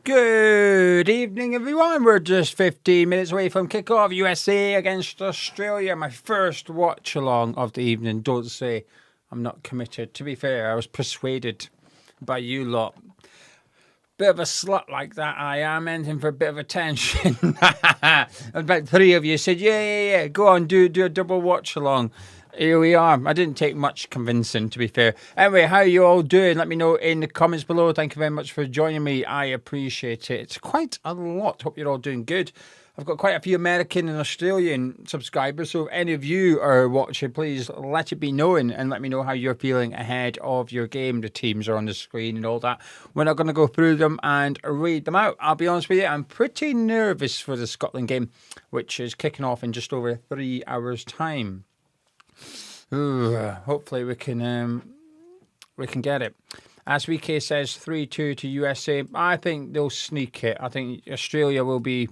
Good evening, everyone. We're just 15 minutes away from kickoff. USA against Australia. My first watch along of the evening. Don't say I'm not committed. To be fair, I was persuaded by you lot. Bit of a slut like that I am, anything for a bit of attention. About three of you said, yeah, go on, do a double watch along. Here we are. I didn't take much convincing, to be fair. Anyway, how are you all doing? Let me know in the comments below. Thank you very much for joining me. I appreciate it. It's quite a lot. Hope you're all doing good. I've got quite a few American and Australian subscribers, so if any of you are watching, please let it be known and let me know how you're feeling ahead of your game. The teams are on the screen and all that. We're not going to go through them and read them out. I'll be honest with you, I'm pretty nervous for the Scotland game, which is kicking off in just over 3 hours' time. Ooh, hopefully we can get it. As VK says, 3-2 to USA. I think they'll sneak it. I think Australia will be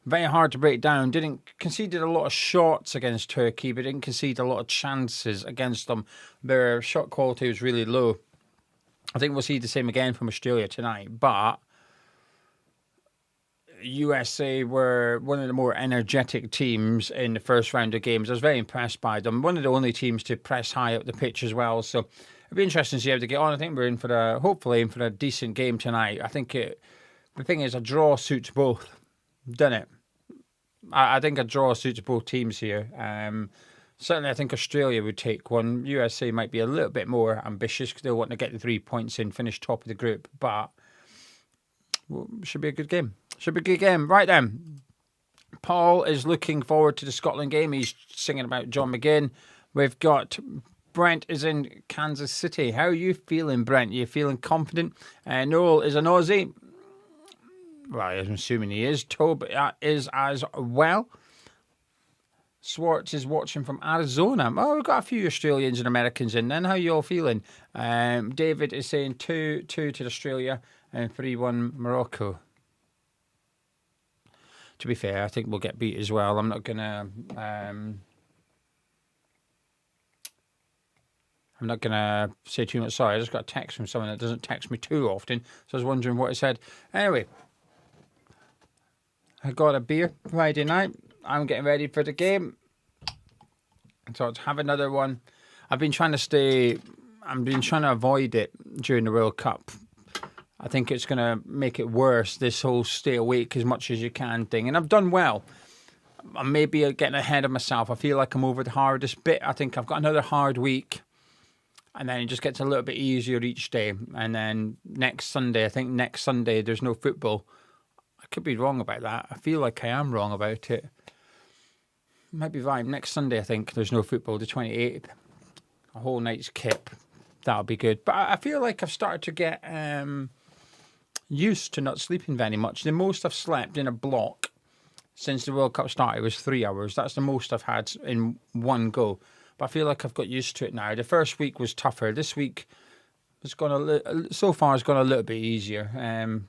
very hard to break down. Conceded a lot of shots against Turkey, but didn't concede a lot of chances against them. Their shot quality was really low. I think we'll see the same again from Australia tonight, but USA were one of the more energetic teams in the first round of games. I was very impressed by them. One of the only teams to press high up the pitch as well. So it'll be interesting to see how they get on. I think we're hopefully in for a decent game tonight. I think the thing is, a draw suits both, doesn't it? I think a draw suits both teams here. Certainly, I think Australia would take one. USA might be a little bit more ambitious because they'll want to get the 3 points in, finish top of the group. But should be a good game. Should be a good game. Right then. Paul is looking forward to the Scotland game. He's singing about John McGinn. We've got Brent is in Kansas City. How are you feeling, Brent? Are you feeling confident? Noel is an Aussie. Well, I'm assuming he is. Tob is as well. Swartz is watching from Arizona. Oh, we've got a few Australians and Americans in then. How are you all feeling? David is saying 2-2 to Australia and 3-1 Morocco. To be fair, I think we'll get beat as well. I'm not gonna say too much. Sorry, I just got a text from someone that doesn't text me too often, so I was wondering what it said. Anyway, I got a beer Friday night. I'm getting ready for the game. So I'll have another one. I've been trying to avoid it during the World Cup. I think it's going to make it worse, this whole stay awake as much as you can thing. And I've done well. I'm maybe getting ahead of myself. I feel like I'm over the hardest bit. I think I've got another hard week. And then it just gets a little bit easier each day. And then next Sunday, there's no football. I could be wrong about that. I feel like I am wrong about it. Might be right. Next Sunday, I think, there's no football, the 28th. A whole night's kip. That'll be good. But I feel like I've started to get used to not sleeping very much. The most I've slept in a block since the World Cup started was 3 hours. That's the most I've had in one go. But I feel like I've got used to it now. The first week was tougher. This week has gone a little bit easier.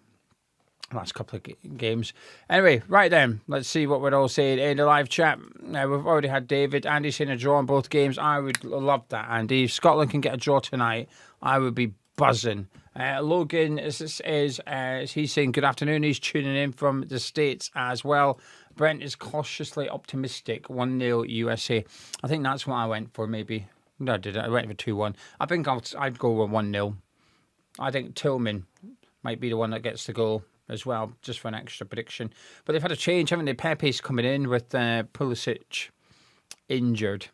Last couple of games. Anyway, right then, let's see what we're all saying in the live chat. We've already had David. Andy saying a draw in both games. I would love that, Andy. If Scotland can get a draw tonight, I would be buzzing. Logan is he's saying good afternoon. He's tuning in from the States as well. Brent is cautiously optimistic. 1-0 USA. I think that's what I went for, maybe. No, I didn't. I went for 2-1. I think I'd go with 1-0. I think Tillman might be the one that gets the goal as well, just for an extra prediction. But they've had a change, haven't they? Pepe's coming in with Pulisic injured.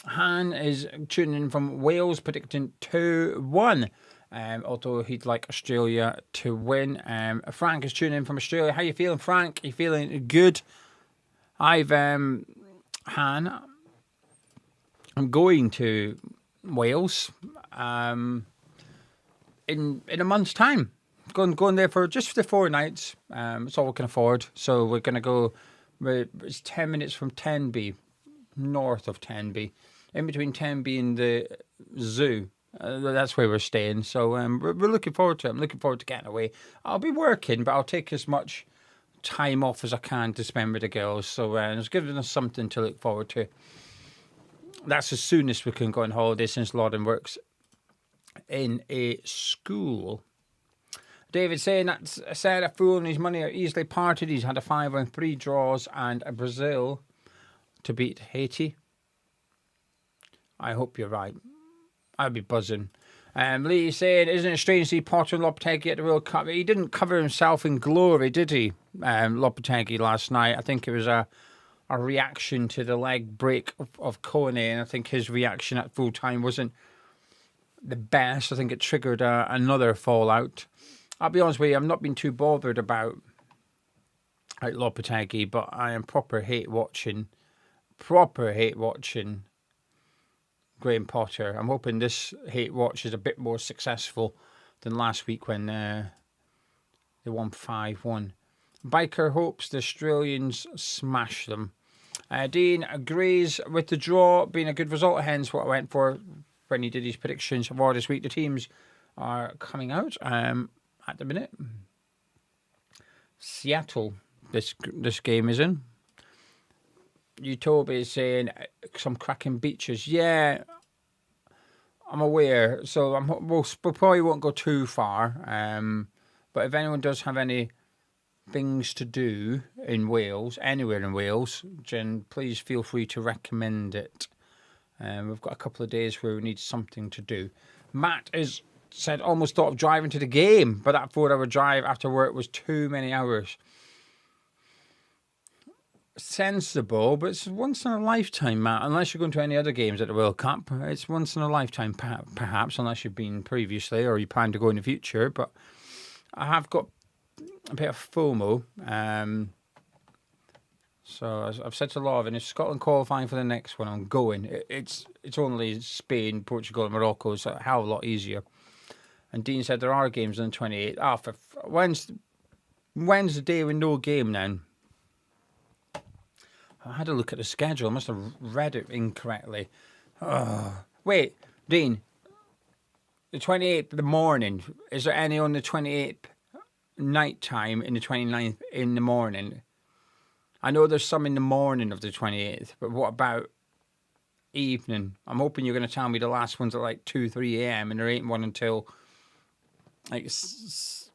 Han is tuning in from Wales, predicting 2-1. Although he'd like Australia to win. Frank is tuning in from Australia. How you feeling, Frank? You feeling good? Han, I'm going to Wales. In a month's time, going there for just the 4 nights. It's all we can afford. So we're going to go. It's 10 minutes from Tenby, north of Tenby, in between Tenby and the zoo. That's where we're staying. So we're looking forward to it. I'm looking forward to getting away. I'll be working, but I'll take as much time off as I can to spend with the girls. So it's giving us something to look forward to. That's as soon as we can go on holiday since Lauren works in a school. David saying that Sarah fooling his money are easily parted. He's had a 5 on 3 draws and a Brazil to beat Haiti. I hope you're right. I'd be buzzing. Lee saying, isn't it strange to see Potter and Lopetegui at the World Cup? He didn't cover himself in glory, did he, Lopetegui, last night? I think it was a reaction to the leg break of Kone, and I think his reaction at full time wasn't the best. I think it triggered another fallout. I'll be honest with you, I've not been too bothered about Lopetegui, but I am proper hate watching Graham Potter. I'm hoping this hate watch is a bit more successful than last week when they won 5-1. Biker hopes the Australians smash them. Dean agrees with the draw being a good result, hence what I went for when he did his predictions for this week. The teams are coming out at the minute. Seattle, this game is in. Utobi is saying some cracking beaches. Yeah, I'm aware. So we'll probably won't go too far. But if anyone does have any things to do in Wales, anywhere in Wales, then please feel free to recommend it. We've got a couple of days where we need something to do. Matt is said almost thought of driving to the game, but that 4-hour drive after work was too many hours. Sensible, but it's once in a lifetime, Matt. Unless you're going to any other games at the World Cup, it's once in a lifetime, perhaps, unless you've been previously or you plan to go in the future. But I have got a bit of FOMO. So as I've said to Lauren, if Scotland qualifying for the next one, I'm going. It's only Spain, Portugal, and Morocco, so a hell of a lot easier. And Dean said there are games on the 28th. When's the day with no game then? I had to look at the schedule. I must have read it incorrectly. Wait, Dean, the 28th, the morning, is there any on the 28th night time and the 29th in the morning? I know there's some in the morning of the 28th, but what about evening? I'm hoping you're going to tell me the last one's at like 2, 3 a.m. and there ain't one until like 6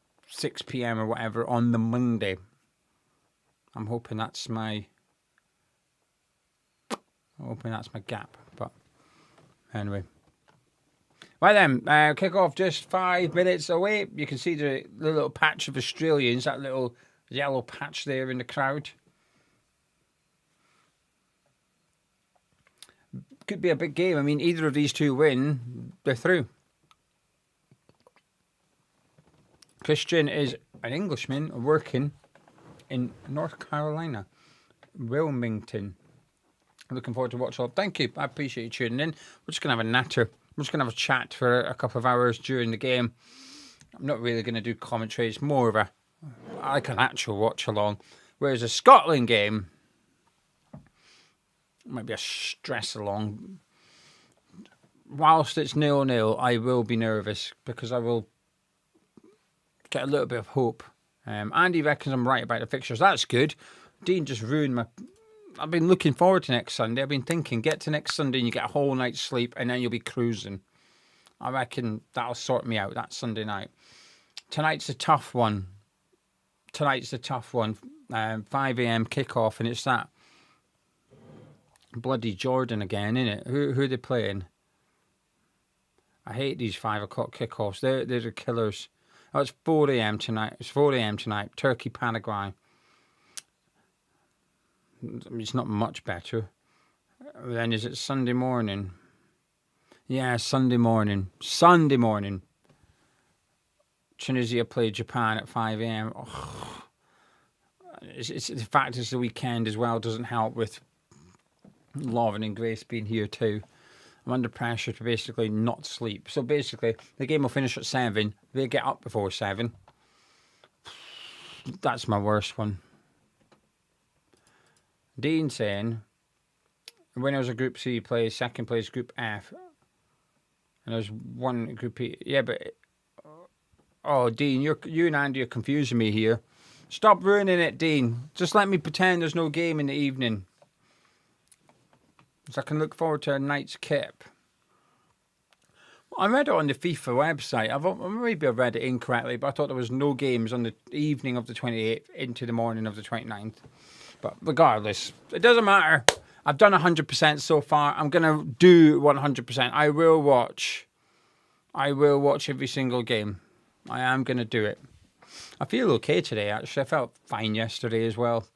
p.m. or whatever on the Monday. I'm hoping that's my gap. But anyway. Right then, kick off just 5 minutes away. You can see the little patch of Australians, that little yellow patch there in the crowd. Could be a big game. I mean, either of these two win, they're through. Christian is an Englishman working in North Carolina, Wilmington. Looking forward to watch all. Thank you. I appreciate you tuning in. We're just going to have a natter. We're just going to have a chat for a couple of hours during the game. I'm not really going to do commentary. It's more of like an actual watch along. Whereas a Scotland game might be a stress along. Whilst it's 0-0, I will be nervous because I will get a little bit of hope. Andy reckons I'm right about the fixtures. That's good. Dean just ruined my... I've been looking forward to next Sunday. I've been thinking, get to next Sunday and you get a whole night's sleep and then you'll be cruising. I reckon that'll sort me out, that Sunday night. Tonight's a tough one. 5 a.m. kickoff, and it's that bloody Jordan again, isn't it? Who are they playing? I hate these 5 o'clock kickoffs. They're the killers. Oh, it's 4 a.m. tonight. Turkey, Paraguay. It's not much better. Then is it Sunday morning? Yeah, Sunday morning. Tunisia play Japan at 5 a.m. Oh. It's the fact it's the weekend as well doesn't help with Lauren and Grace being here too. I'm under pressure to basically not sleep. So basically, the game will finish at 7. They get up before 7. That's my worst one. Dean saying, winners of Group C plays, second place Group F. And there's one Group E. Yeah, but... Oh, Dean, you and Andy are confusing me here. Stop ruining it, Dean. Just let me pretend there's no game in the evening. So I can look forward to a night's kip. I read it on the FIFA website. Maybe I read it incorrectly, but I thought there was no games on the evening of the 28th into the morning of the 29th. But regardless, it doesn't matter. I've done 100% so far. I'm going to do 100%. I will watch every single game. I am going to do it. I feel okay today, actually. I felt fine yesterday as well.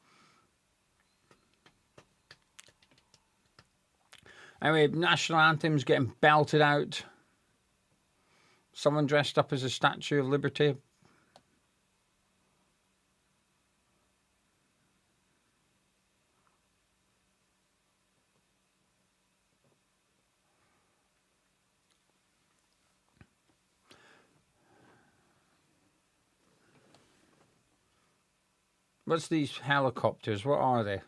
Anyway, national anthem's getting belted out. Someone dressed up as a Statue of Liberty. What's these helicopters? What are they?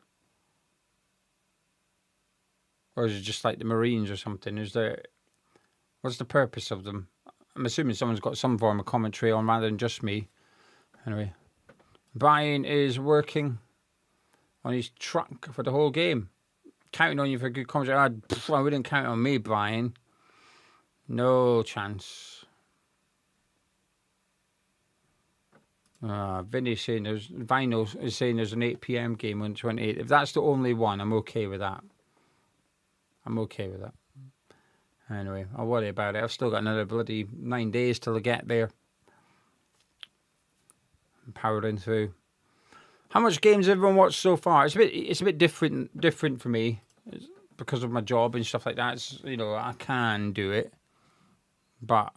Or is it just like the Marines or something? What's the purpose of them? I'm assuming someone's got some form of commentary on rather than just me. Anyway, Brian is working on his truck for the whole game. Counting on you for a good commentary. I wouldn't count on me, Brian. No chance. Vinny's saying Vinyl is saying there's an 8 p.m. game on 28th. If that's the only one, I'm okay with that. Anyway, I'll worry about it. I've still got another bloody 9 days till I get there. I'm powering through. How much games have everyone watched so far? It's a bit different for me because of my job and stuff like that. It's, I can do it, but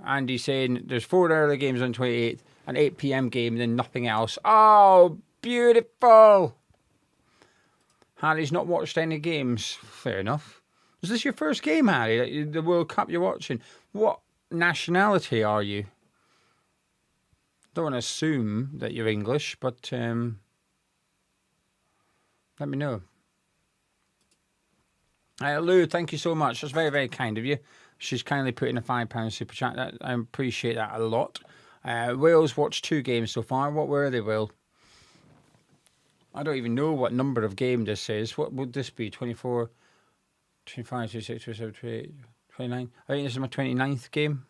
Andy's saying there's 4 early games on 28th, an 8 p.m. game, and then nothing else. Oh, beautiful. Harry's not watched any games. Fair enough. Is this your first game, Harry? The World Cup you're watching? What nationality are you? Don't want to assume that you're English, but let me know. Lou, thank you so much. That's very, very kind of you. She's kindly put in a £5 super chat. I appreciate that a lot. Wales watched 2 games so far. What were they, Will? I don't even know what number of game this is. What would this be? 24, 25, 26, 27, 28, 29? I think this is my 29th game.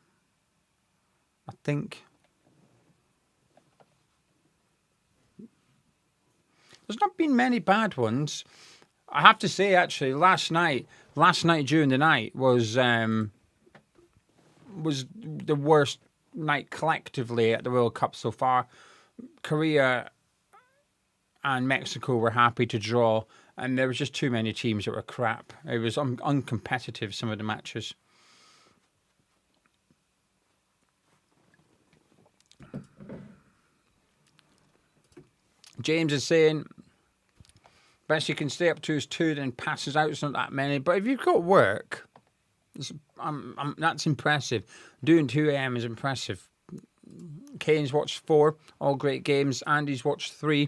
I think. There's not been many bad ones. I have to say, actually, last night during the night was the worst night collectively at the World Cup so far. Korea and Mexico were happy to draw, and there was just too many teams that were crap. It was uncompetitive, some of the matches. James is saying, best you can stay up to is 2, then passes out. It's not that many. But if you've got work, that's impressive. Doing 2 a.m. is impressive. Kane's watched 4, all great games. Andy's watched 3.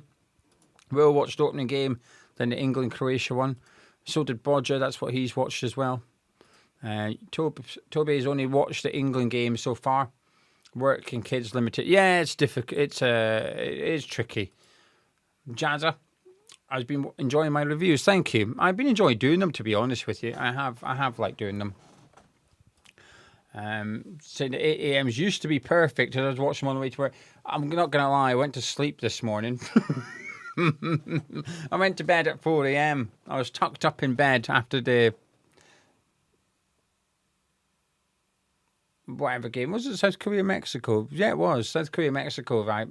Will watched the opening game, then the England-Croatia one. So did Bodger, that's what he's watched as well. Toby has only watched the England game so far. Work and kids limited. Yeah, it's difficult. It is tricky. Jazza, I've been enjoying my reviews. Thank you. I've been enjoying doing them, to be honest with you. I have liked doing them. Saying that 8 a.m.s used to be perfect as I was watching them on the way to work. I'm not going to lie, I went to sleep this morning. I went to bed at 4 a.m. I was tucked up in bed after the whatever game. Was it South Korea, Mexico? Yeah, it was. South Korea, Mexico, right?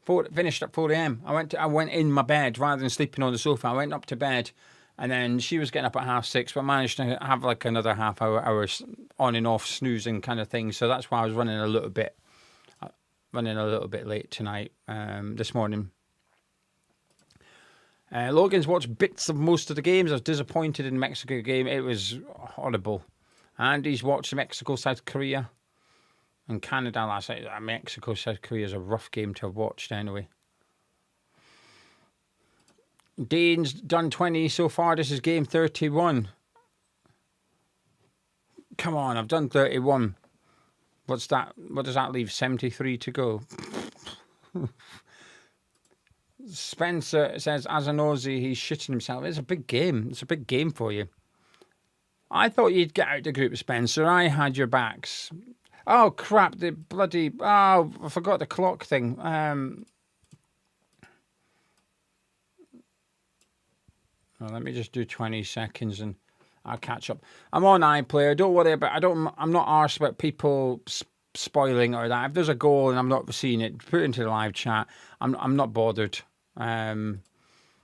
Finished at 4 a.m. I went in my bed rather than sleeping on the sofa. I went up to bed, and then she was getting up at 6:30, but managed to have like another half hours on and off snoozing kind of thing. So that's why I was running a little bit late tonight, this morning. Logan's watched bits of most of the games. I was disappointed in the Mexico game. It was horrible. And he's watched Mexico, South Korea, and Canada last night. Mexico, South Korea is a rough game to have watched anyway. Dane's done 20 so far. This is game 31. Come on, I've done 31. What's that? What does that leave? 73 to go. Spencer says, as an Aussie, he's shitting himself. It's a big game. It's a big game for you. I thought you'd get out the group, Spencer. I had your backs. Oh, crap. The bloody... Oh, I forgot the clock thing. Well, let me just do 20 seconds and I'll catch up. I'm on iPlayer. Don't worry about... I'm not arsed about people spoiling or that. If there's a goal and I'm not seeing it, put it into the live chat. I'm not bothered.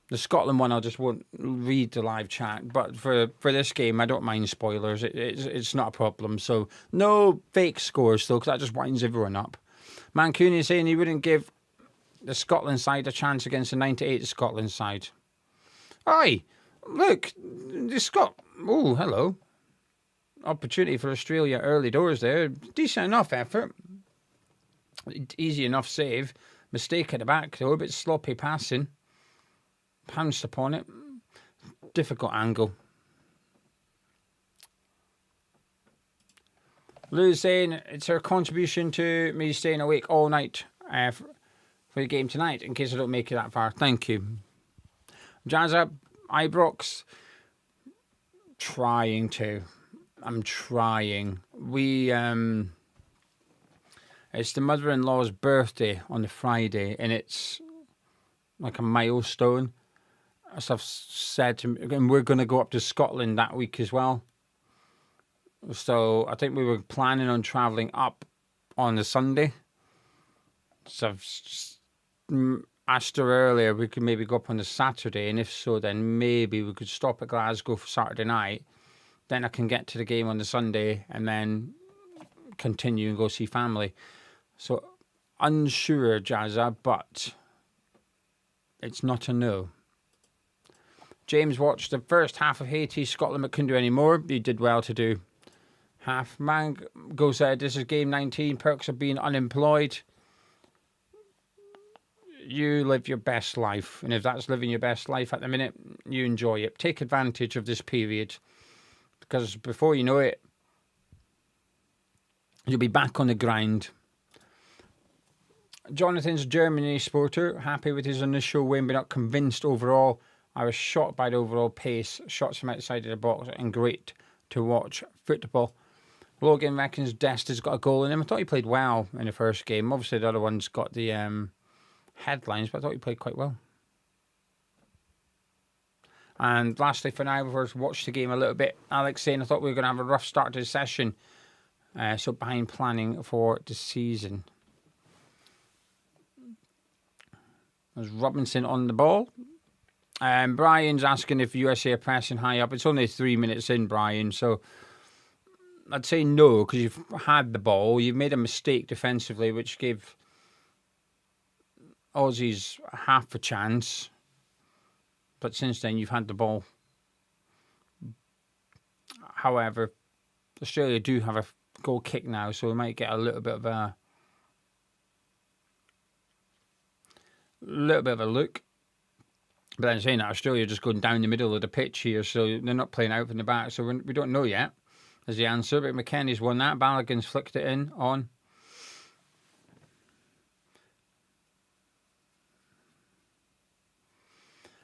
The Scotland one, I just won't read the live chat. But for this game, I don't mind spoilers. It's not a problem. So no fake scores, though, because that just winds everyone up. Mancunian is saying he wouldn't give the Scotland side a chance against the 98 Scotland side. Aye, look, the Oh, hello. Opportunity for Australia early doors there. Decent enough effort. Easy enough save. Mistake at the back, though. A bit sloppy passing. Pounced upon it. Difficult angle. Lou's saying it's her contribution to me staying awake all night for the game tonight, in case I don't make it that far. Thank you. Jazza, Ibrox. Trying to. I'm trying. It's the mother-in-law's birthday on the Friday, and it's like a milestone. As I've said to me, and we're going to go up to Scotland that week as well. So I think we were planning on travelling up on the Sunday. So I've asked her earlier, we could maybe go up on the Saturday, and if so, then maybe we could stop at Glasgow for Saturday night. Then I can get to the game on the Sunday and then continue and go see family. So unsure, Jazza, but it's not a no. James watched the first half of Haiti, Scotland, but couldn't do any more. He did well to do half. Mango said, this is game 19, perks of being unemployed. You live your best life. And if that's living your best life at the minute, you enjoy it. Take advantage of this period. Because before you know it, you'll be back on the grind. Jonathan's Germany supporter, happy with his initial win, but not convinced overall. I was shocked by the overall pace, shots from outside of the box, and great to watch football. Logan reckons Dest has got a goal in him. I thought he played well in the first game. Obviously, the other one's got the headlines, but I thought he played quite well. And lastly, for now, we've watched the game a little bit. Alex saying, I thought we were going to have a rough start to the session. So behind planning for the season. There's Robinson on the ball. Brian's asking if USA are pressing high up. It's only 3 minutes in, Brian, so I'd say no, because you've had the ball. You've made a mistake defensively, which gave Aussies half a chance. But since then, you've had the ball. However, Australia do have a goal kick now, so we might get a little bit of a look. But then saying that, Australia are just going down the middle of the pitch here, so they're not playing out from the back, so we don't know yet, is the answer. But McKennie's won that. Balogun's flicked it in on.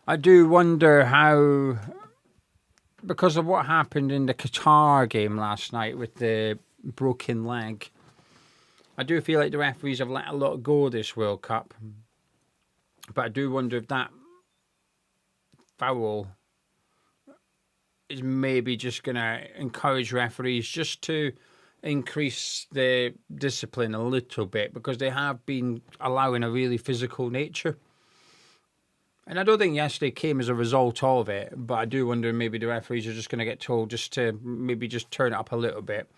I do wonder how, because of what happened in the Qatar game last night with the broken leg, I do feel like the referees have let a lot go this World Cup. But I do wonder if that foul is maybe just going to encourage referees just to increase the discipline a little bit, because they have been allowing a really physical nature. And I don't think yesterday came as a result of it, but I do wonder maybe the referees are just going to get told just to maybe just turn it up a little bit.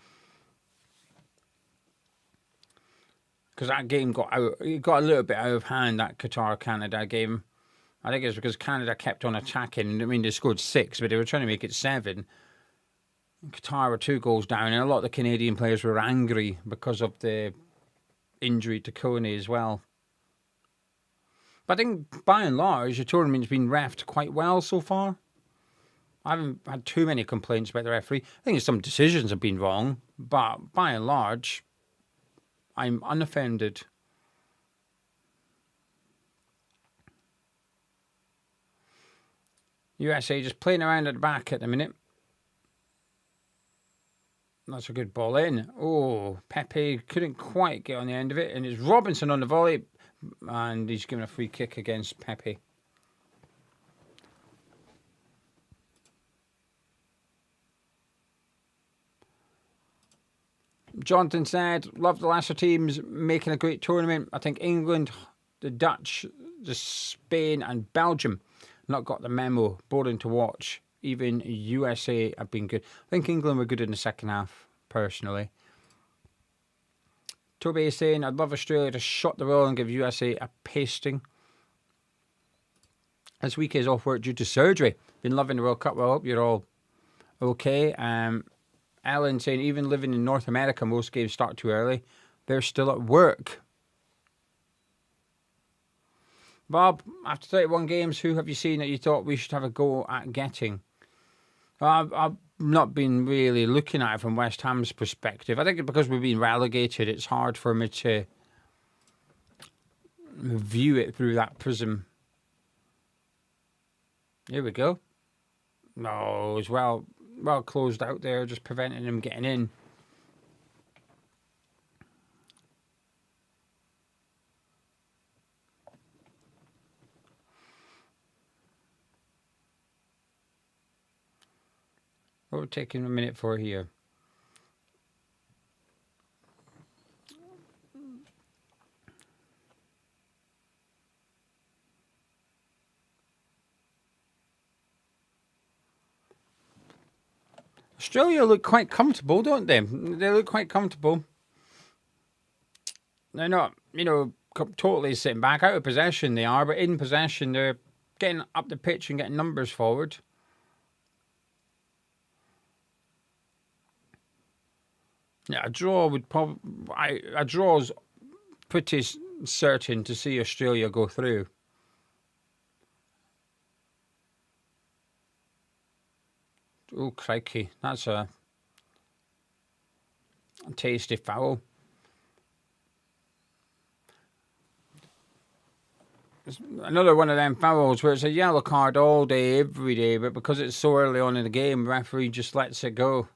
Because that game got a little bit out of hand, that Qatar-Canada game. I think it's because Canada kept on attacking. I mean, they scored 6, but they were trying to make it 7. Qatar were 2 goals down, and a lot of the Canadian players were angry because of the injury to Coney as well. But I think, by and large, the tournament's been reffed quite well so far. I haven't had too many complaints about the referee. I think some decisions have been wrong, but by and large, I'm unoffended. USA just playing around at the back at the minute. That's a good ball in. Oh, Pepe couldn't quite get on the end of it. And it's Robinson on the volley. And he's given a free kick against Pepe. Jonathan said, love the Leicester teams making a great tournament. I think England, the Dutch, the Spain and Belgium not got the memo. Boring to watch. Even USA have been good. I think England were good in the second half, personally. Toby is saying, I'd love Australia to shut the roll and give USA a pasting. This week is off work due to surgery. Been loving the World Cup. Well, I hope you're all okay. Ellen saying, even living in North America, most games start too early. They're still at work. Bob, after 31 games, who have you seen that you thought we should have a go at getting? I've not been really looking at it from West Ham's perspective. I think because we've been relegated, it's hard for me to view it through that prism. Here we go. No, it was well closed out there, just preventing him getting in. What we're taking a minute for here. Australia look quite comfortable, don't they? They look quite comfortable. They're not, totally sitting back. Out of possession they are, but in possession they're getting up the pitch and getting numbers forward. Yeah, a draw would probably... A draw's pretty certain to see Australia go through. Oh, crikey. That's a tasty foul. It's another one of them fouls where it's a yellow card all day, every day, but because it's so early on in the game, the referee just lets it go.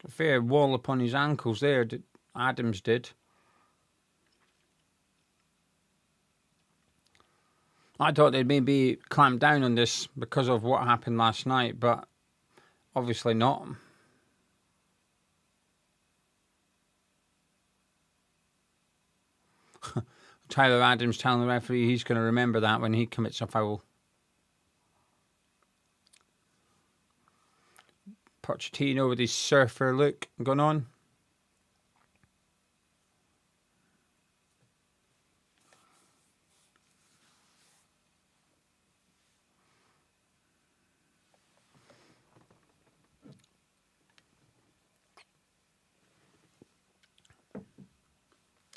A fair wall upon his ankles there, Adams did. I thought they'd maybe clamp down on this because of what happened last night, but obviously not. Tyler Adams telling the referee he's going to remember that when he commits a foul. Pochettino with his surfer look going on.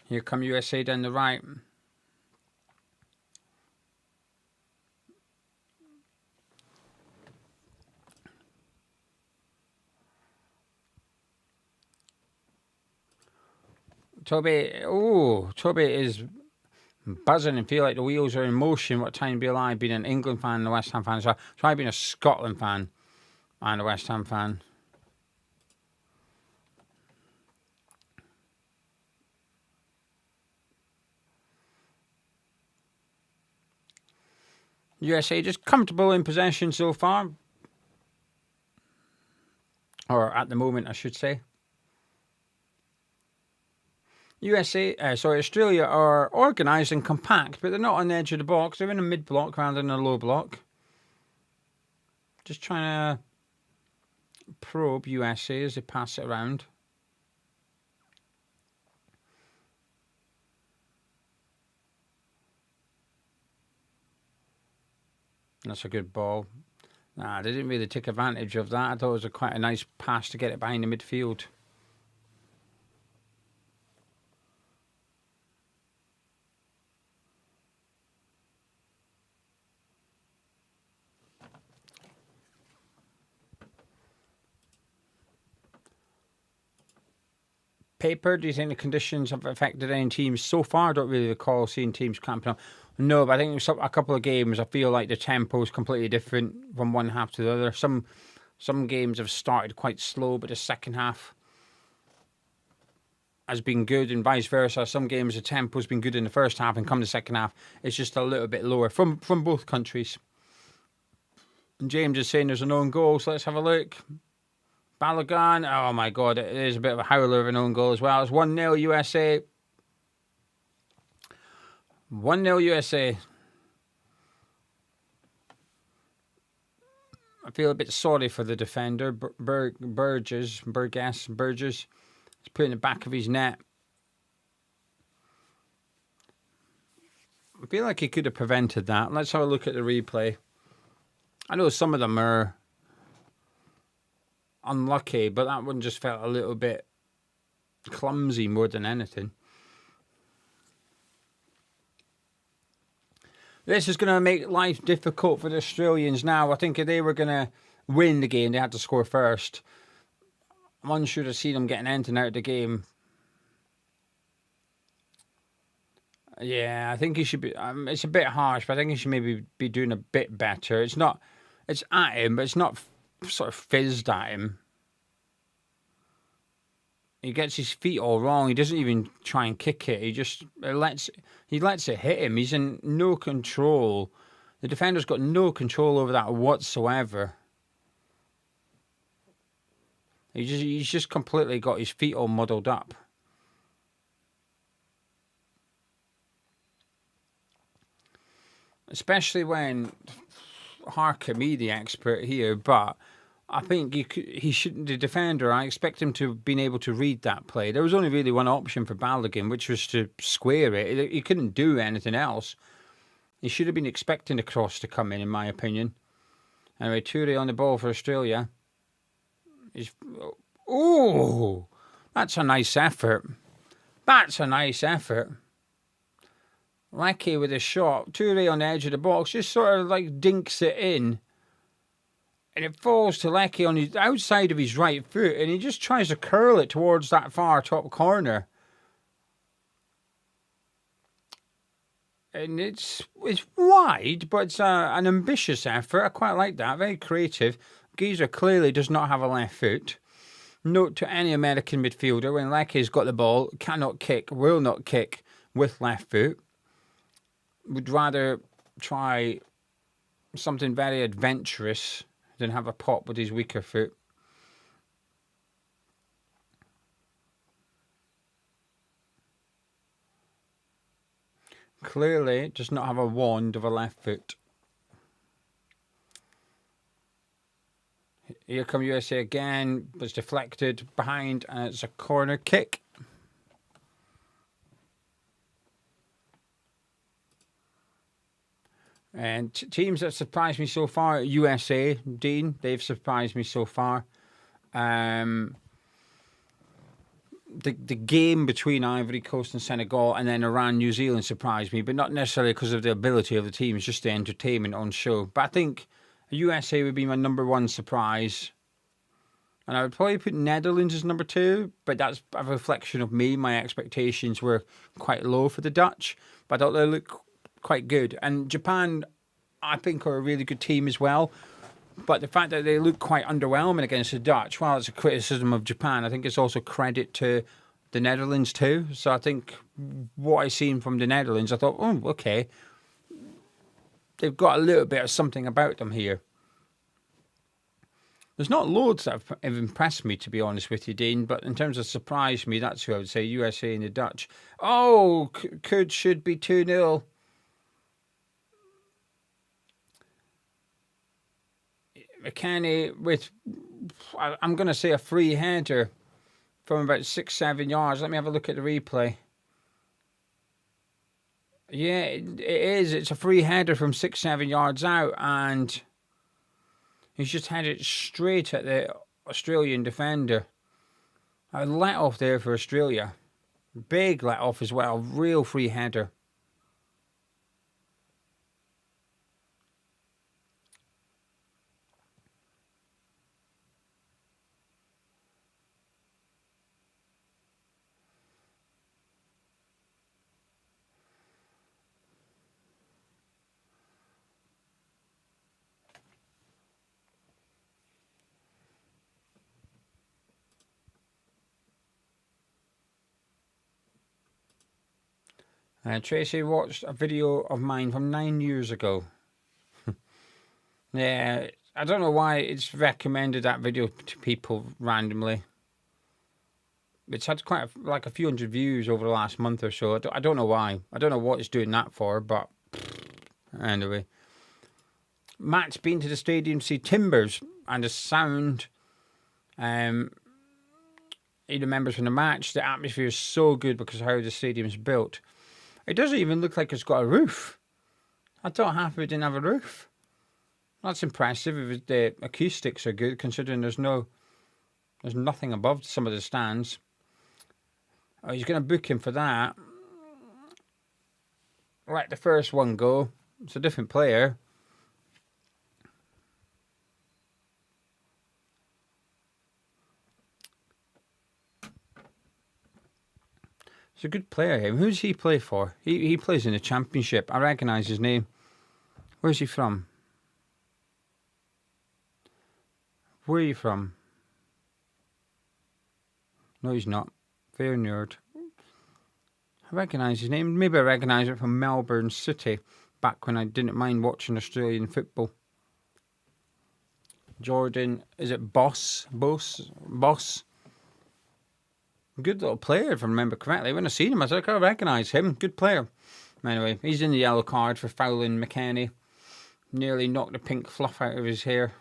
Here come USA down the right. Toby is buzzing and feel like the wheels are in motion. What time to be alive, being an England fan and a West Ham fan. So try being a Scotland fan and a West Ham fan. USA just comfortable in possession so far. Or at the moment, I should say. Australia are organised and compact, but they're not on the edge of the box. They're in a mid-block rather than a low block. Just trying to probe USA as they pass it around. That's a good ball. Nah, they didn't really take advantage of that. I thought it was quite a nice pass to get it behind the midfield. Paper, do you think the conditions have affected any teams so far? I don't really recall seeing teams cramping up. No, but I think a couple of games, I feel like the tempo is completely different from one half to the other. Some Some games have started quite slow, but the second half has been good, and vice versa. Some games the tempo's been good in the first half, and come the second half, it's just a little bit lower from both countries. And James is saying there's an own goal, so let's have a look. Balogun, oh my God, it is a bit of a howler of an own goal as well. It's 1-0 USA. 1-0 USA. I feel a bit sorry for the defender, Burgess. He's put in the back of his net. I feel like he could have prevented that. Let's have a look at the replay. I know some of them are unlucky, but that one just felt a little bit clumsy more than anything. This is going to make life difficult for the Australians now. I think if they were going to win the game, they had to score first. I'm unsure to see them getting anything out of the game. Yeah, I think he should be. It's a bit harsh, but I think he should maybe be doing a bit better. It's at him, but it's not sort of fizzed at him. He gets his feet all wrong. He doesn't even try and kick it. He just lets it hit him. He's in no control. The defender's got no control over that whatsoever. He's just completely got his feet all muddled up. Especially when, harker me the expert here, but I think he shouldn't. The defender, I expect him to have been able to read that play. There was only really one option for Balogun, which was to square it. He couldn't do anything else. He should have been expecting the cross to come in my opinion. Anyway, Toure on the ball for Australia. Oh, that's a nice effort. That's a nice effort. Leckie with a shot. Toure on the edge of the box, just sort of like dinks it in. And it falls to Leckie on the outside of his right foot, and he just tries to curl it towards that far top corner. And it's wide, but it's an ambitious effort. I quite like that. Very creative. Geezer clearly does not have a left foot. Note to any American midfielder, when Leckie's got the ball, cannot kick, will not kick with left foot. Would rather try something very adventurous than have a pop with his weaker foot. Clearly does not have a wand of a left foot. Here come USA again, but it's deflected behind, and it's a corner kick. And teams that surprised me so far, USA, Dean, they've surprised me so far. The game between Ivory Coast and Senegal and then Iran, New Zealand surprised me, but not necessarily because of the ability of the teams, just the entertainment on show. But I think USA would be my number one surprise. And I would probably put Netherlands as number two, but that's a reflection of me. My expectations were quite low for the Dutch, but I thought they looked quite good. And Japan, I think, are a really good team as well. But the fact that they look quite underwhelming against the Dutch, while it's a criticism of Japan, I think it's also credit to the Netherlands too. So I think what I've seen from the Netherlands, I thought, oh, okay, they've got a little bit of something about them here. There's not loads that have impressed me, to be honest with you, Dean, but in terms of surprised me, that's who I would say, USA and the Dutch. Oh, should be 2-0. McKennie with, I'm going to say, a free header from about 6-7 yards. Let me have a look at the replay. Yeah, it is. It's a free header from 6-7 yards out, and he's just headed straight at the Australian defender. A let off there for Australia. Big let off as well. Real free header. Tracy watched a video of mine from 9 years ago. Yeah, I don't know why it's recommended that video to people randomly. It's had quite a few hundred views over the last month or so. I don't know why. I don't know what it's doing that for, but anyway. Matt's been to the stadium to see Timbers, and the sound, he remembers from the match, the atmosphere is so good because of how the stadium's built. It doesn't even look like it's got a roof. I thought half of it didn't have a roof. That's impressive if the acoustics are good, considering there's nothing above some of the stands. Oh, he's going to book him for that. Let the first one go. It's a different player. He's a good player, him. Who does he play for? He plays in the Championship. I recognise his name. Where's he from? Where are you from? No, he's not. Fair nerd. I recognise his name. Maybe I recognise it from Melbourne City, back when I didn't mind watching Australian football. Jordan, is it Boss? Good little player, if I remember correctly. When I seen him, I was like, I recognise him. Good player. Anyway, he's in the yellow card for fouling McKennie. Nearly knocked the pink fluff out of his hair.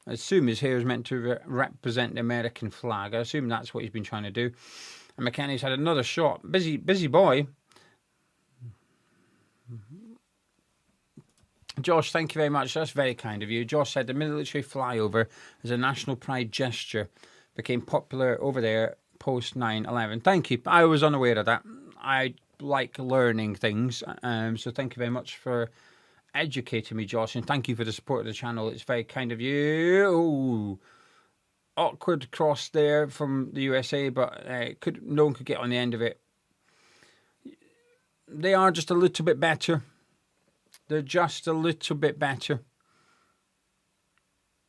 I assume his hair is meant to represent the American flag. I assume that's what he's been trying to do. And McKennie's had another shot. Busy boy. Josh, thank you very much. That's very kind of you. Josh said the military flyover is a national pride gesture. Became popular over there post 9/11. Thank you. I was unaware of that. I like learning things. So thank you very much for educating me, Josh. And thank you for the support of the channel. It's very kind of you. Ooh. Awkward cross there from the USA, but no one could get on the end of it. They are just a little bit better. They're just a little bit better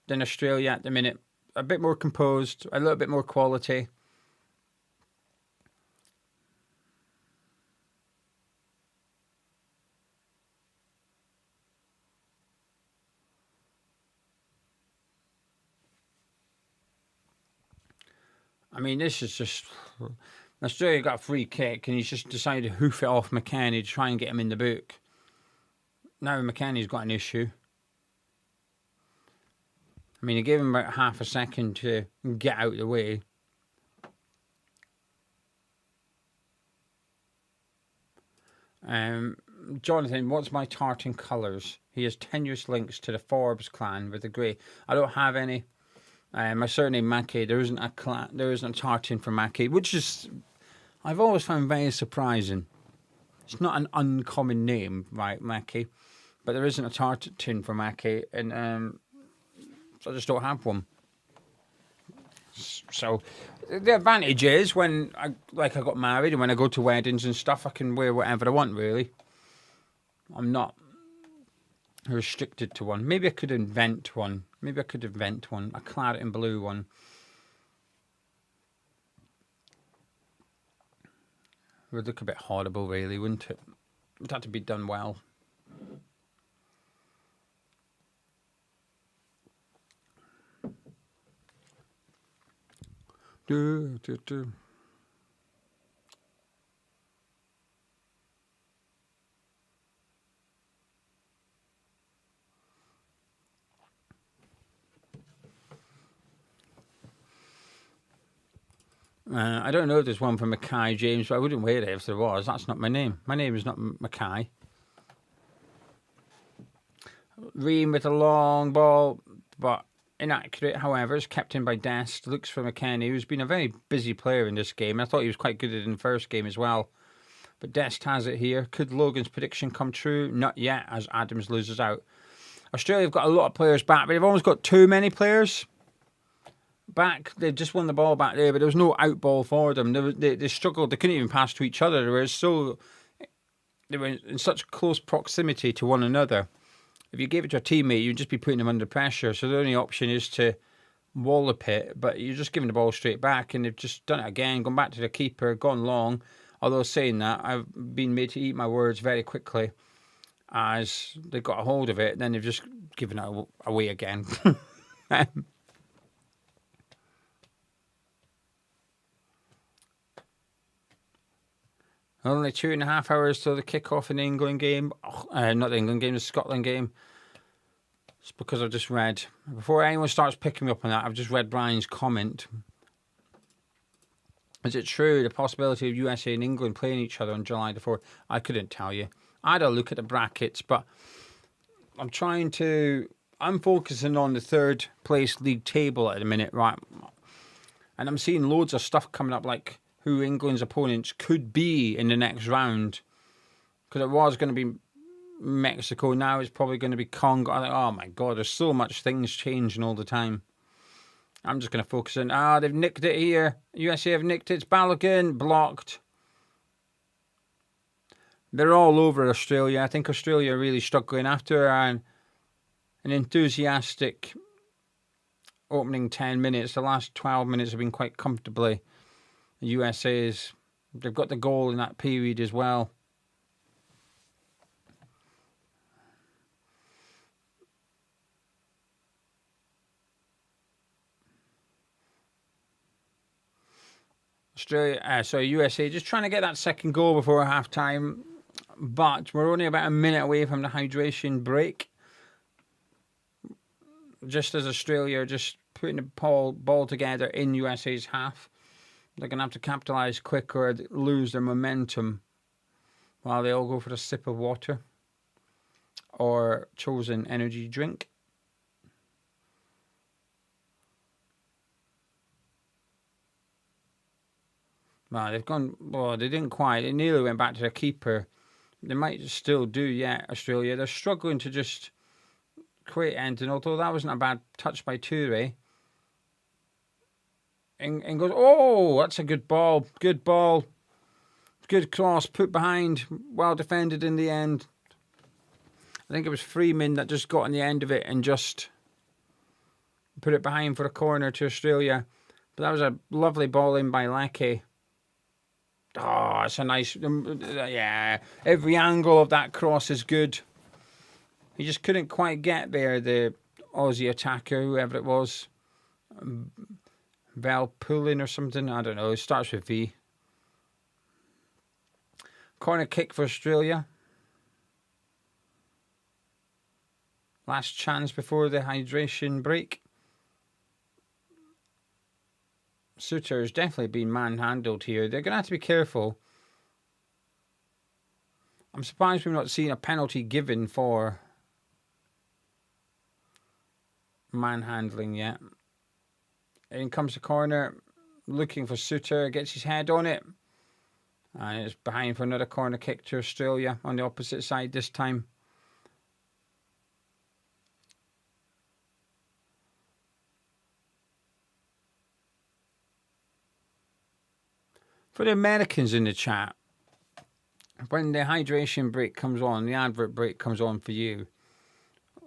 than Australia at the minute. A bit more composed, a little bit more quality. I mean, this is just... Australia got a free kick and he's just decided to hoof it off McKennie to try and get him in the book. Now McKennie's got an issue. I mean, he gave him about half a second to get out of the way. Jonathan, what's my tartan colours? He has tenuous links to the Forbes clan with the grey. I don't have any. My surname Mackey. There isn't a tartan for Mackey, which is I've always found very surprising. It's not an uncommon name, right, Mackey, but there isn't a tartan for Mackey, and so I just don't have one. So the advantage is when I got married and when I go to weddings and stuff, I can wear whatever I want, really. I'm not restricted to one. Maybe I could invent one. A claret and blue one. It would look a bit horrible, really, wouldn't it? It would have to be done well. I don't know if there's one for Mackay James, but I wouldn't wear it if there was. That's not my name. My name is not Mackay. Ream with a long ball, but inaccurate, however, is kept in by Dest. Looks for McKennie, who's been a very busy player in this game. I thought he was quite good in the first game as well. But Dest has it here. Could Logan's prediction come true? Not yet, as Adams loses out. Australia have got a lot of players back, but they've almost got too many players back. They just won the ball back there, but there was no out ball for them. They struggled. They couldn't even pass to each other. They were in such close proximity to one another. If you gave it to a teammate, you'd just be putting them under pressure. So the only option is to wallop it, but you're just giving the ball straight back, and they've just done it again, gone back to the keeper, gone long. Although saying that, I've been made to eat my words very quickly as they got a hold of it, then they've just given it away again. Only 2.5 hours till the kick-off in the England game. Not the England game, the Scotland game. It's because I've just read, before anyone starts picking me up on that, I've just read Brian's comment. Is it true, the possibility of USA and England playing each other on July the 4th? I couldn't tell you. I had a look at the brackets, but I'm focusing on the third place league table at the minute, right? And I'm seeing loads of stuff coming up, like who England's opponents could be in the next round. Because it was going to be Mexico, now it's probably going to be Congo. I think, oh my God, there's so much things changing all the time. I'm just going to focus on, they've nicked it here. USA have nicked it. It's Balogun, blocked. They're all over Australia. I think Australia are really struggling after an enthusiastic opening 10 minutes. The last 12 minutes have been quite comfortably the USA's. They've got the goal in that period as well. USA just trying to get that second goal before half time, but we're only about a minute away from the hydration break. Just as Australia are just putting the ball together in USA's half, they're going to have to capitalise quick or lose their momentum while they all go for a sip of water or chosen energy drink. Well, they didn't quite. They nearly went back to their keeper. They might still do yet, Australia. They're struggling to just create anything, although that wasn't a bad touch by Toure. And goes, oh, that's a good ball. Good ball. Good cross, put behind. Well defended in the end. I think it was Freeman that just got on the end of it and just put it behind for a corner to Australia. But that was a lovely ball in by Leckie. Oh, it's a nice, yeah. Every angle of that cross is good. He just couldn't quite get there, the Aussie attacker, whoever it was. Velpulin or something, I don't know. It starts with V. Corner kick for Australia. Last chance before the hydration break. Suter's definitely been manhandled here. They're going to have to be careful. I'm surprised we've not seen a penalty given for manhandling yet. In comes the corner, looking for Suter, gets his head on it. And it's behind for another corner kick to Australia on the opposite side this time. For the Americans in the chat, when the hydration break comes on, the advert break comes on for you,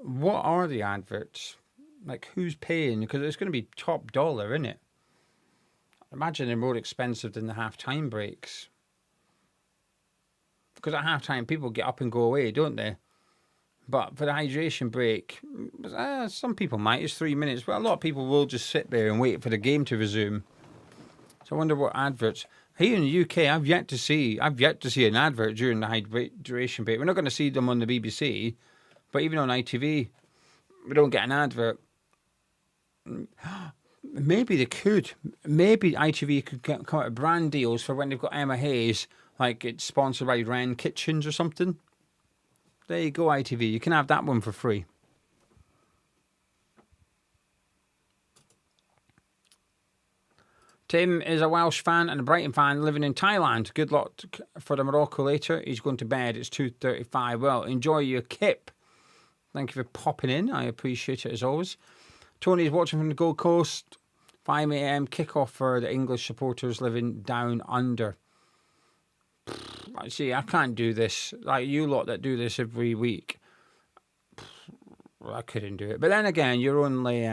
what are the adverts? Like, who's paying? Because it's going to be top dollar, isn't it? I imagine they're more expensive than the half-time breaks. Because at half-time, people get up and go away, don't they? But for the hydration break, some people might. It's 3 minutes. But a lot of people will just sit there and wait for the game to resume. So I wonder what adverts... Here in the UK, I've yet to see an advert during the hydration break. We're not going to see them on the BBC, but even on ITV, we don't get an advert. Maybe they could. Maybe ITV could come out with brand deals for when they've got Emma Hayes, like it's sponsored by Wren Kitchens or something. There you go, ITV. You can have that one for free. Tim is a Welsh fan and a Brighton fan living in Thailand. Good luck for the Morocco later. He's going to bed. It's 2:35. Well, enjoy your kip. Thank you for popping in. I appreciate it as always. Tony is watching from the Gold Coast. 5 a.m. kickoff for the English supporters living down under. See, I can't do this. Like you lot that do this every week. I couldn't do it. But then again, you're only...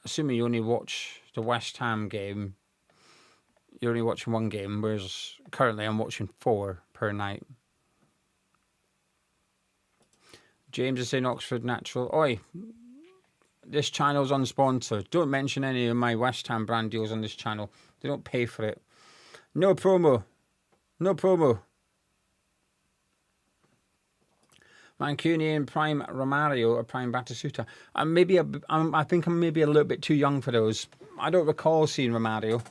assuming you only watch the West Ham game, you're only watching one game, whereas currently I'm watching 4 per night. James is saying Oxford Natural. Oi, this channel's unsponsored. Don't mention any of my West Ham brand deals on this channel. They don't pay for it. No promo. No promo. Mancunian Prime Romario or Prime Batistuta. I think I'm maybe a little bit too young for those. I don't recall seeing Romario.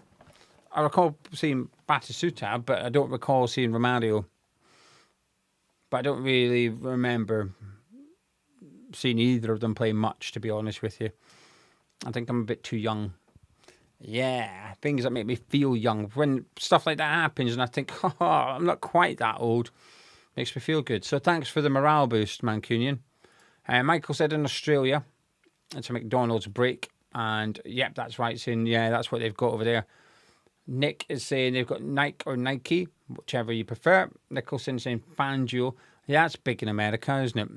I recall seeing Batistuta, but I don't recall seeing Romario. But I don't really remember seeing either of them play much, to be honest with you. I think I'm a bit too young. Yeah, things that make me feel young. When stuff like that happens and I think, oh, I'm not quite that old, makes me feel good. So thanks for the morale boost, Mancunian. Michael said in Australia, it's a McDonald's break. And yep, that's right, saying, yeah, that's what they've got over there. Nick is saying they've got Nike or Nike, whichever you prefer. Nicholson saying Fangio. Yeah, that's big in America, isn't it?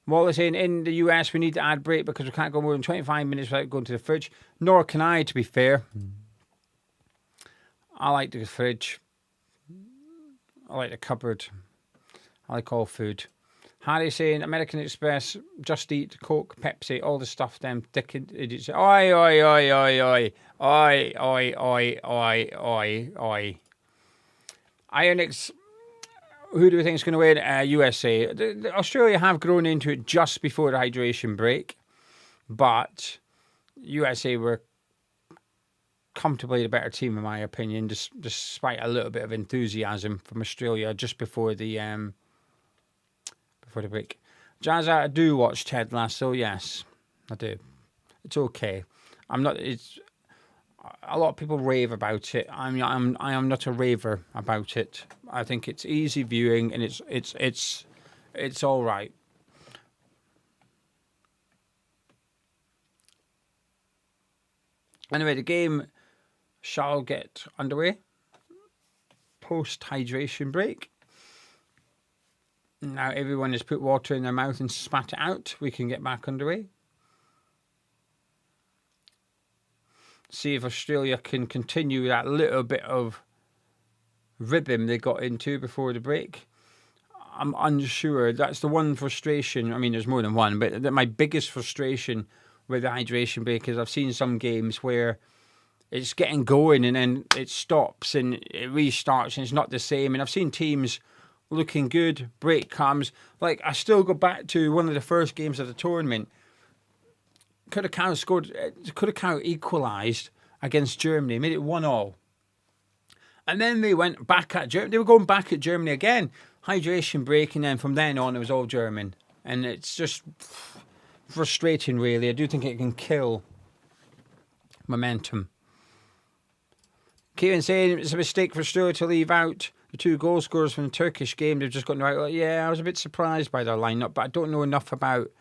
Wallace saying in the US we need to ad break because we can't go more than 25 minutes without going to the fridge. Nor can I, to be fair. I like the fridge. I like the cupboard. I like all food. Harry saying American Express, Just Eat, Coke, Pepsi, all the stuff them dick idiots. Oi, oi, oi, oi, oi. Oi, oi, oi, oi, oi, oi. Ionix, who do we think is going to win? USA. Australia have grown into it just before the hydration break, but USA were comfortably the better team, in my opinion, despite a little bit of enthusiasm from Australia just before the break. Jazza, I do watch Ted Lasso. Yes, I do. It's okay. I'm not. It's a lot of people rave about it. I am not a raver about it. I think it's easy viewing and it's all right. Anyway, the game shall get underway post hydration break. Now everyone has put water in their mouth and spat it out. We can get back underway. See if Australia can continue that little bit of rhythm they got into before the break. I'm unsure. That's the one frustration. I mean, there's more than one, but my biggest frustration with the hydration break is I've seen some games where it's getting going and then it stops and it restarts and it's not the same. And I've seen teams looking good, break comes. Like, I still go back to one of the first games of the tournament. Curacao equalised against Germany, made it 1-1. And then they went back at Germany. They were going back at Germany again. Hydration break, and then from then on it was all German. And it's just frustrating, really. I do think it can kill momentum. Kieran saying it's a mistake for Australia to leave out the 2 goal scorers from the Turkish game. They've just gotten right. Yeah, I was a bit surprised by their lineup, but I don't know enough about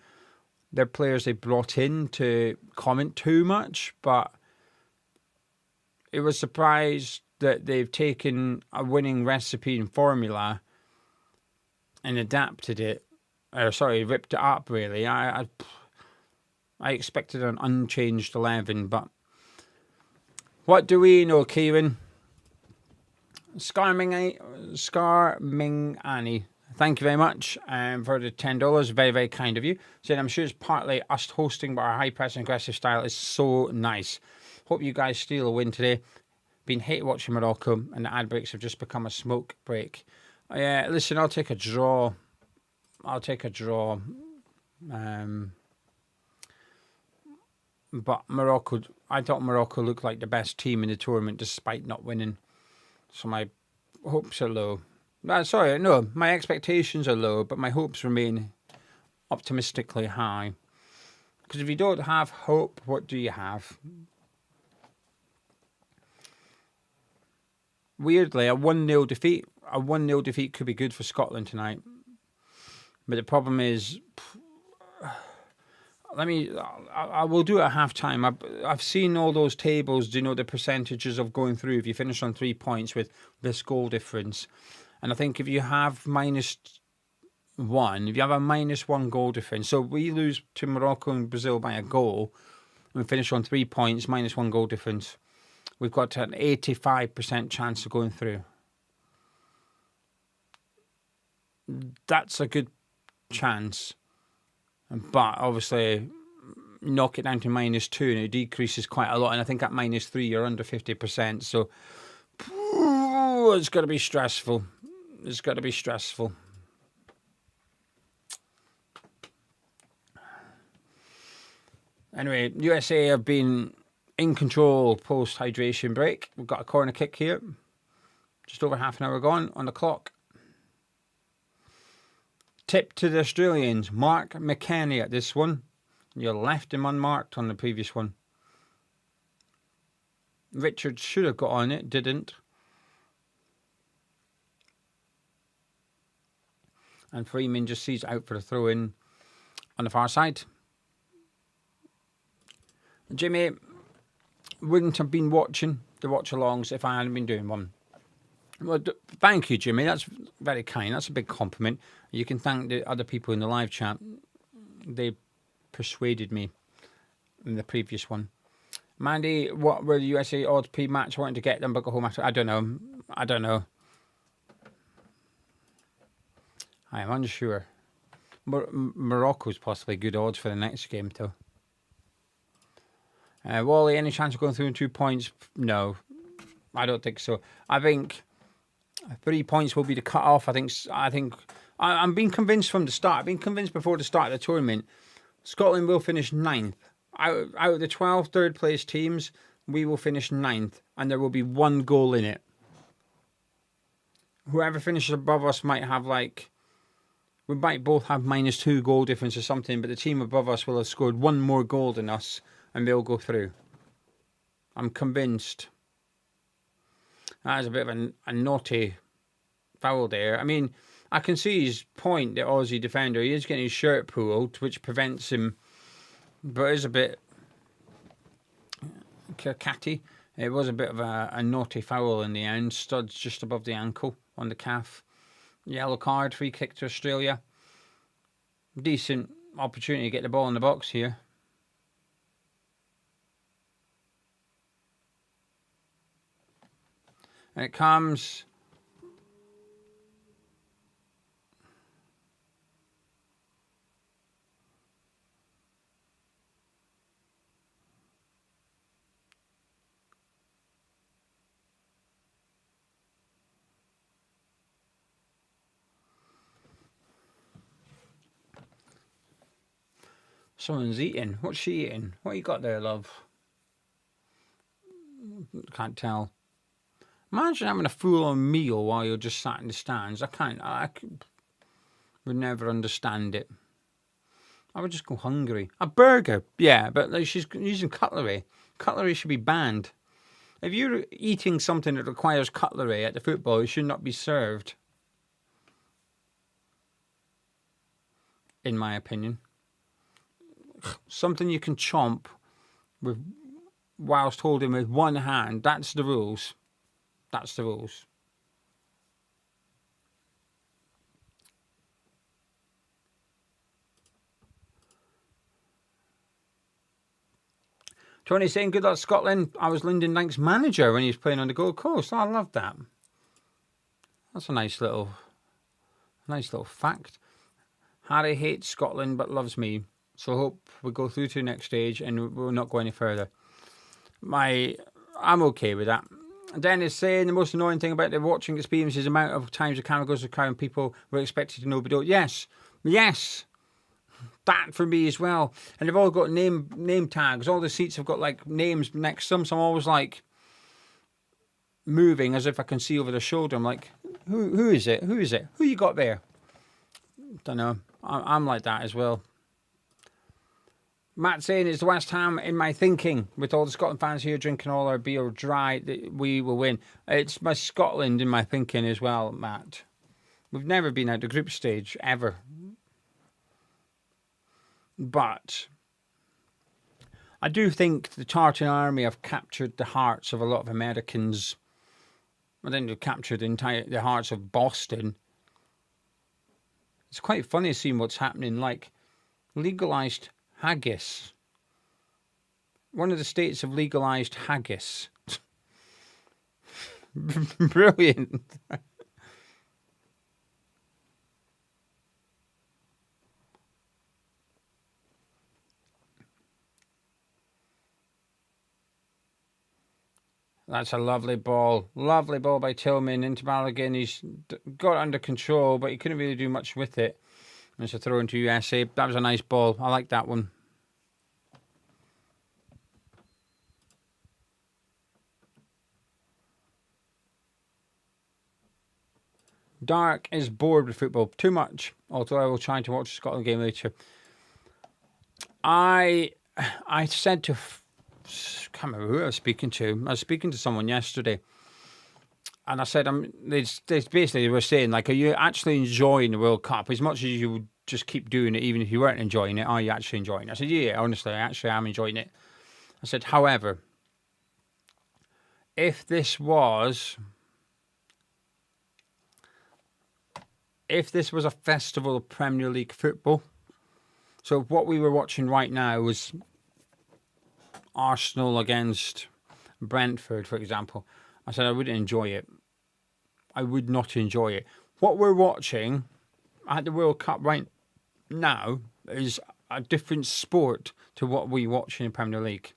their players they brought in to comment too much, but it was surprised that they've taken a winning recipe and formula and adapted it. Ripped it up, really. I expected an unchanged 11, but what do we know, Kieran? Scarming Annie. Thank you very much for the $10. Very, very kind of you. Saying I'm sure it's partly us hosting, but our high press and aggressive style is so nice. Hope you guys steal a win today. Been hate watching Morocco, and the ad breaks have just become a smoke break. Listen, I'll take a draw. But Morocco, I thought Morocco looked like the best team in the tournament despite not winning. So my hopes are low. My expectations are low, but my hopes remain optimistically high. Because if you don't have hope, what do you have? Weirdly, a 1-0 defeat could be good for Scotland tonight. But the problem is, I will do it at half time. I've seen all those tables, the percentages of going through if you finish on 3 points with this goal difference. And I think if you have -1, if you have a -1 goal difference, so we lose to Morocco and Brazil by a goal, and we finish on 3 points, -1 goal difference, we've got an 85% chance of going through. That's a good chance. But obviously, knock it down to -2 and it decreases quite a lot. And I think at -3, you're under 50%. So it's got to be stressful. It's got to be stressful. Anyway, USA have been in control post-hydration break. We've got a corner kick here. Just over half an hour gone on the clock. Tip to the Australians. Mark McKennie at this one. You left him unmarked on the previous one. Richard should have got on it, didn't. And Freeman just sees out for a throw-in on the far side. Jimmy wouldn't have been watching the watch-alongs if I hadn't been doing one. Well, thank you, Jimmy. That's very kind. That's a big compliment. You can thank the other people in the live chat. They persuaded me in the previous one. Mandy, what were the USA odds pre-match? I wanted to get them, but go home after. I don't know. I am unsure. Morocco's possibly good odds for the next game, though. Wally, any chance of going through in 2 points? No, I don't think so. I think 3 points will be the cut-off. I'm being convinced from the start. I've been convinced before the start of the tournament. Scotland will finish 9th. Out of the 12 third-place teams, we will finish 9th, and there will be 1 goal in it. Whoever finishes above us might have, we might both have -2 goal difference or something, but the team above us will have scored 1 more goal than us, and they'll go through. I'm convinced. That is a bit of a naughty foul there. I mean, I can see his point, the Aussie defender. He is getting his shirt pulled, which prevents him, but it's a bit catty. It was a bit of a naughty foul in the end. Studs just above the ankle on the calf. Yellow card, free kick to Australia. Decent opportunity to get the ball in the box here. And it comes. Someone's eating. What's she eating? What you got there, love? Can't tell. Imagine having a full-on meal while you're just sat in the stands. I would never understand it. I would just go hungry. A burger, yeah, but she's using cutlery. Cutlery should be banned. If you're eating something that requires cutlery at the football, it should not be served. In my opinion. Something you can chomp whilst holding with one hand. That's the rules. That's the rules. Tony saying, good luck, Scotland. I was Lyndon Knights' manager when he was playing on the Gold Coast. Oh, I love that. That's a nice little fact. Harry hates Scotland but loves me. So I hope we go through to the next stage and we'll not go any further. I'm okay with that. Dennis saying the most annoying thing about the watching experience is the amount of times the camera goes to crowd and people were expected to know but don't. Yes. That for me as well. And they've all got name tags. All the seats have got names next to them. So I'm always moving as if I can see over their shoulder. I'm like, who is it? Who is it? Who you got there? Don't know. I'm like that as well. Matt saying it's West Ham in my thinking. With all the Scotland fans here drinking all our beer dry, we will win. It's my Scotland in my thinking as well, Matt. We've never been out the group stage, ever. But I do think the Tartan army have captured the hearts of a lot of Americans. I think they've captured the hearts of Boston. It's quite funny seeing what's happening, legalised haggis. One of the states have legalised haggis. Brilliant. That's a lovely ball. Lovely ball by Tillman into Balogun. He's got it under control, but he couldn't really do much with it. It's a throw into USA. That was a nice ball. I like that one. Dark is bored with football. Too much. Although I will try to watch the Scotland game later. I said to... I can't remember who I was speaking to. I was speaking to someone yesterday. And I said, they basically were saying, like, are you actually enjoying the World Cup as much as you would just keep doing it, even if you weren't enjoying it? Are you actually enjoying it? I said, yeah, honestly, I actually am enjoying it. I said, however, if this was a festival of Premier League football, so what we were watching right now was Arsenal against Brentford, for example, I said I wouldn't enjoy it. I would not enjoy it. What we're watching at the World Cup right now is a different sport to what we watch in the Premier League.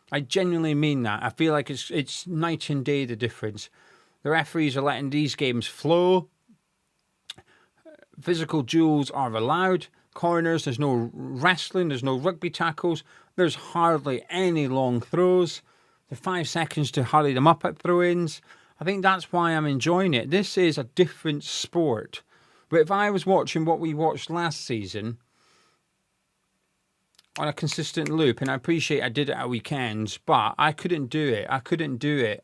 I genuinely mean that. I feel like it's night and day, the difference. The referees are letting these games flow. Physical duels are allowed. Corners, there's no wrestling, there's no rugby tackles. There's hardly any long throws. The 5 seconds to hurry them up at throw-ins. I think that's why I'm enjoying it. This is a different sport. But if I was watching what we watched last season on a consistent loop, and I appreciate I did it at weekends, but I couldn't do it. I couldn't do it.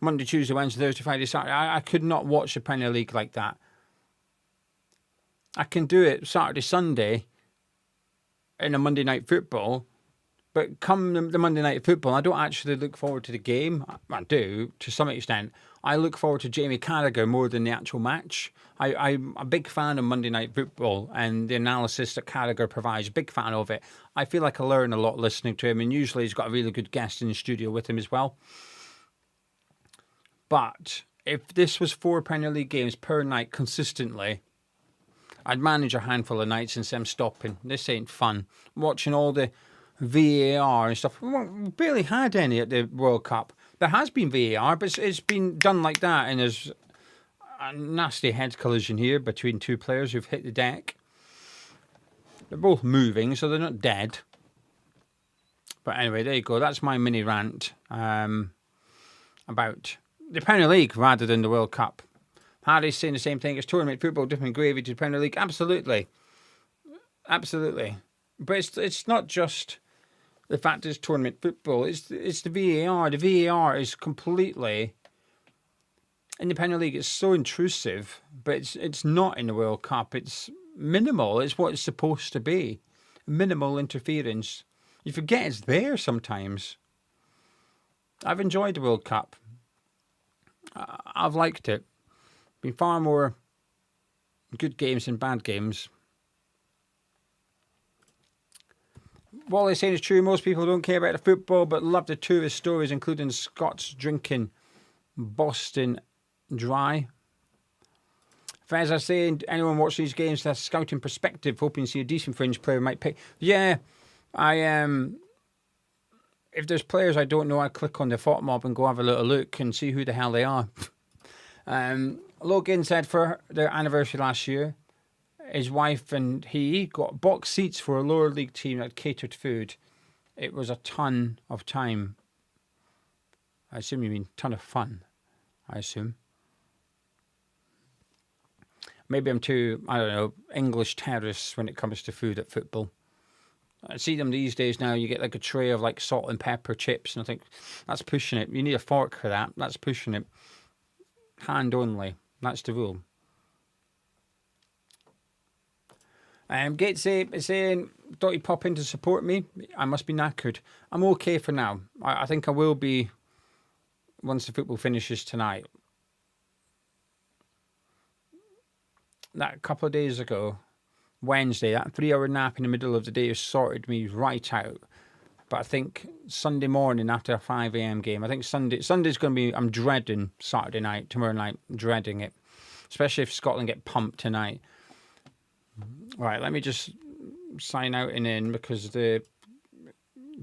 Monday, Tuesday, Wednesday, Thursday, Friday, Saturday. I could not watch the Premier League like that. I can do it Saturday, Sunday in a Monday night football. But come the Monday night football, I don't actually look forward to the game. I do, to some extent. I look forward to Jamie Carragher more than the actual match. I'm a big fan of Monday night football and the analysis that Carragher provides. Big fan of it. I feel like I learn a lot listening to him, and usually he's got a really good guest in the studio with him as well. But if this was 4 Premier League games per night consistently, I'd manage a handful of nights and say I'm stopping. This ain't fun. Watching all the VAR and stuff. We barely had any at the World Cup. There has been VAR, but it's been done like that, and there's a nasty head collision here between 2 players who've hit the deck. They're both moving, so they're not dead. But anyway, there you go. That's my mini rant about the Premier League rather than the World Cup. Harry's saying the same thing. It's tournament football, different gravy to the Premier League. Absolutely. Absolutely. But it's not just the fact it's tournament football. It's the VAR. The VAR is completely... In the Premier League, it's so intrusive, but it's not in the World Cup. It's minimal. It's what it's supposed to be. Minimal interference. You forget it's there sometimes. I've enjoyed the World Cup. I've liked it. Been far more good games than bad games. What they're saying is true. Most people don't care about the football, but love the tourist stories, including Scots drinking Boston Dry. Fez are saying, anyone watch these games from a scouting perspective, hoping to see a decent fringe player might pick. Yeah, if there's players I don't know, I click on the photo mob and go have a little look and see who the hell they are. Logan said for their anniversary last year, his wife and he got box seats for a lower league team that catered food. It was a ton of time. I assume you mean ton of fun. I assume. Maybe I'm too, I don't know, English terrorists when it comes to food at football. I see them these days now. You get like a tray of like salt and pepper chips, and I think that's pushing it. You need a fork for that. That's pushing it. Hand only. That's the rule. Gates is saying, don't you pop in to support me? I must be knackered. I'm okay for now. I think I will be once the football finishes tonight. That couple of days ago, Wednesday, that 3-hour nap in the middle of the day sorted me right out. But I think Sunday morning after a 5 a.m. game, I think Sunday's going to be, I'm dreading Saturday night, tomorrow night, dreading it. Especially if Scotland get pumped tonight. Right, let me just sign out and in because the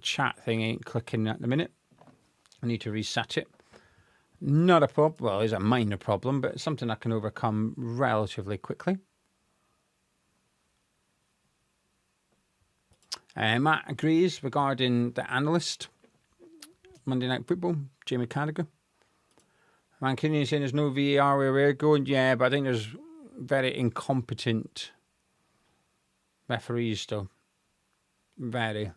chat thing ain't clicking at the minute. I need to reset it. Not a problem. Well, it's a minor problem, but it's something I can overcome relatively quickly. Matt agrees regarding the analyst. Monday Night Football, Jamie Carragher. Mancini saying there's no VAR where we're going. Yeah, but I think there's very incompetent referees still. Very.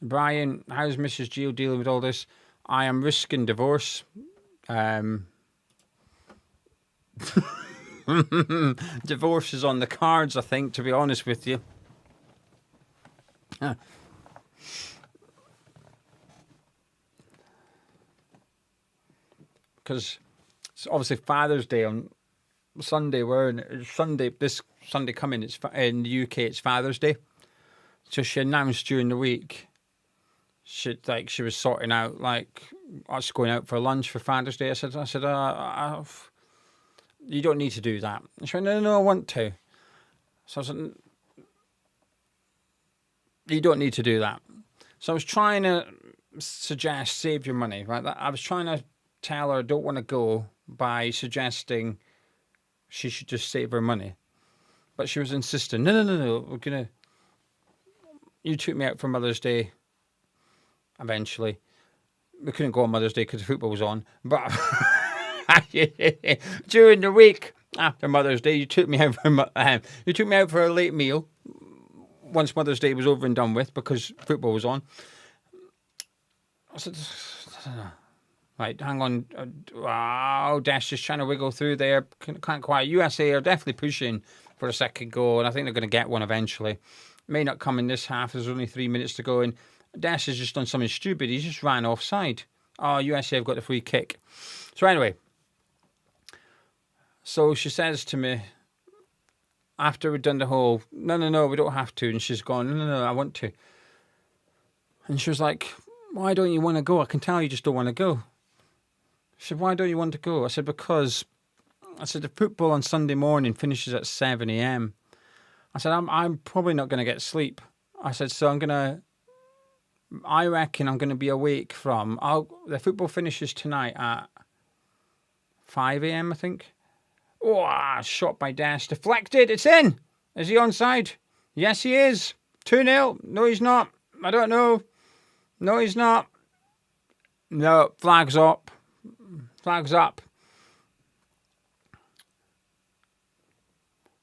Brian, how's Mrs. Gio dealing with all this? I am risking divorce. Divorce is on the cards, I think, to be honest with you. Because it's obviously Father's Day on Sunday. This Sunday coming, it's in the UK, it's Father's Day. So she announced during the week she was sorting out us going out for lunch for Father's Day. I said, you don't need to do that. And she went, no, I want to. So I said, you don't need to do that. So I was trying to suggest save your money, right? I was trying to tell her I don't want to go by suggesting she should just save her money. But she was insisting, no, you took me out for Mother's Day. Eventually, we couldn't go on Mother's Day because the football was on. But during the week after Mother's Day, you took me out for a late meal. Once Mother's Day was over and done with, because football was on. I said, right, hang on. Wow, Dash just trying to wiggle through there. Can't quite. USA are definitely pushing for a second goal, and I think they're going to get one eventually. May not come in this half. There's only 3 minutes to go, and Dash has just done something stupid. He just ran offside. Oh, USA have got the free kick. So anyway, so she says to me, after we'd done the whole, no, we don't have to. And she's gone, no, I want to. And she was like, why don't you want to go? I can tell you just don't want to go. She said, why don't you want to go? I said, because, the football on Sunday morning finishes at 7 a.m. I said, I'm probably not going to get sleep. I said, so I reckon I'm going to be awake from, the football finishes tonight at 5 a.m, I think. Oh, shot by Dash. Deflected. It's in. Is he onside? Yes, he is. 2-0. No, he's not. I don't know. No, he's not. No, flag's up. Flag's up.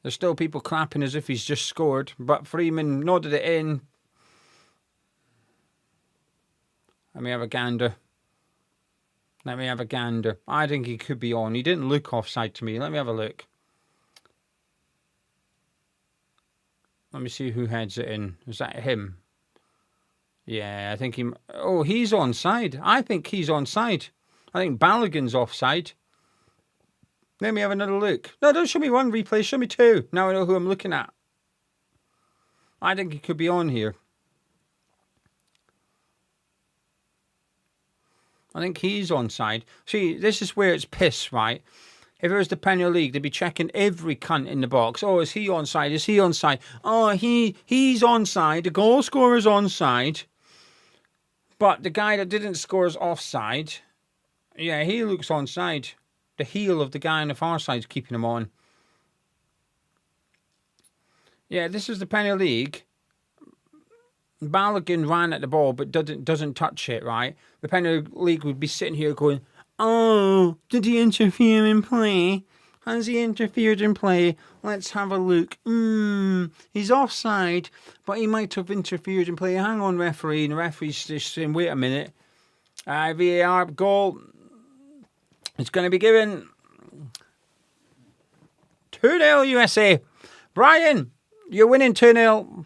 There's still people clapping as if he's just scored, but Freeman nodded it in. Let me have a gander. I think he could be on. He didn't look offside to me. Let me have a look. Let me see who heads it in. Is that him? Yeah, I think he... Oh, he's onside. I think he's onside. I think Balogun's offside. Let me have another look. No, don't show me one replay. Show me two. Now I know who I'm looking at. I think he could be on here. I think he's onside. See, this is where it's piss, right? If it was the Premier League, they'd be checking every cunt in the box. Oh, is he onside? Is he onside? Oh, he's onside. The goal scorer's onside. But the guy that didn't score is offside. Yeah, he looks onside. The heel of the guy on the far side is keeping him on. Yeah, this is the Premier League. Balogun ran at the ball but doesn't touch it, right? The Premier League would be sitting here going, oh, did he interfere in play? Has he interfered in play? Let's have a look. He's offside, but he might have interfered in play. Hang on, referee. And the referee's just saying, wait a minute. VAR goal. It's going to be given 2-0 USA. Brian, you're winning 2-0.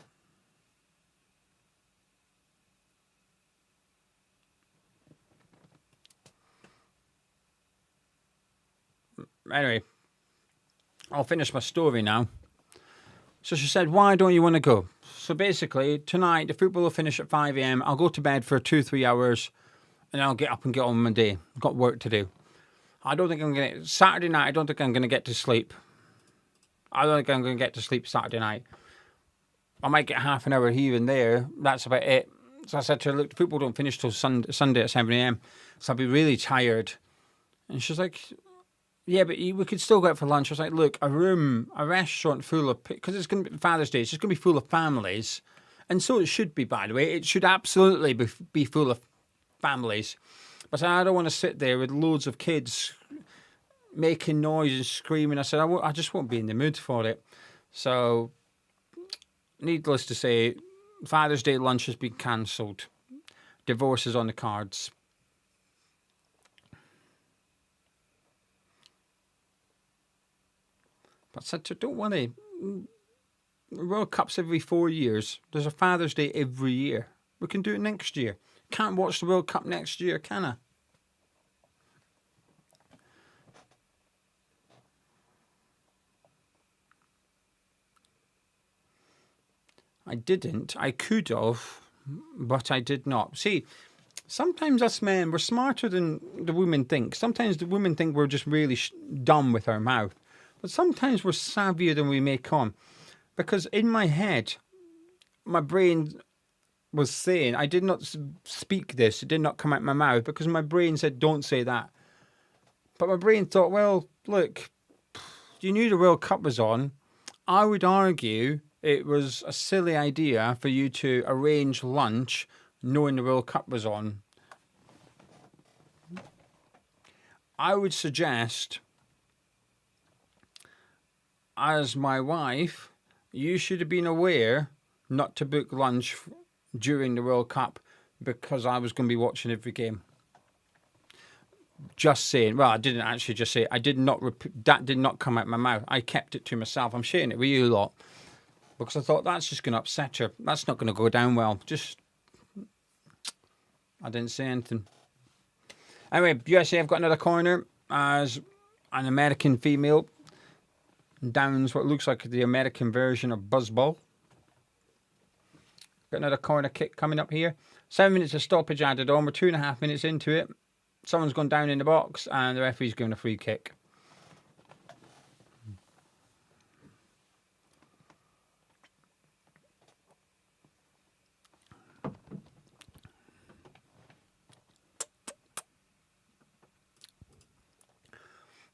Anyway, I'll finish my story now. So she said, why don't you want to go? So basically, tonight, the football will finish at 5 a.m. I'll go to bed for 2-3 hours, and I'll get up and get on with my day. I've got work to do. I don't think I'm going to... Saturday night, I don't think I'm going to get to sleep. I don't think I'm going to get to sleep Saturday night. I might get half an hour here and there. That's about it. So I said to her, look, the football don't finish till Sunday at 7 a.m. So I'll be really tired. And she's like... Yeah, but we could still go out for lunch. I was like, look, a restaurant full of... Because it's going to be Father's Day. It's just going to be full of families. And so it should be, by the way. It should absolutely be full of families. But I don't want to sit there with loads of kids making noise and screaming. I said, I just won't be in the mood for it. So, needless to say, Father's Day lunch has been cancelled. Divorce is on the cards. But I said to her, don't worry. World Cup's every 4 years. There's a Father's Day every year. We can do it next year. Can't watch the World Cup next year, can I? I didn't. I could have, but I did not. See, sometimes us men, we're smarter than the women think. Sometimes the women think we're just really dumb with our mouth. But sometimes we're savvier than we make on. Because in my head, my brain was saying, I did not speak this. It did not come out my mouth because my brain said, don't say that. But my brain thought, well, look, you knew the World Cup was on. I would argue it was a silly idea for you to arrange lunch knowing the World Cup was on. I would suggest, as my wife, you should have been aware not to book lunch during the World Cup because I was going to be watching every game. Just saying. Well, I didn't actually just say it. I did not that did not come out my mouth. I kept it to myself. I'm sharing it with you lot because I thought that's just going to upset her. That's not going to go down well. I didn't say anything. Anyway, USA have got another corner as an American female downs what looks like the American version of Buzzball. Got another corner kick coming up here. 7 minutes of stoppage added on. We're 2.5 minutes into it. Someone's gone down in the box and the referee's given a free kick.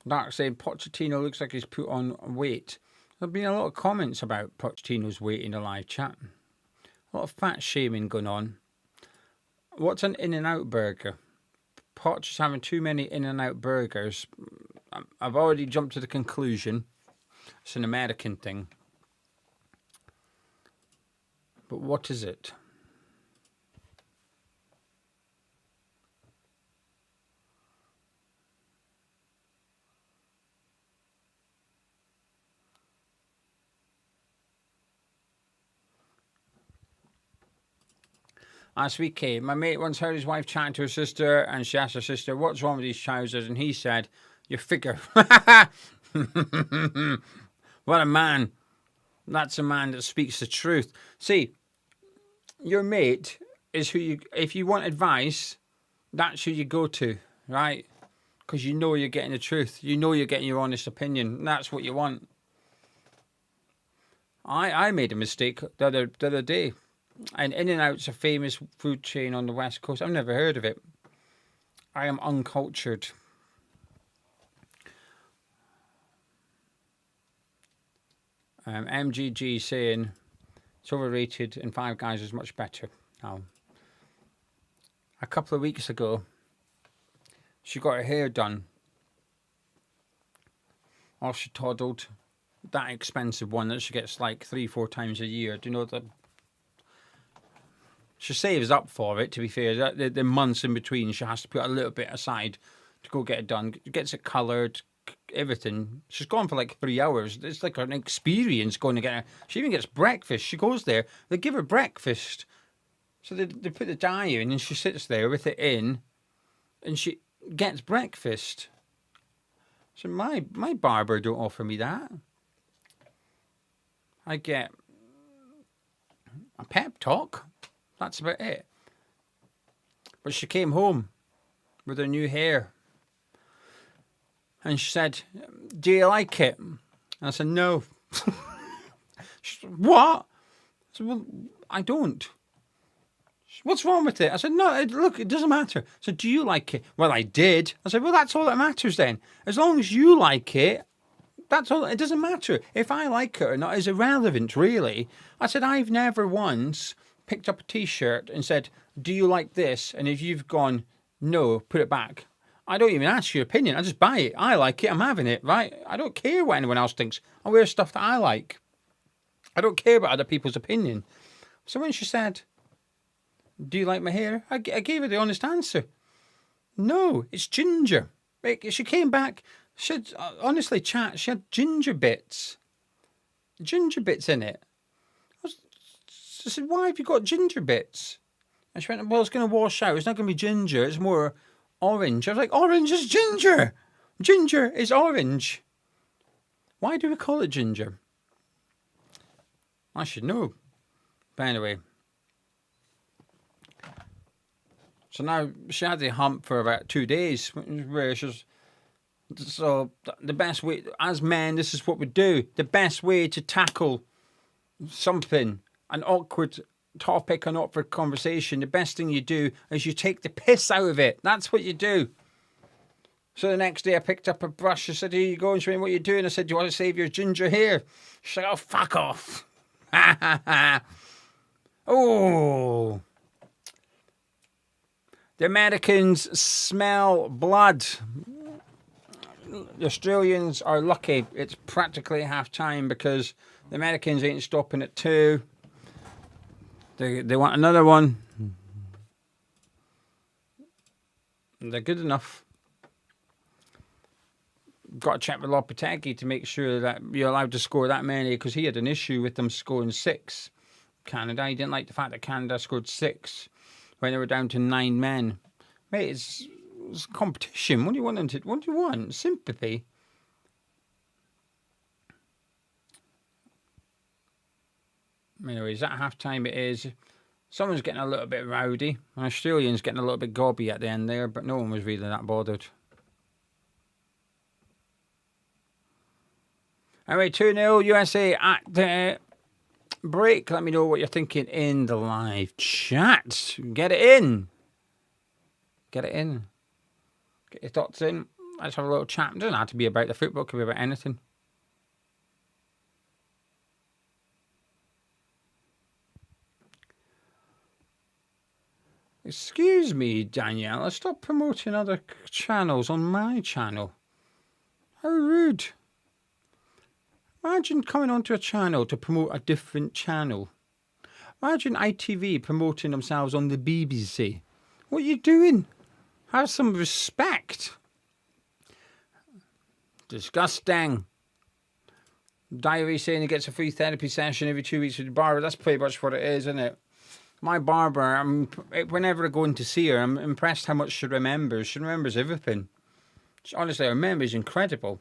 Dark saying Pochettino looks like he's put on weight. There have been a lot of comments about Pochettino's weight in the live chat. A lot of fat shaming going on. What's an In-N-Out burger? Poch is having too many In-N-Out burgers. I've already jumped to the conclusion. It's an American thing. But what is it? Last week came. My mate once heard his wife chatting to her sister, and she asked her sister, what's wrong with these trousers? And he said, your figure. What a man. That's a man that speaks the truth. See, your mate is who you, if you want advice, that's who you go to, right? Because you know you're getting the truth. You know you're getting your honest opinion. That's what you want. I made a mistake the other day. And In-N-Out's a famous food chain on the West Coast. I've never heard of it. I am uncultured. MGG saying it's overrated and Five Guys is much better. Now, a couple of weeks ago, she got her hair done. Or she toddled. That expensive one that she gets like 3-4 times a year. Do you know that? She saves up for it, to be fair. The months in between, she has to put a little bit aside to go get it done. Gets it coloured, everything. She's gone for like 3 hours. It's like an experience going to get her. She even gets breakfast. She goes there. They give her breakfast. So they put the dye in and she sits there with it in and she gets breakfast. So my barber don't offer me that. I get a pep talk. That's about it. But she came home with her new hair. And she said, do you like it? And I said, no. She said, what? I said, well, I don't. What's wrong with it? I said, no, look, it doesn't matter. I said, do you like it? Well, I did. I said, well, that's all that matters then. As long as you like it, that's all. It doesn't matter. If I like it or not is irrelevant, really. I said, I've never once picked up a T-shirt and said, do you like this? And if you've gone, no, put it back. I don't even ask your opinion. I just buy it. I like it. I'm having it, right? I don't care what anyone else thinks. I wear stuff that I like. I don't care about other people's opinion. So when she said, do you like my hair? I gave her the honest answer. No, it's ginger. She came back. She had, honestly, chat, she had ginger bits. Ginger bits in it. I said, why have you got ginger bits? And she went, well, it's going to wash out. It's not going to be ginger. It's more orange. I was like, orange is ginger. Ginger is orange. Why do we call it ginger? I should know. But anyway. So now she had the hump for about 2 days. Where she's, so the best way, as men, this is what we do. The best way to tackle something, an awkward topic, an awkward conversation, the best thing you do is you take the piss out of it. That's what you do. So the next day I picked up a brush. I said, here you go. And she went, what are you doing? I said, do you want to save your ginger hair? She's like, oh, fuck off. Oh. The Americans smell blood. The Australians are lucky. It's practically half time because the Americans ain't stopping at 2. They want another one. They're good enough. Got to check with Lopetegui to make sure that you're allowed to score that many because he had an issue with them scoring 6. Canada. He didn't like the fact that Canada scored 6 when they were down to 9 men. Mate, it's competition. What do you want them to? What do you want? Sympathy. Anyways, at half time it is. Someone's getting a little bit rowdy. An Australian's getting a little bit gobby at the end there, but no one was really that bothered. Anyway, 2-0 USA at the break. Let me know what you're thinking in the live chat. Get it in. Get it in. Get your thoughts in. Let's have a little chat. It doesn't have to be about the football. It could be about anything. Excuse me, Daniela. Stop promoting other channels on my channel. How rude. Imagine coming onto a channel to promote a different channel. Imagine ITV promoting themselves on the BBC. What are you doing? Have some respect. Disgusting. Diary saying he gets a free therapy session every 2 weeks with the barber. That's pretty much what it is, isn't it? My barber, whenever I go in to see her, I'm impressed how much she remembers. She remembers everything. Honestly, her memory is incredible.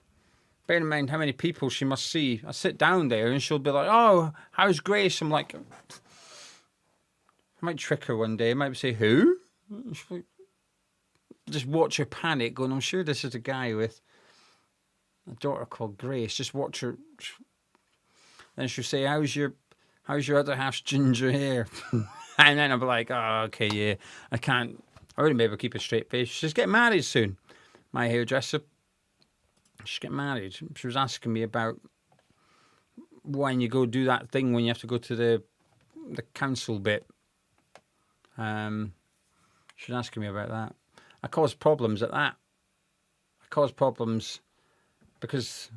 Bear in mind how many people she must see. I sit down there and she'll be like, oh, how's Grace? I'm like, I might trick her one day. I might say, who? Like, just watch her panic going, I'm sure this is a guy with a daughter called Grace. Just watch her. Then she'll say, how's your other half's ginger hair? And then I'll be like, oh, okay, yeah. I wouldn't be able to keep a straight face. She's getting married soon. My hairdresser. She's getting married. She was asking me about when you go do that thing when you have to go to the council bit. She was asking me about that. I caused problems at that. I caused problems because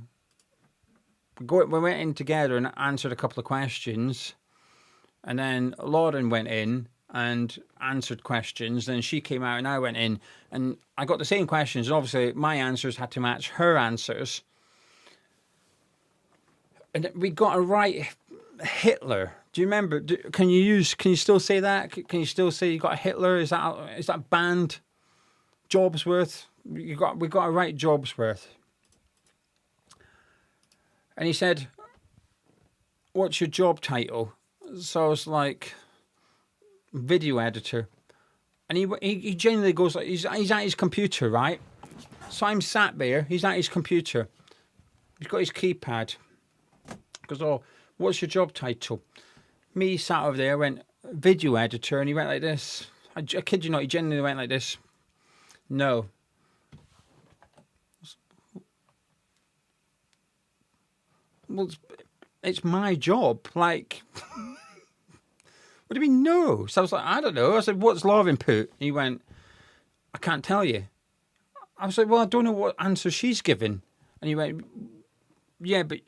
we went in together and answered a couple of questions. And then Lauren went in and answered questions. Then she came out and I went in. And I got the same questions. And obviously my answers had to match her answers. And we got a right Hitler. Do you remember? Can you still say that? Can you still say you got a Hitler? Is that banned? Jobsworth? We got a right Jobsworth. And he said, what's your job title? So I was like, video editor. And he genuinely goes, like, he's at his computer, right? So I'm sat there, he's at his computer. He's got his keypad. He goes, oh, what's your job title? Me sat over there, went, video editor, and he went like this. I kid you not, he genuinely went like this. No. Well, it's my job. Like, what do you mean no? So I was like, I don't know. I said, what's law input? He went, I can't tell you. I was like, well, I don't know what answer she's given. And he went, yeah, but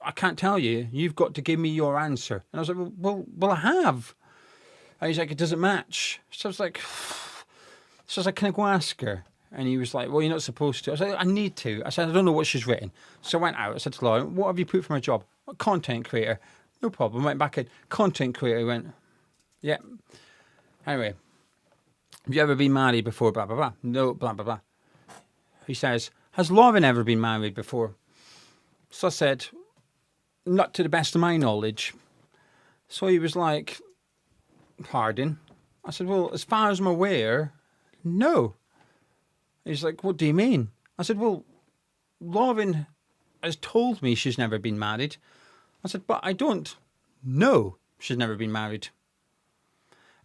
I can't tell you. You've got to give me your answer. And I was like, well, I have. And he's like, it doesn't match. So I was like, can I go ask her? And he was like, well, you're not supposed to. I said, I need to. I said, I don't know what she's written. So I went out. I said to Lauren, what have you put for my job? Content creator. No problem. Went back in. Content creator. He went, yeah. Anyway, have you ever been married before? Blah, blah, blah. No, blah, blah, blah. He says, has Lauren ever been married before? So I said, not to the best of my knowledge. So he was like, pardon? I said, well, as far as I'm aware, no. He's like, what do you mean? I said, well, Lauren has told me she's never been married. I said, but I don't know she's never been married.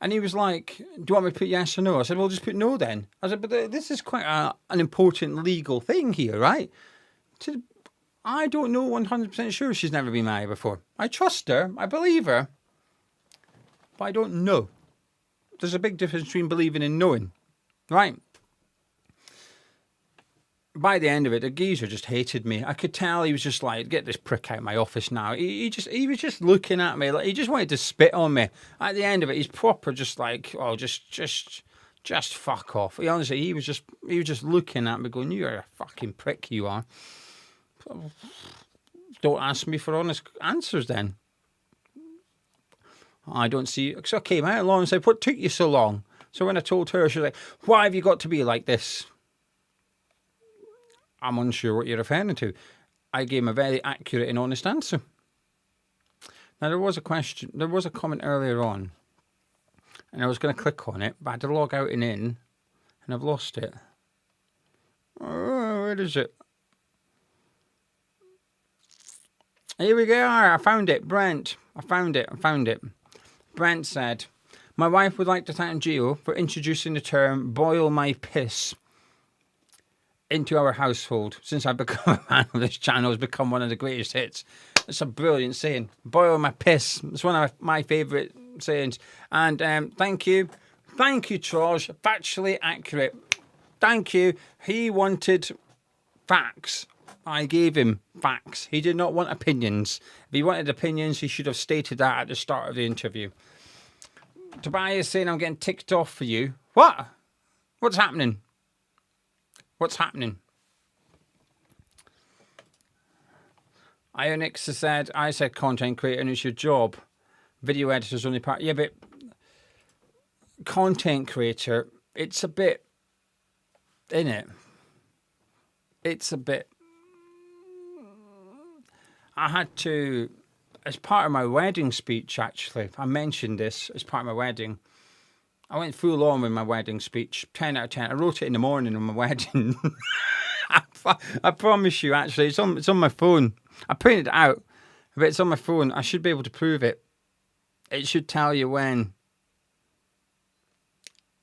And he was like, do you want me to put yes or no? I said, well, just put no then. I said, but this is quite an important legal thing here, right? I said, I don't know 100% sure she's never been married before. I trust her. I believe her. But I don't know. There's a big difference between believing and knowing, right? By the end of it, the geezer just hated me. I could tell he was just like, get this prick out of my office now. He was just looking at me like he just wanted to spit on me. At the end of it, he's proper just like, oh, just fuck off. Honestly, he was just looking at me going, you're a fucking prick, you are. Don't ask me for honest answers then. I don't see. So I came out along and said, what took you so long? So when I told her, she was like, why have you got to be like this? I'm unsure what you're referring to. I gave him a very accurate and honest answer. Now, there was a comment earlier on, and I was going to click on it, but I had to log out and in, and I've lost it. Oh, where is it? Here we go. I found it. Brent. I found it. Brent said, my wife would like to thank Gio for introducing the term boil my piss into our household. Since I've become a fan of this channel, it's become one of the greatest hits. It's a brilliant saying. Boil my piss. It's one of my favourite sayings. And thank you, Trosh. Factually accurate. Thank you. He wanted facts. I gave him facts. He did not want opinions. If he wanted opinions, he should have stated that at the start of the interview. Tobias saying I'm getting ticked off for you. What? What's happening? What's happening? Ionix has said, I said content creator and it's your job. Video editor's only part. Yeah, but content creator, it's a bit, innit? It's a bit. I had to, as part of my wedding speech, actually, I mentioned this as part of my wedding. I went full on with my wedding speech, 10 out of 10. I wrote it in the morning on my wedding. I promise you, actually, it's on my phone. I printed it out, but it's on my phone. I should be able to prove it. It should tell you when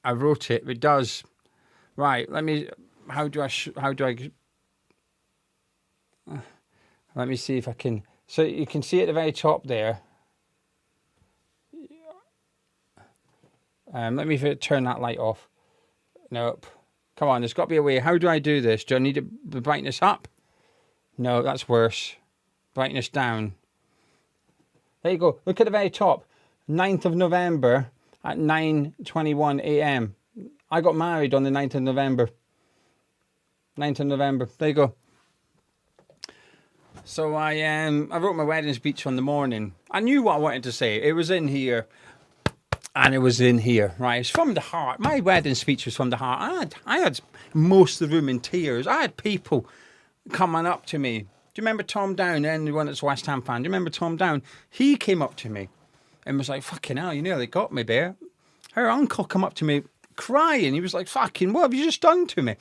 I wrote it. It does. Right, let me, let me see if I can. So you can see at the very top there. Let me turn that light off. Nope. Come on, there's got to be a way. How do I do this? Do I need the brightness up? No, that's worse. Brightness down. There you go. Look at the very top. 9th of November at 9:21 a.m. I got married on the 9th of November. 9th of November. There you go. So I wrote my wedding speech on the morning. I knew what I wanted to say. It was in here. And it was in here, right? It's from the heart. My wedding speech was from the heart. I had most of the room in tears. I had people coming up to me Do you remember Tom Down, anyone that's a West Ham fan? Do you remember Tom Down? He came up to me and was like, fucking hell, you nearly got me, Bear. Her uncle come up to me crying. He was like, fucking, what have you just done to me?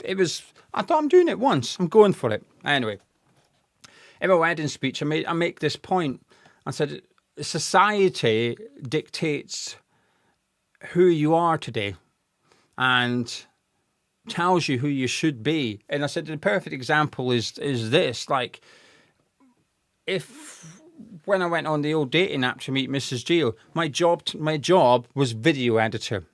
I thought, I'm doing it once. I'm going for it. Anyway, in my wedding speech, I make this point. I said, society dictates who you are today and tells you who you should be. And I said, the perfect example is this. Like, when I went on the old dating app to meet Mrs. Geo, my job was video editor.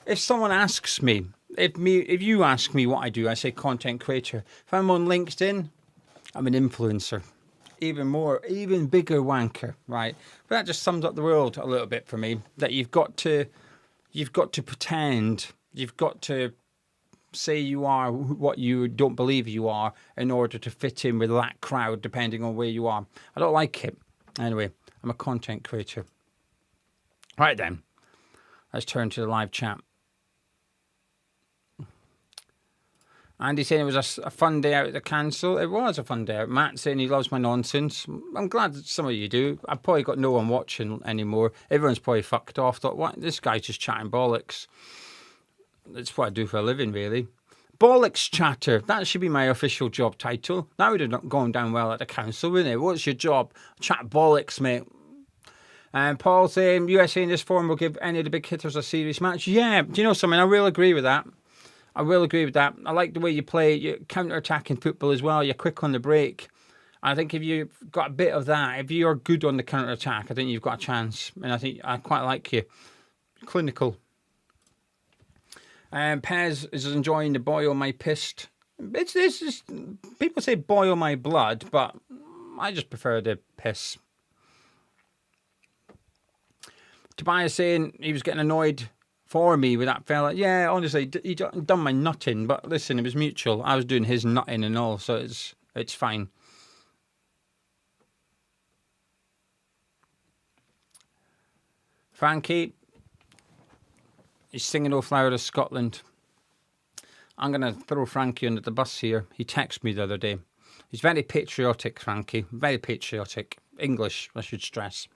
If someone asks me, if you ask me what I do, I say content creator. If I'm on LinkedIn, I'm an influencer. Even bigger wanker, right? But that just sums up the world a little bit for me. That you've got to pretend, you've got to say you are what you don't believe you are in order to fit in with that crowd, depending on where you are. I don't like it. Anyway, I'm a content creator. Right then, let's turn to the live chat. Andy saying it was a fun day out at the council. It was a fun day out. Matt saying he loves my nonsense. I'm glad that some of you do. I've probably got no one watching anymore. Everyone's probably fucked off. Thought, what? This guy's just chatting bollocks. That's what I do for a living, really. Bollocks chatter. That should be my official job title. That would have not gone down well at the council, wouldn't it? What's your job? Chat bollocks, mate. And Paul saying, USA in this form will give any of the big hitters a serious match. Yeah, do you know something? I will agree with that. I like the way you play. You're counter-attacking football as well. You're quick on the break. I think if you've got a bit of that, if you're good on the counter-attack, I think you've got a chance. And I think I quite like you. Clinical. Pez is enjoying the boil my pissed. It's just, people say boil my blood, but I just prefer the piss. Tobias saying he was getting annoyed for me with that fella. Yeah, honestly, he done my nutting, but listen, it was mutual. I was doing his nutting and all, so it's fine. Frankie, he's singing "O Flower of Scotland." I'm going to throw Frankie under the bus here. He texted me the other day. He's very patriotic, Frankie. Very patriotic. English, I should stress.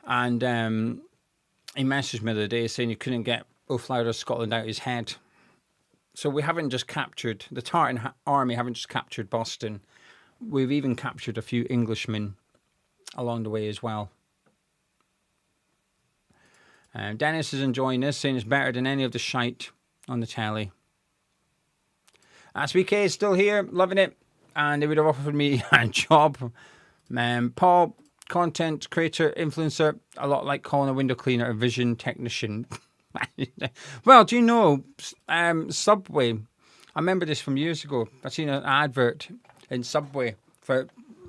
And he messaged me the other day saying he couldn't get "O Flower of Scotland" out of his head. So we haven't just captured, the Tartan army haven't just captured Boston. We've even captured a few Englishmen along the way as well. Dennis is enjoying this, saying it's better than any of the shite on the telly. SBK is still here, loving it, and they would have offered me a job. Paul, content creator, influencer, a lot like calling a window cleaner a vision technician. Well, do you know, Subway, I remember this from years ago. I've seen an advert in Subway for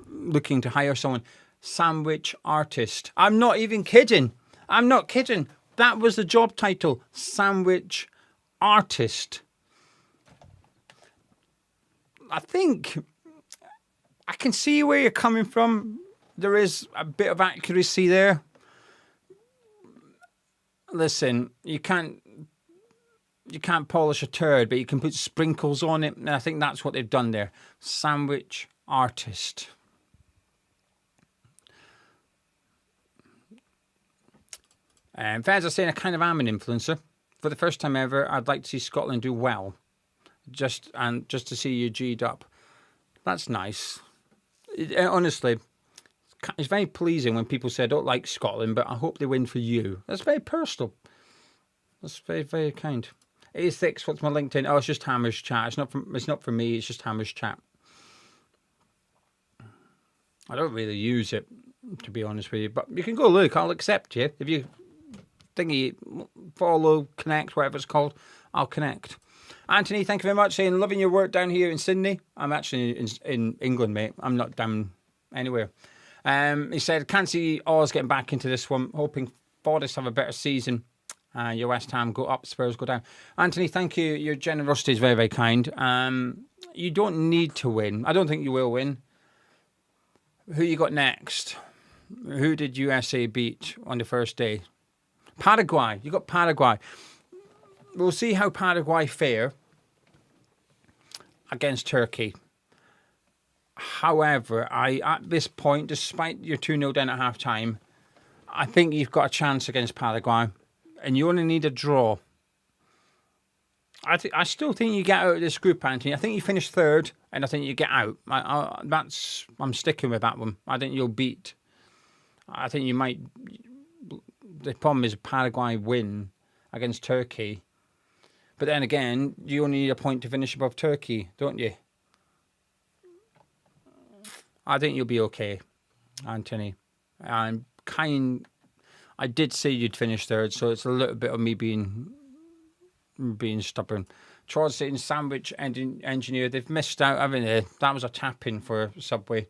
looking to hire someone. Sandwich artist. I'm not even kidding. I'm not kidding. That was the job title. Sandwich artist. I think I can see where you're coming from. There is a bit of accuracy there. Listen, you can't polish a turd, but you can put sprinkles on it. And I think that's what they've done there. Sandwich artist. Fez are saying I kind of am an influencer. For the first time ever, I'd like to see Scotland do well. Just to see you G'd up. That's nice. Honestly, it's very pleasing when people say I don't like Scotland, but I hope they win for you. That's very personal. That's very, very kind. 86, what's my LinkedIn? Oh, it's just Hammer's Chat. It's not for me, it's just Hammer's Chat. I don't really use it, to be honest with you. But you can go look, I'll accept you. If you thingy, follow, connect, whatever it's called, I'll connect. Anthony, thank you very much, saying loving your work down here in Sydney. I'm actually in England, mate. I'm not down anywhere. He said, can't see Oz getting back into this one. Hoping Forest have a better season. Your West Ham go up, Spurs go down. Anthony, thank you. Your generosity is very, very kind. You don't need to win. I don't think you will win. Who you got next? Who did USA beat on the first day? Paraguay. You got Paraguay. We'll see how Paraguay fare. against Turkey. However, at this point, despite your 2-0 down at half-time, I think you've got a chance against Paraguay, and you only need a draw. I still think you get out of this group, Anthony. I think you finish third, and I think you get out. I'm sticking with that one. I think you'll beat. I think you might. The problem is Paraguay win against Turkey, but then again, you only need a point to finish above Turkey, don't you? I think you'll be okay, Anthony. I did say you'd finish third, so it's a little bit of me being stubborn. Charles Satan Sandwich Engineer, they've missed out, haven't they? That was a tap-in for Subway,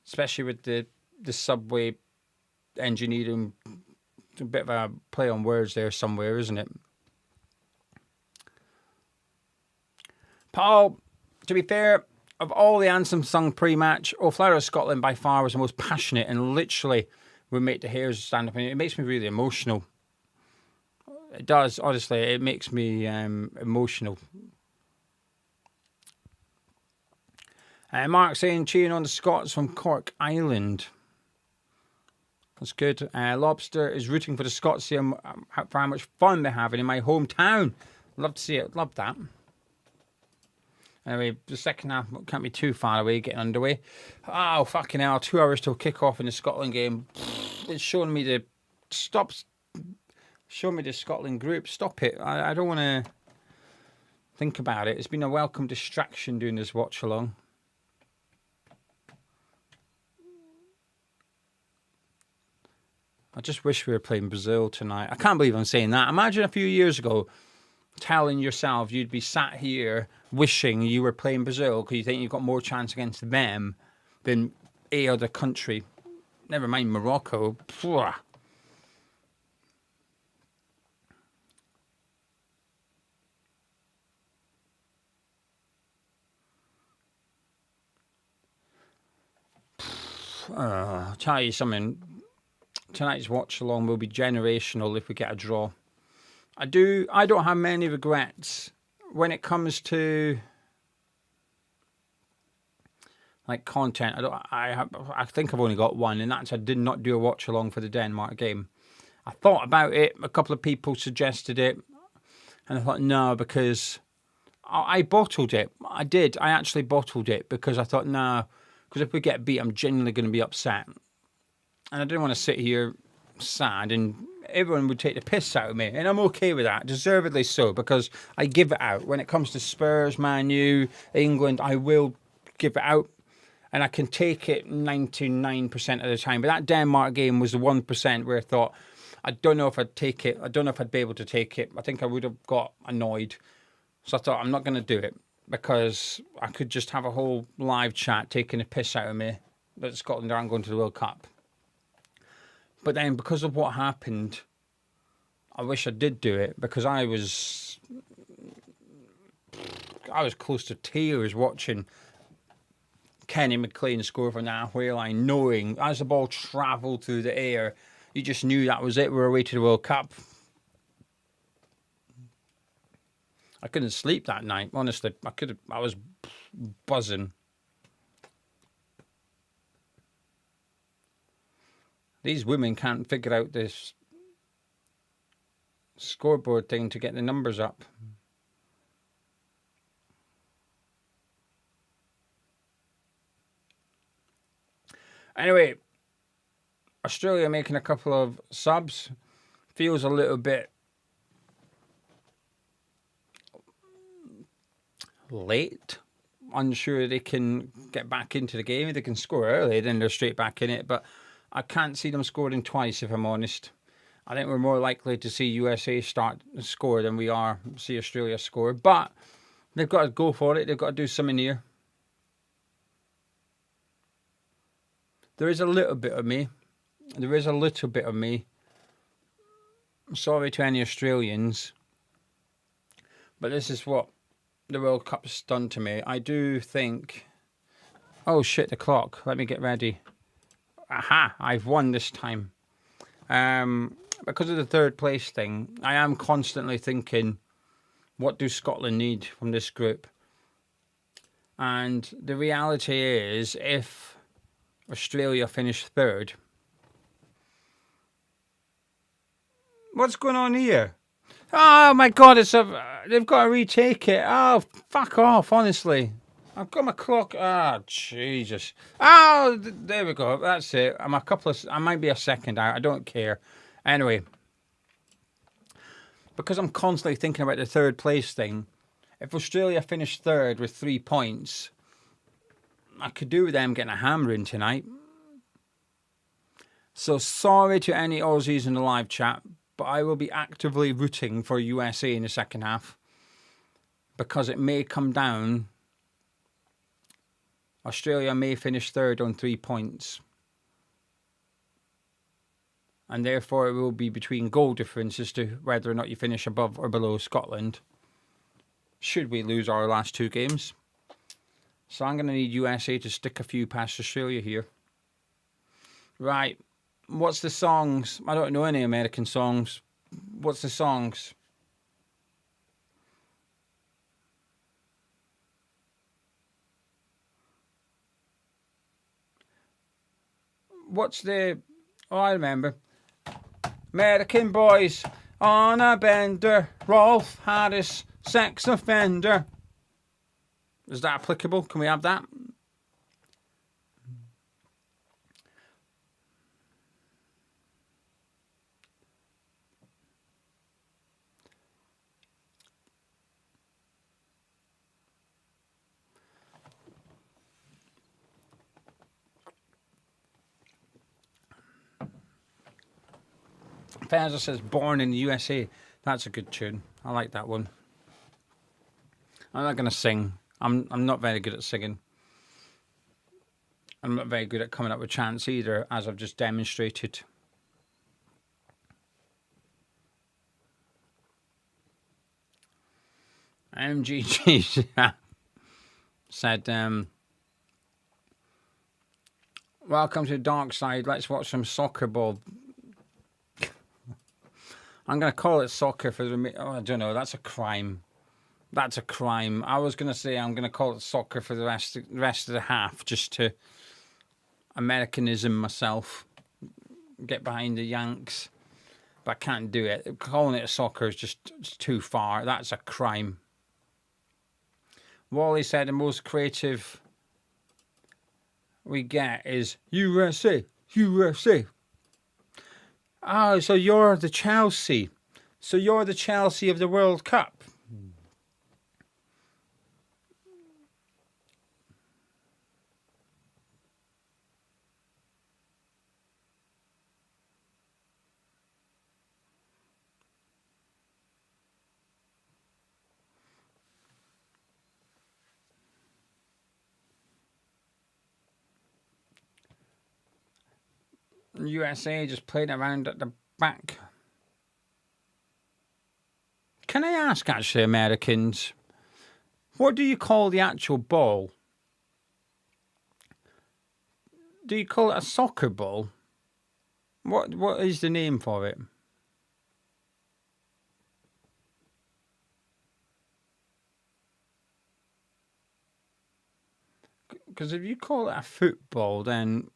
especially with the Subway engineering. It's a bit of a play on words there somewhere, isn't it? Paul, to be fair, of all the anthems sung pre-match, O Flower of Scotland by far was the most passionate and literally would make the hairs stand up. And it makes me really emotional. It does, honestly. It makes me emotional. Mark saying, cheering on the Scots from Cork Island. That's good. Lobster is rooting for the Scots here for how much fun they're having in my hometown. Love to see it. Love that. Anyway, the second half can't be too far away, getting underway. Oh, fucking hell. 2 hours till kick-off in the Scotland game. It's showing me the... Stop. Show me the Scotland group. Stop it. I don't want to think about it. It's been a welcome distraction doing this watch-along. I just wish we were playing Brazil tonight. I can't believe I'm saying that. Imagine a few years ago telling yourself you'd be sat here wishing you were playing Brazil because you think you've got more chance against them than a other country. Never mind Morocco. Pwah. I'll tell you something. Tonight's watch along will be generational if we get a draw. I don't have many regrets when it comes to like content. I think I've only got one, and that's I did not do a watch along for the Denmark game. I thought about it. A couple of people suggested it, and I thought no, because I bottled it. I did. I actually bottled it because I thought no, because if we get beat, I'm genuinely going to be upset. And I didn't want to sit here sad and everyone would take the piss out of me. And I'm okay with that, deservedly so, because I give it out. When it comes to Spurs, Man U, England, I will give it out. And I can take it 99% of the time. But that Denmark game was the 1% where I thought, I don't know if I'd take it. I don't know if I'd be able to take it. I think I would have got annoyed. So I thought, I'm not going to do it because I could just have a whole live chat taking the piss out of me that Scotland aren't going to the World Cup. But then because of what happened, I wish I did do it because I was close to tears watching Kenny McLean score from that halfway line, knowing as the ball travelled through the air, you just knew that was it. We were away to the World Cup. I couldn't sleep that night, honestly. I was buzzing. These women can't figure out this scoreboard thing to get the numbers up. Anyway, Australia making a couple of subs. Feels a little bit late. Unsure they can get back into the game. If they can score early, then they're straight back in it. But I can't see them scoring twice, if I'm honest. I think we're more likely to see USA score than we are see Australia score. But they've got to go for it. They've got to do something here. There is a little bit of me. There is a little bit of me. I'm sorry to any Australians. But this is what the World Cup's done to me. I do think... Oh, shit, the clock. Let me get ready. Aha, I've won this time. Because of the third place thing, I am constantly thinking, what do Scotland need from this group? And the reality is, if Australia finish third, what's going on here? Oh my God! They've got to retake it. Oh, fuck off! Honestly, I've got my clock. Ah, Jesus! Oh, there we go. That's it. I might be a second out. I don't care. Anyway, because I'm constantly thinking about the third place thing. If Australia finished third with 3 points, I could do with them getting a hammering tonight. So sorry to any Aussies in the live chat, but I will be actively rooting for USA in the second half because it may come down. Australia may finish third on 3 points. And therefore it will be between goal difference as to whether or not you finish above or below Scotland, should we lose our last 2 games. So I'm going to need USA to stick a few past Australia here. Right. What's the songs? I don't know any American songs. What's the songs? What's the... Oh, I remember. American boys on a bender. Rolf Harris, sex offender. Is that applicable? Can we have that? Fazza says Born in the USA. That's a good tune. I like that one. I'm not going to sing. I'm not very good at singing. I'm not very good at coming up with chants either, as I've just demonstrated. MGG said, welcome to the dark side. Let's watch some soccer ball. I'm going to call it soccer for the... Oh, I don't know. That's a crime. That's a crime. I was going to say I'm going to call it soccer for the rest of the half, just to Americanism myself, get behind the Yanks. But I can't do it. Calling it soccer is just too far. That's a crime. Wally said the most creative we get is USA, USA. Oh, so you're the Chelsea. So you're the Chelsea of the World Cup. USA just playing around at the back. Can I ask, actually, Americans, what do you call the actual ball? Do you call it a soccer ball? What is the name for it? Because if you call it a football, then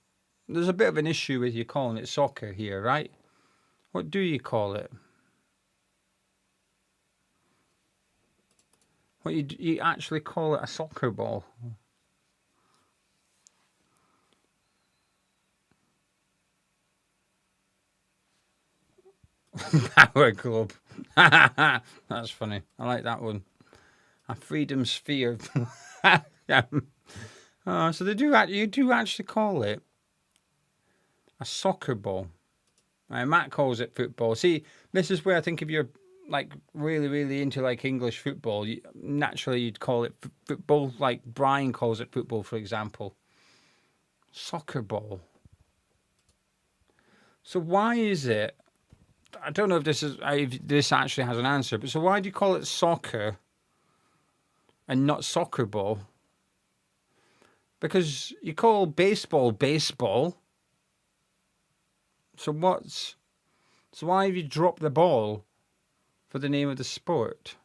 there's a bit of an issue with you calling it soccer here, right? What do you call it? What you actually call it a soccer ball? Power Club. That's funny. I like that one. A freedom sphere. Oh, so you do actually call it a soccer ball. Matt calls it football. See, this is where I think if you're like really, really into like English football, naturally you'd call it football. Like Brian calls it football, for example. Soccer ball. So why is it? I don't know if this actually has an answer, but so why do you call it soccer and not soccer ball? Because you call baseball baseball. So why have you dropped the ball for the name of the sport?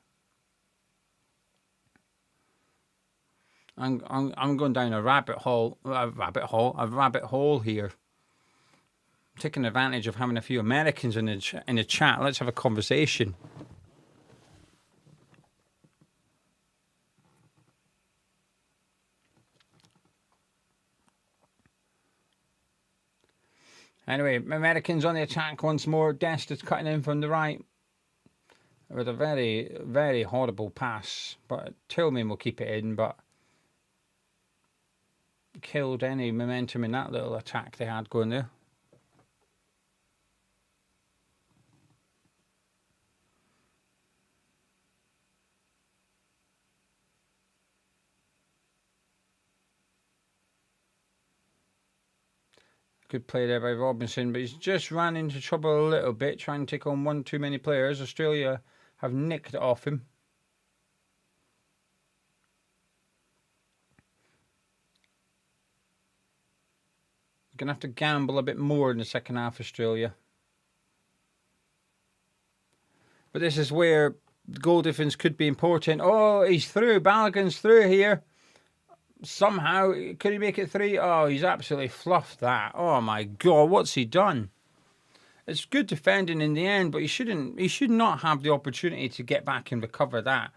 I'm going down a rabbit hole here. Taking advantage of having a few Americans in the chat. Let's have a conversation. Anyway, Americans on the attack once more. Dest is cutting in from the right with a very, very horrible pass. But Tillman will keep it in, but killed any momentum in that little attack they had going there. Good play there by Robinson, but he's just ran into trouble a little bit, trying to take on one too many players. Australia have nicked it off him. Going to have to gamble a bit more in the second half, Australia. But this is where the goal difference could be important. Oh, he's through. Balogun's through here. Somehow, could he make it 3? Oh, he's absolutely fluffed that. Oh my God, what's he done? It's good defending in the end, but he should not have the opportunity to get back and recover that.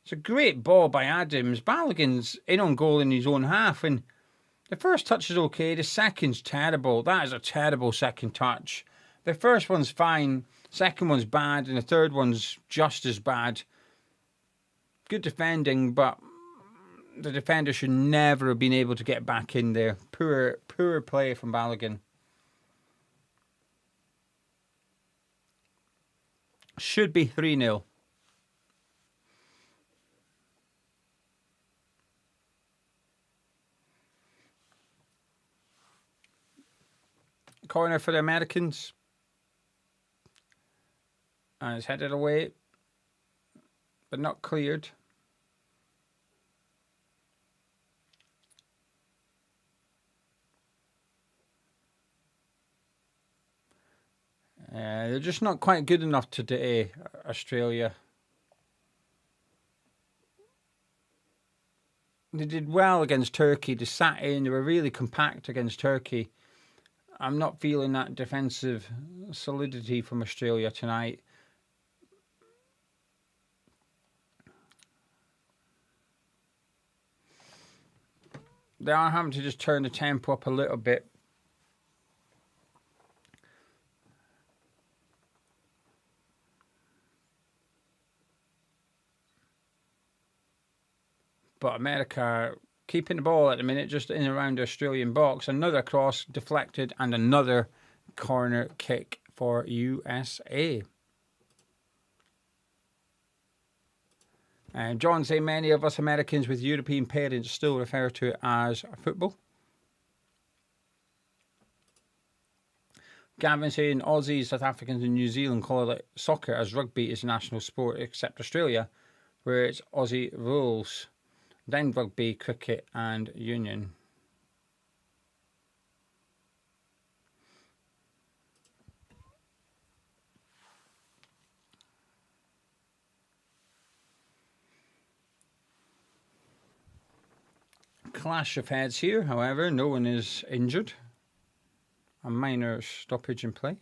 It's a great ball by Adams. Balogun's in on goal in his own half, and the first touch is okay. The second's terrible. That is a terrible second touch. The first one's fine, second one's bad, and the third one's just as bad. Good defending, but the defender should never have been able to get back in there. Poor play from Balogun. Should be 3-0. Corner for the Americans. And it's headed away, but not cleared. They're just not quite good enough today, Australia. They did well against Turkey. They sat in. They were really compact against Turkey. I'm not feeling that defensive solidity from Australia tonight. They are having to just turn the tempo up a little bit. But America keeping the ball at the minute, just in and around the Australian box. Another cross deflected and another corner kick for USA. And John saying many of us Americans with European parents still refer to it as football. Gavin saying Aussies, South Africans and New Zealand call it soccer as rugby is a national sport, except Australia, where it's Aussie rules. Then rugby, cricket and union. Clash of heads here, however, no one is injured. A minor stoppage in play.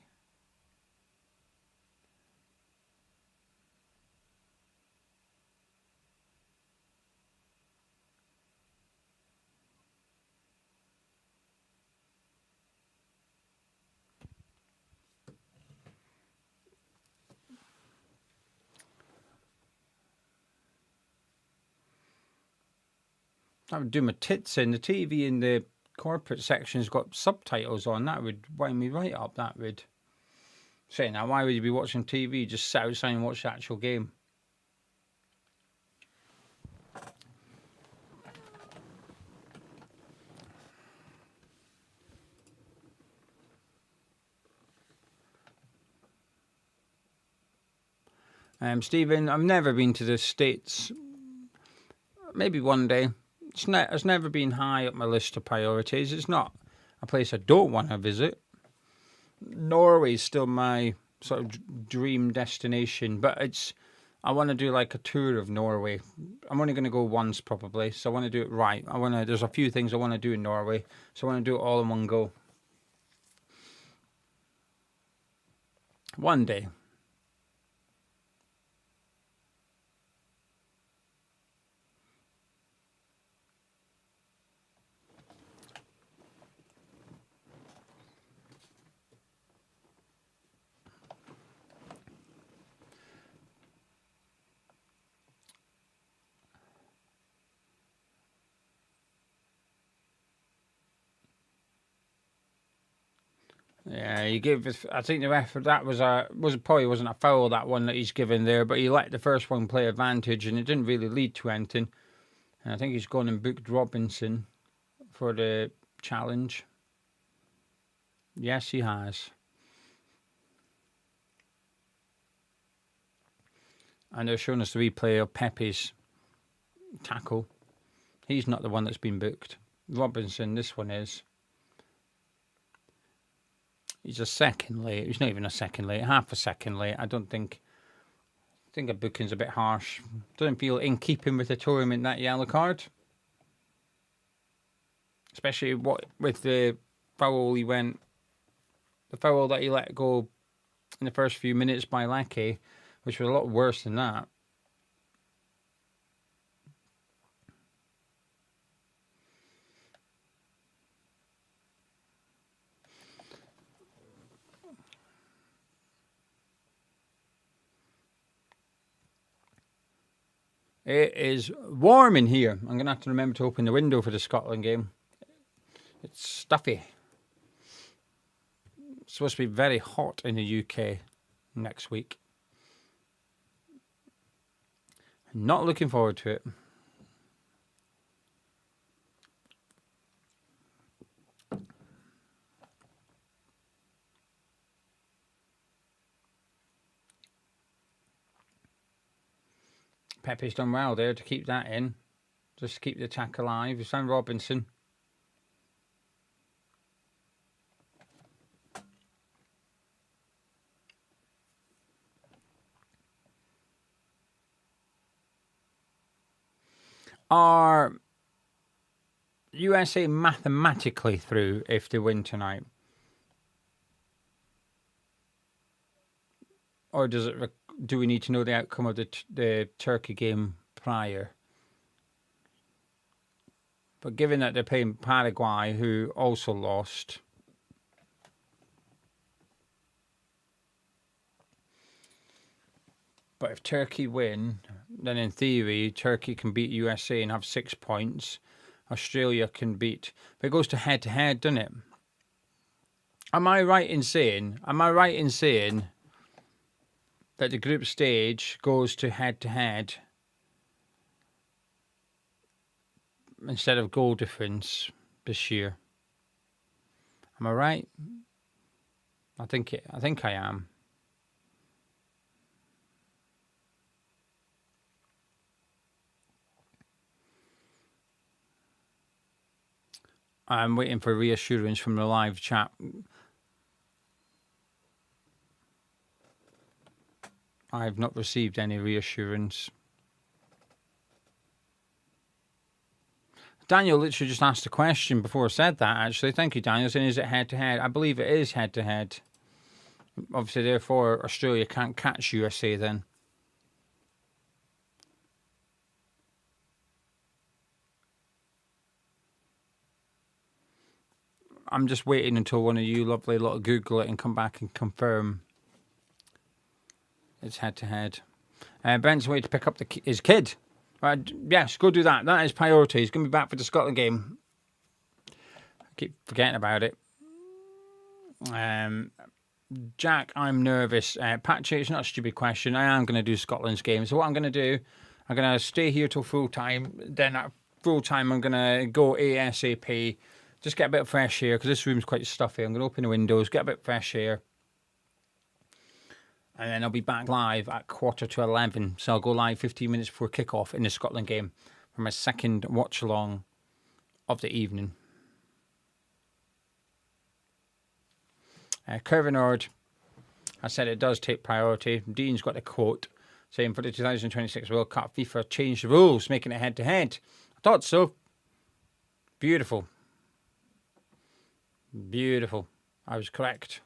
I would do my tits in. The TV in the corporate section's got subtitles on. That would wind me right up, that would. Saying now, why would you be watching TV? Just sit outside and watch the actual game. Stephen, I've never been to the States. Maybe one day. It's never been high up my list of priorities. It's not a place I don't want to visit. Norway's still my sort of dream destination, but I want to do like a tour of Norway. I'm only going to go once probably, so I want to do it right. There's a few things I want to do in Norway, so I want to do it all in one go. One day. Yeah, he gave. I think the ref that was probably wasn't a foul, that one that he's given there, but he let the first one play advantage, and it didn't really lead to anything. And I think he's gone and booked Robinson for the challenge. Yes, he has. And they're showing us the replay of Pepe's tackle. He's not the one that's been booked. Robinson, this one is. He's a second late. He's not even a second late. Half a second late. I think a booking's a bit harsh. Doesn't feel in keeping with the tournament, that yellow card. Especially with the foul the foul that he let go in the first few minutes by Lackey, which was a lot worse than that. It is warm in here. I'm going to have to remember to open the window for the Scotland game. It's stuffy. It's supposed to be very hot in the UK next week. Not looking forward to it. Pepe's done well there to keep that in. Just keep the attack alive. Sam Robinson. Are USA mathematically through if they win tonight? Or do we need to know the outcome of the Turkey game prior? But given that they're playing Paraguay, who also lost, but if Turkey win, then in theory Turkey can beat USA and have 6 points. Australia can beat, but it goes to head, doesn't it? Am I right in saying that the group stage goes to head instead of goal difference this year? Am I right? I think I am. I'm waiting for reassurance from the live chat. I've not received any reassurance. Daniel literally just asked a question before I said that, actually. Thank you, Daniel. Saying, is it head-to-head? I believe it is head-to-head. Obviously, therefore, Australia can't catch USA then. I'm just waiting until one of you lovely lot Google it and come back and confirm it's head-to-head. Brent's waiting to pick up his kid. Yes, go do that. That is priority. He's going to be back for the Scotland game. I keep forgetting about it. Jack, I'm nervous. Patrick, it's not a stupid question. I am going to do Scotland's game. So what I'm going to do, I'm going to stay here till full time. Then at full time, I'm going to go ASAP. Just get a bit of fresh air because this room's quite stuffy. I'm going to open the windows, get a bit of fresh air. And then I'll be back live at 11:15. So I'll go live 15 minutes before kickoff in the Scotland game for my second watch-along of the evening. Curvin Ord, I said it does take priority. Dean's got a quote. saying for the 2026 World Cup, FIFA changed the rules, making it head-to-head. I thought so. Beautiful. Beautiful. I was correct.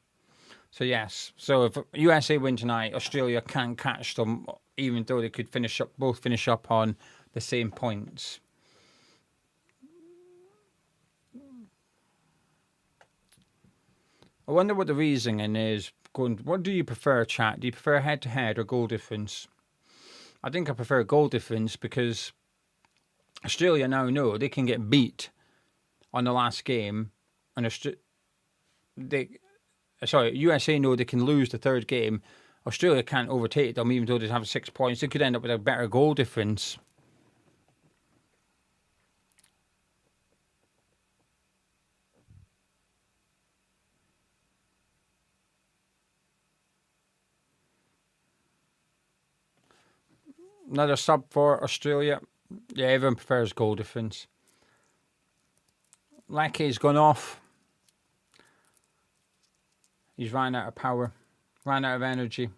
So, yes. So, if USA win tonight, Australia can't catch them, even though they could both finish up on the same points. I wonder what the reasoning is. What do you prefer, chat? Do you prefer head-to-head or goal difference? I think I prefer goal difference because Australia now know they can get beat on the last game, and USA know they can lose the third game. Australia can't overtake them, even though they have 6 points. They could end up with a better goal difference. Another sub for Australia. Yeah, everyone prefers goal difference. Lecky's gone off. He's ran out of power. Ran out of energy.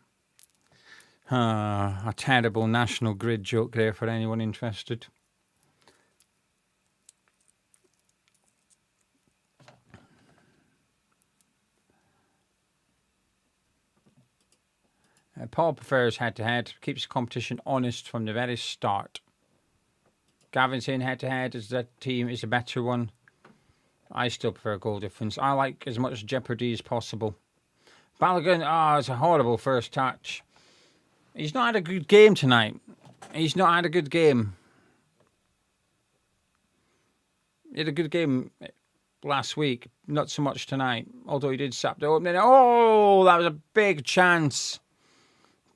A terrible National Grid joke there for anyone interested. Paul prefers head-to-head. Keeps the competition honest from the very start. Gavin saying head-to-head is that team is a better one. I still prefer goal difference. I like as much jeopardy as possible. Balogun, it's a horrible first touch. He's not had a good game tonight. He's not had a good game. He had a good game last week. Not so much tonight. Although he did sap the opening. Oh, that was a big chance.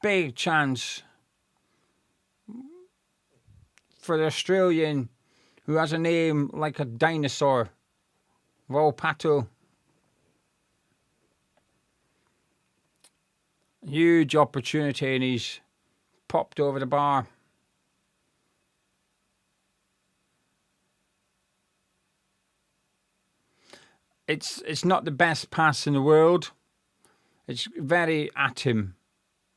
Big chance for the Australian who has a name like a dinosaur. Volpato. Huge opportunity and he's popped over the bar. It's not the best pass in the world. It's very at him.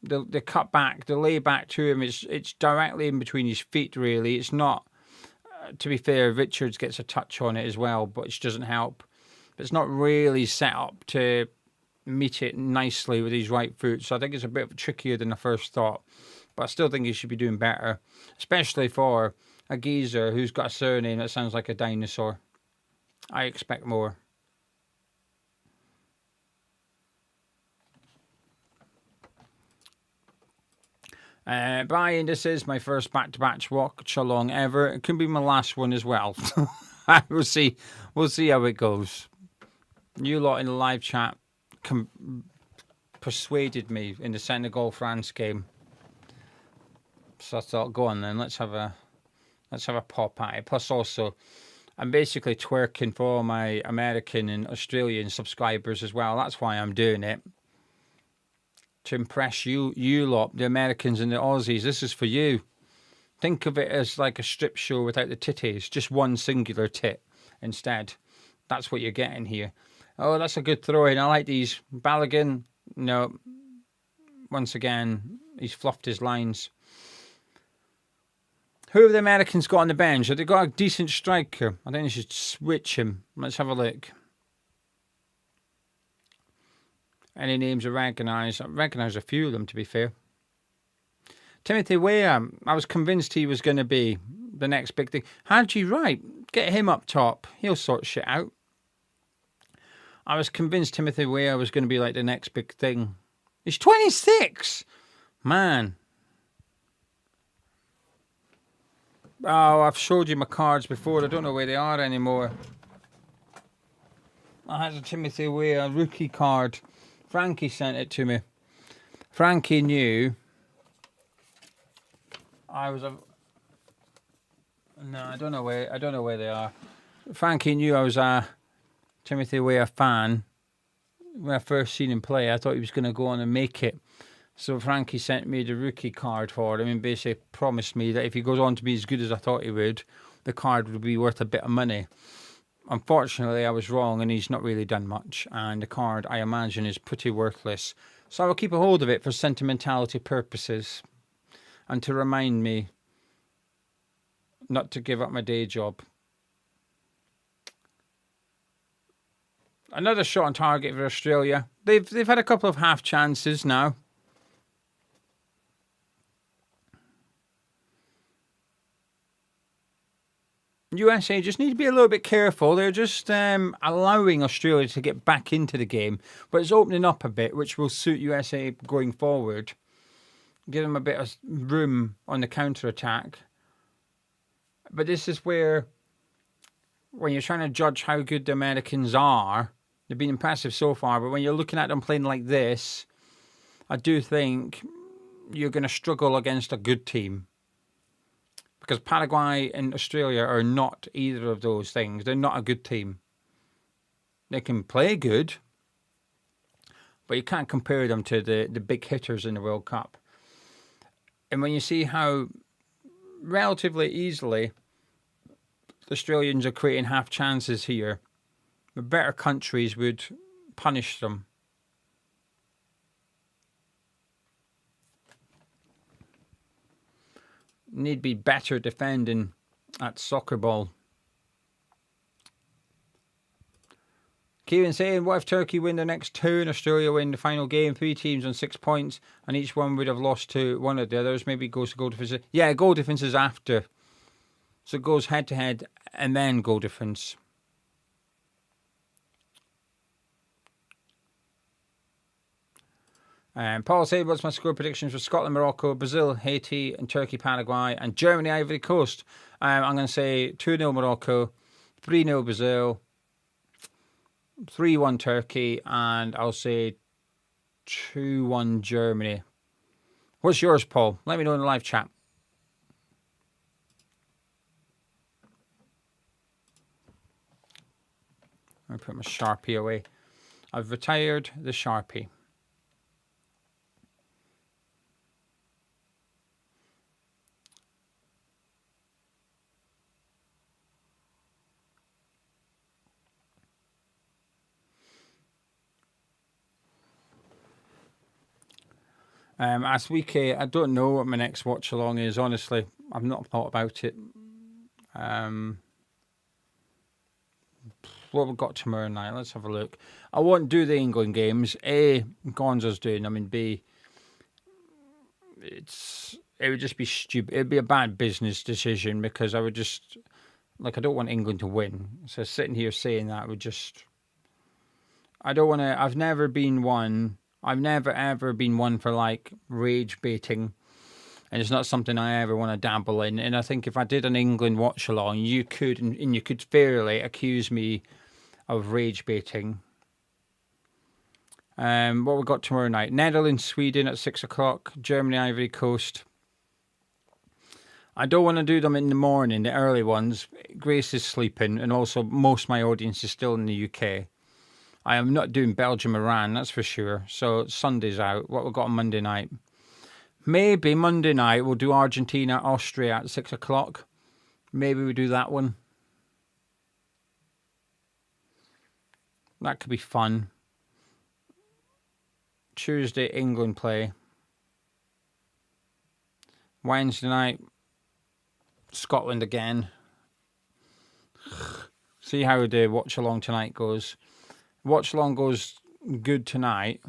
The cut back, the lay back to him, it's directly in between his feet, really. It's not, to be fair, Richards gets a touch on it as well, but it doesn't help. But it's not really set up to meet it nicely with his right foot. So I think it's a bit trickier than I first thought. But I still think he should be doing better, especially for a geezer who's got a surname that sounds like a dinosaur. I expect more. Brian, this is my first back-to-back watch along ever. It could be my last one as well. We'll see. We'll see how it goes. You lot in the live chat persuaded me in the Senegal-France game, so I thought, go on then. Let's have a pop at it. Plus, also, I'm basically twerking for all my American and Australian subscribers as well. That's why I'm doing it. To impress you lot, the Americans and the Aussies. This is for you. Think of it as like a strip show without the titties. Just one singular tit instead. That's what you're getting here. Oh, that's a good throw-in. I like these. Balogun, no. Once again, he's fluffed his lines. Who have the Americans got on the bench? Have they got a decent striker? I think they should switch him. Let's have a look. Any names I recognise? I recognise a few of them, to be fair. Timothy Weah, I was convinced he was going to be the next big thing. Haji Wright, get him up top. He'll sort shit out. I was convinced Timothy Weah was going to be like the next big thing. He's 26! Man. Oh, I've showed you my cards before. I don't know where they are anymore. I had a Timothy Weah rookie card. Frankie sent it to me. Frankie knew I was a... No, I don't know where they are. Frankie knew I was a Timothy Weah fan. When I first seen him play, I thought he was going to go on and make it. So Frankie sent me the rookie card for him and basically promised me that if he goes on to be as good as I thought he would, the card would be worth a bit of money. Unfortunately, I was wrong and he's not really done much. And the card, I imagine, is pretty worthless. So I will keep a hold of it for sentimentality purposes. and to remind me not to give up my day job. Another shot on target for Australia. They've had a couple of half chances now. USA just need to be a little bit careful. They're just allowing Australia to get back into the game, but it's opening up a bit, which will suit USA going forward. Give them a bit of room on the counter-attack. But this is where, when you're trying to judge how good the Americans are, they've been impressive so far, but when you're looking at them playing like this, I do think you're going to struggle against a good team. Because Paraguay and Australia are not either of those things. They're not a good team. They can play good, but you can't compare them to the big hitters in the World Cup. And when you see how relatively easily the Australians are creating half chances here, the better countries would punish them. Need to be better defending at soccer ball. Kieran saying, what if Turkey win the next two and Australia win the final game? 3 teams on 6 points, and each one would have lost to one of the others. Maybe it goes to goal difference. Yeah, goal difference is after. So it goes head to head and then goal difference. Paul said, what's my score predictions for Scotland, Morocco, Brazil, Haiti, and Turkey, Paraguay, and Germany, Ivory Coast? I'm going to say 2-0 Morocco, 3-0 Brazil, 3-1 Turkey, and I'll say 2-1 Germany. What's yours, Paul? Let me know in the live chat. I'll put my Sharpie away. I've retired the Sharpie. As week, I don't know what my next watch along is, honestly. I've not thought about it. What we've got tomorrow night, let's have a look. I won't do the England games. A, Gonzo's doing them, and B, it would just be stupid. It'd be a bad business decision because I would just, I don't want England to win. So sitting here saying that would just, I don't want to, I've never ever been one for rage baiting, and it's not something I ever want to dabble in. And I think if I did an England watch along, you could fairly accuse me of rage baiting. What we got tomorrow night? Netherlands, Sweden at 6 o'clock. Germany, Ivory Coast. I don't want to do them in the morning, the early ones. Grace is sleeping, and also most of my audience is still in the UK. I am not doing Belgium, Iran, that's for sure. So Sunday's out. What we've got on Monday night? Maybe Monday night we'll do Argentina, Austria at 6 o'clock. Maybe we do that one. That could be fun. Tuesday, England play. Wednesday night, Scotland again. See how the watch along tonight goes. Watch along goes good tonight.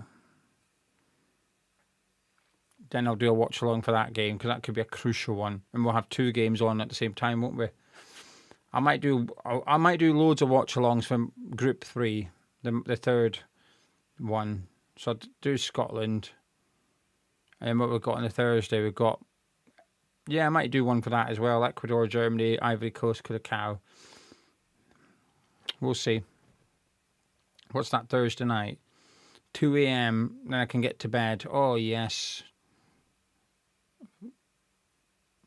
Then I'll do a watch along for that game because that could be a crucial one, and we'll have 2 games on at the same time, won't we? I might do loads of watch alongs from Group 3, the third one. So I'll do Scotland, and then what we've got on the Thursday, we've got, I might do one for that as well. Ecuador, Germany, Ivory Coast, Curacao. We'll see. What's that Thursday night? 2 a.m. Then I can get to bed. Oh, yes.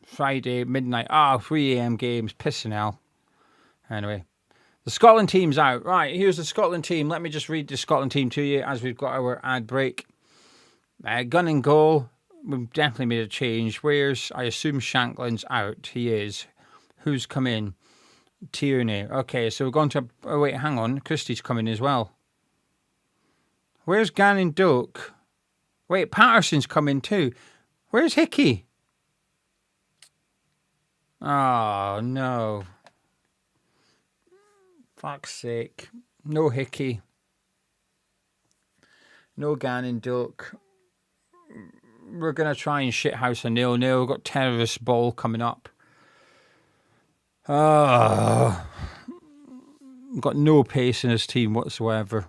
Friday, midnight. 3 a.m. games. Pissing hell. Anyway. The Scotland team's out. Right, here's the Scotland team. Let me just read the Scotland team to you as we've got our ad break. Gun and goal. We've definitely made a change. I assume Shankland's out. He is. Who's come in? Tierney. Okay, so we're going to... Oh, wait, hang on. Christie's coming as well. Where's Gannon Doak? Wait, Patterson's coming too. Where's Hickey? Oh, no. Fuck's sake. No Hickey. No Gannon Duck. We're going to try and shithouse a 0-0. We've got terrorist ball coming up. Oh. We've got no pace in his team whatsoever.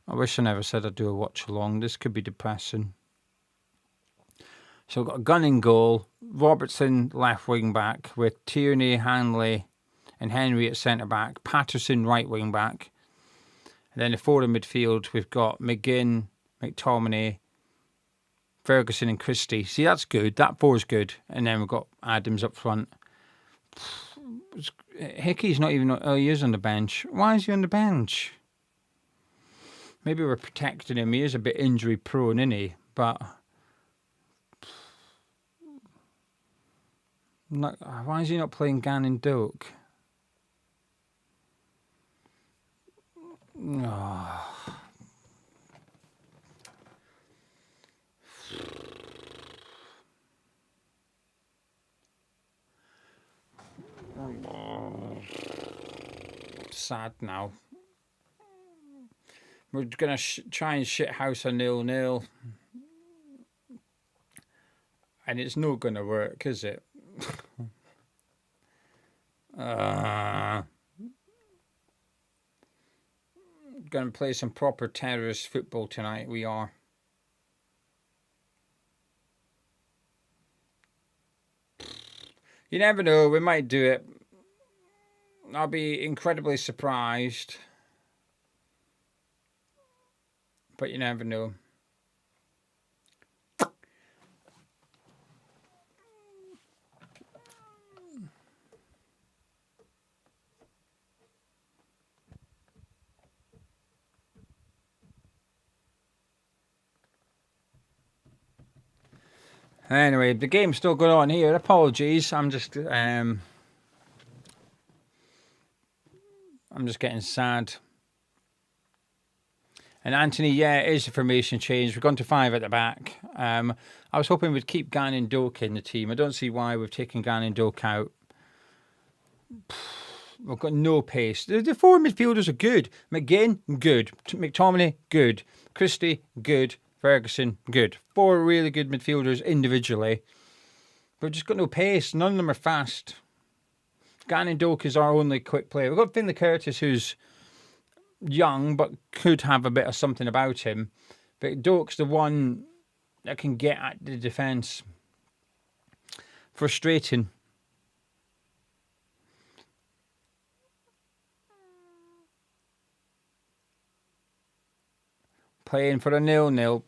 I wish I never said I'd do a watch along. This could be depressing. So we've got a gun in goal. Robertson left wing back with Tierney, Hanley and Henry at centre back. Patterson right wing back. And then the forward midfield, we've got McGinn, McTominay, Ferguson and Christie. See, that's good. That four's good. And then we've got Adams up front. Hickey's not even... Oh, he is on the bench. Why is he on the bench? Maybe we're protecting him. He is a bit injury prone, isn't he? But... why is he not playing Gannon Doak? Oh. Sad now. We're going to try and shithouse a 0-0. And it's not going to work, is it? Going to play some proper terrorist football tonight, we are. You never know, we might do it. I'll be incredibly surprised. But you never know. Anyway, the game's still going on here. Apologies, I'm just getting sad. And Anthony, yeah, it is a formation change. We've gone to 5 at the back. I was hoping we'd keep Gannon Doak in the team. I don't see why we've taken Gannon Doak out. We've got no pace. The four midfielders are good. McGinn, good. McTominay, good. Christie, good. Ferguson, good. 4 really good midfielders individually. But we've just got no pace. None of them are fast. Gannon Doak is our only quick player. We've got Finlay Curtis, who's young, but could have a bit of something about him. But Doak's the one that can get at the defence. Frustrating. Playing for a 0-0.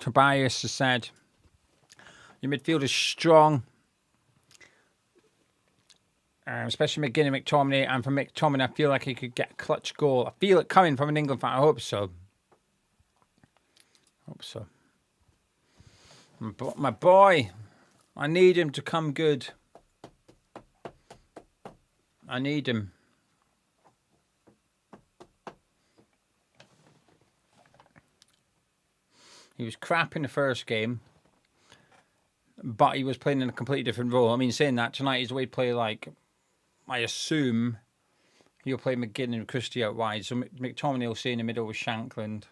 Tobias has said, your midfield is strong, especially McGinn and McTominay. And for McTominay, I feel like he could get a clutch goal. I feel it coming from an England fan. I hope so. My boy, I need him to come good. I need him. He was crap in the first game, but he was playing in a completely different role. I mean, saying that, tonight he's away play like, I assume he'll play McGinn and Christie out wide. So McTominay will stay in the middle with Shankland.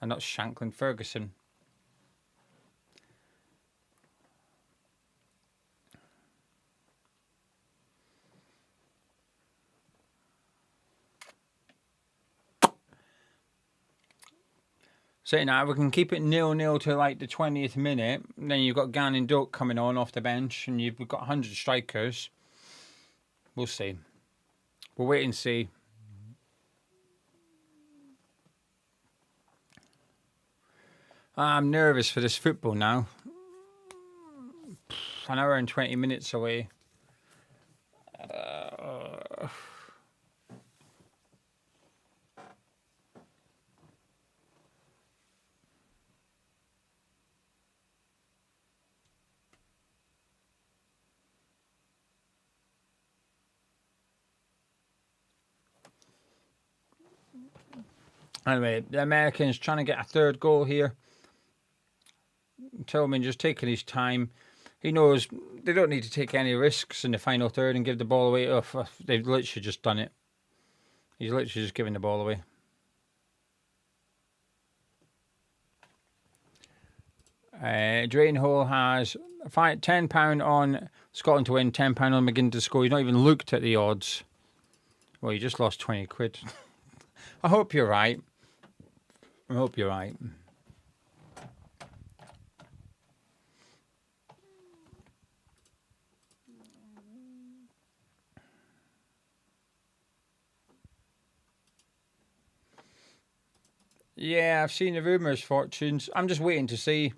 And not Shankland, Ferguson. So now we can keep it 0-0 to like the 20th minute. And then you've got Gannon Doak coming on off the bench, and we've got 100 strikers. We'll see. We'll wait and see. I'm nervous for this football now. An hour and 20 minutes away. Anyway, the Americans trying to get a third goal here. Tillman just taking his time. He knows they don't need to take any risks in the final third and give the ball away. Oh, they've literally just done it. He's literally just giving the ball away. Drain Hole has £10 on Scotland to win, £10 on McGinn to score. He's not even looked at the odds. Well, you just lost 20 quid. I hope you're right. I hope you're right. Yeah, I've seen the rumours, Fortunes. I'm just waiting to see.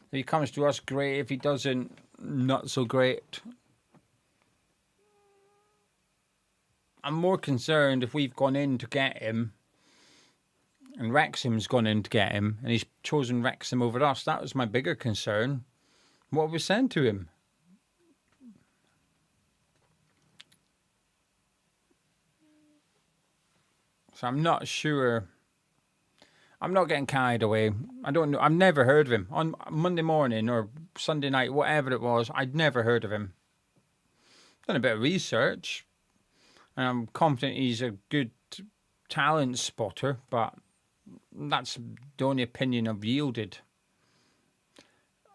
If he comes to us, great. If he doesn't, not so great. I'm more concerned if we've gone in to get him and Wrexham's gone in to get him and he's chosen Wrexham over us. That was my bigger concern. What have we sent to him? So I'm not sure. I'm not getting carried away. I don't know. I've never heard of him. On Monday morning or Sunday night, whatever it was, I'd never heard of him. Done a bit of research. And I'm confident he's a good talent spotter, but that's the only opinion I've yielded.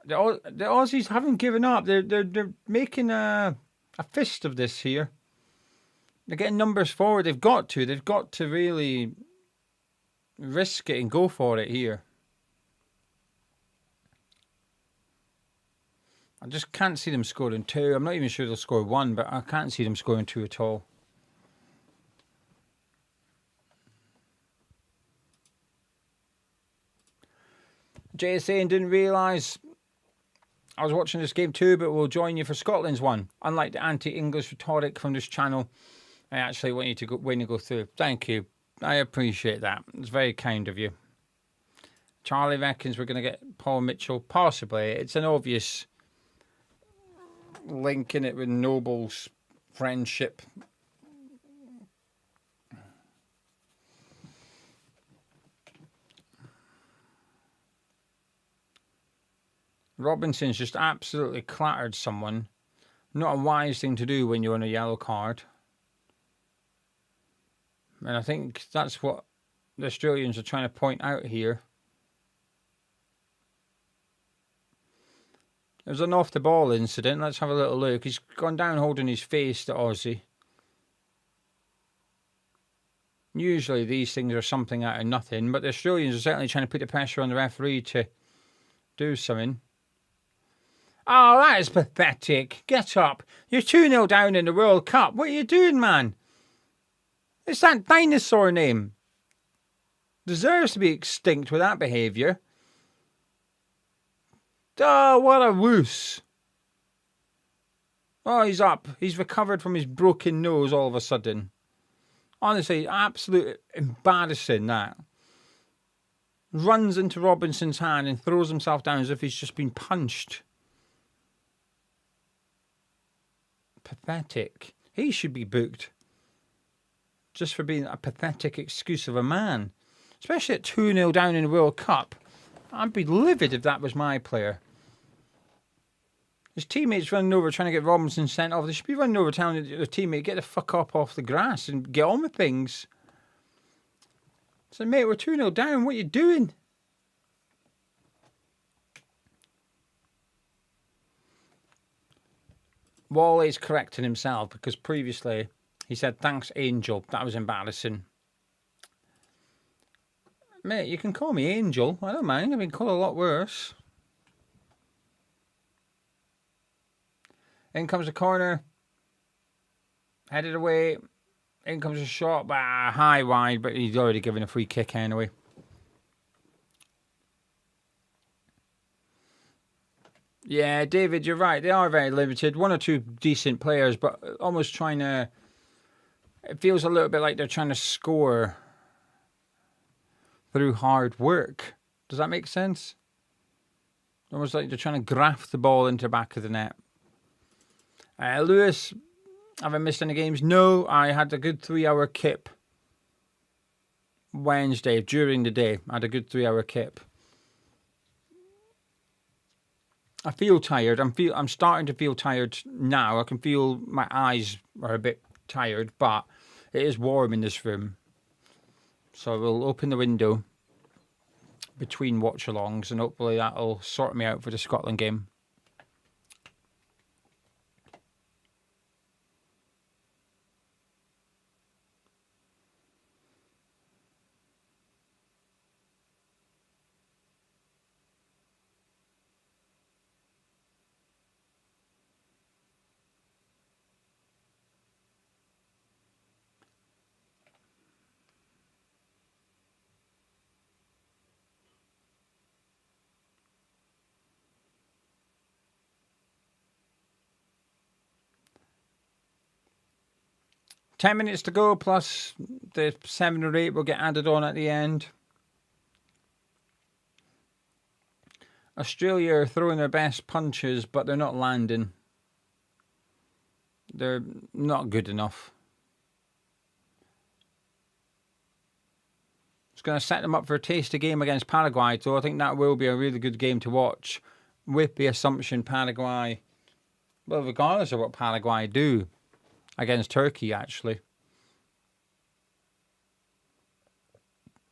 The Aussies haven't given up. They're making a fist of this here. They're getting numbers forward. They've got to. They've got to really risk it and go for it here. I just can't see them scoring 2. I'm not even sure they'll score 1, but I can't see them scoring 2 at all. Jay is saying, didn't realise I was watching this game too, but we'll join you for Scotland's one. Unlike the anti-English rhetoric from this channel, I actually want you to go through. Thank you. I appreciate that. It's very kind of you. Charlie reckons we're going to get Paul Mitchell. Possibly. It's an obvious link in it with Noble's friendship. Robinson's just absolutely clattered someone. Not a wise thing to do when you're on a yellow card. And I think that's what the Australians are trying to point out here. There's an off-the-ball incident. Let's have a little look. He's gone down holding his face to Aussie. Usually these things are something out of nothing, but the Australians are certainly trying to put the pressure on the referee to do something. Oh, that is pathetic. Get up. You're 2-0 down in the World Cup. What are you doing, man? It's that dinosaur name. Deserves to be extinct with that behaviour. Oh, what a woos. Oh, he's up. He's recovered from his broken nose all of a sudden. Honestly, absolute embarrassing, that. Runs into Robinson's hand and throws himself down as if he's just been punched. Pathetic. He should be booked. Just for being a pathetic excuse of a man. Especially at 2-0 down in the World Cup. I'd be livid if that was my player. His teammates running over trying to get Robinson sent off. They should be running over telling their teammate, get the fuck up off the grass and get on with things. So, mate, we're 2-0 down. What are you doing? Wally's correcting himself because previously he said, thanks, Angel. That was embarrassing. Mate, you can call me Angel. I don't mind. I've been called a lot worse. In comes a corner. Headed away. In comes a shot, but high wide, but he's already given a free kick anyway. Yeah, David, you're right. They are very limited. 1 or 2 decent players, but almost trying to... It feels a little bit like they're trying to score through hard work. Does that make sense? Almost like they're trying to graft the ball into the back of the net. Lewis, have I missed any games? No, I had a good 3-hour kip. Wednesday during the day. I had a good 3-hour kip. I feel tired. I'm starting to feel tired now. I can feel my eyes are a bit tired, but it is warm in this room. So we'll open the window between watch-alongs and hopefully that'll sort me out for the Scotland game. Ten minutes to go, plus the 7 or 8 will get added on at the end. Australia are throwing their best punches, but they're not landing. They're not good enough. It's going to set them up for a tasty game against Paraguay, so I think that will be a really good game to watch, with the assumption Paraguay, well, regardless of what Paraguay do against Turkey, actually.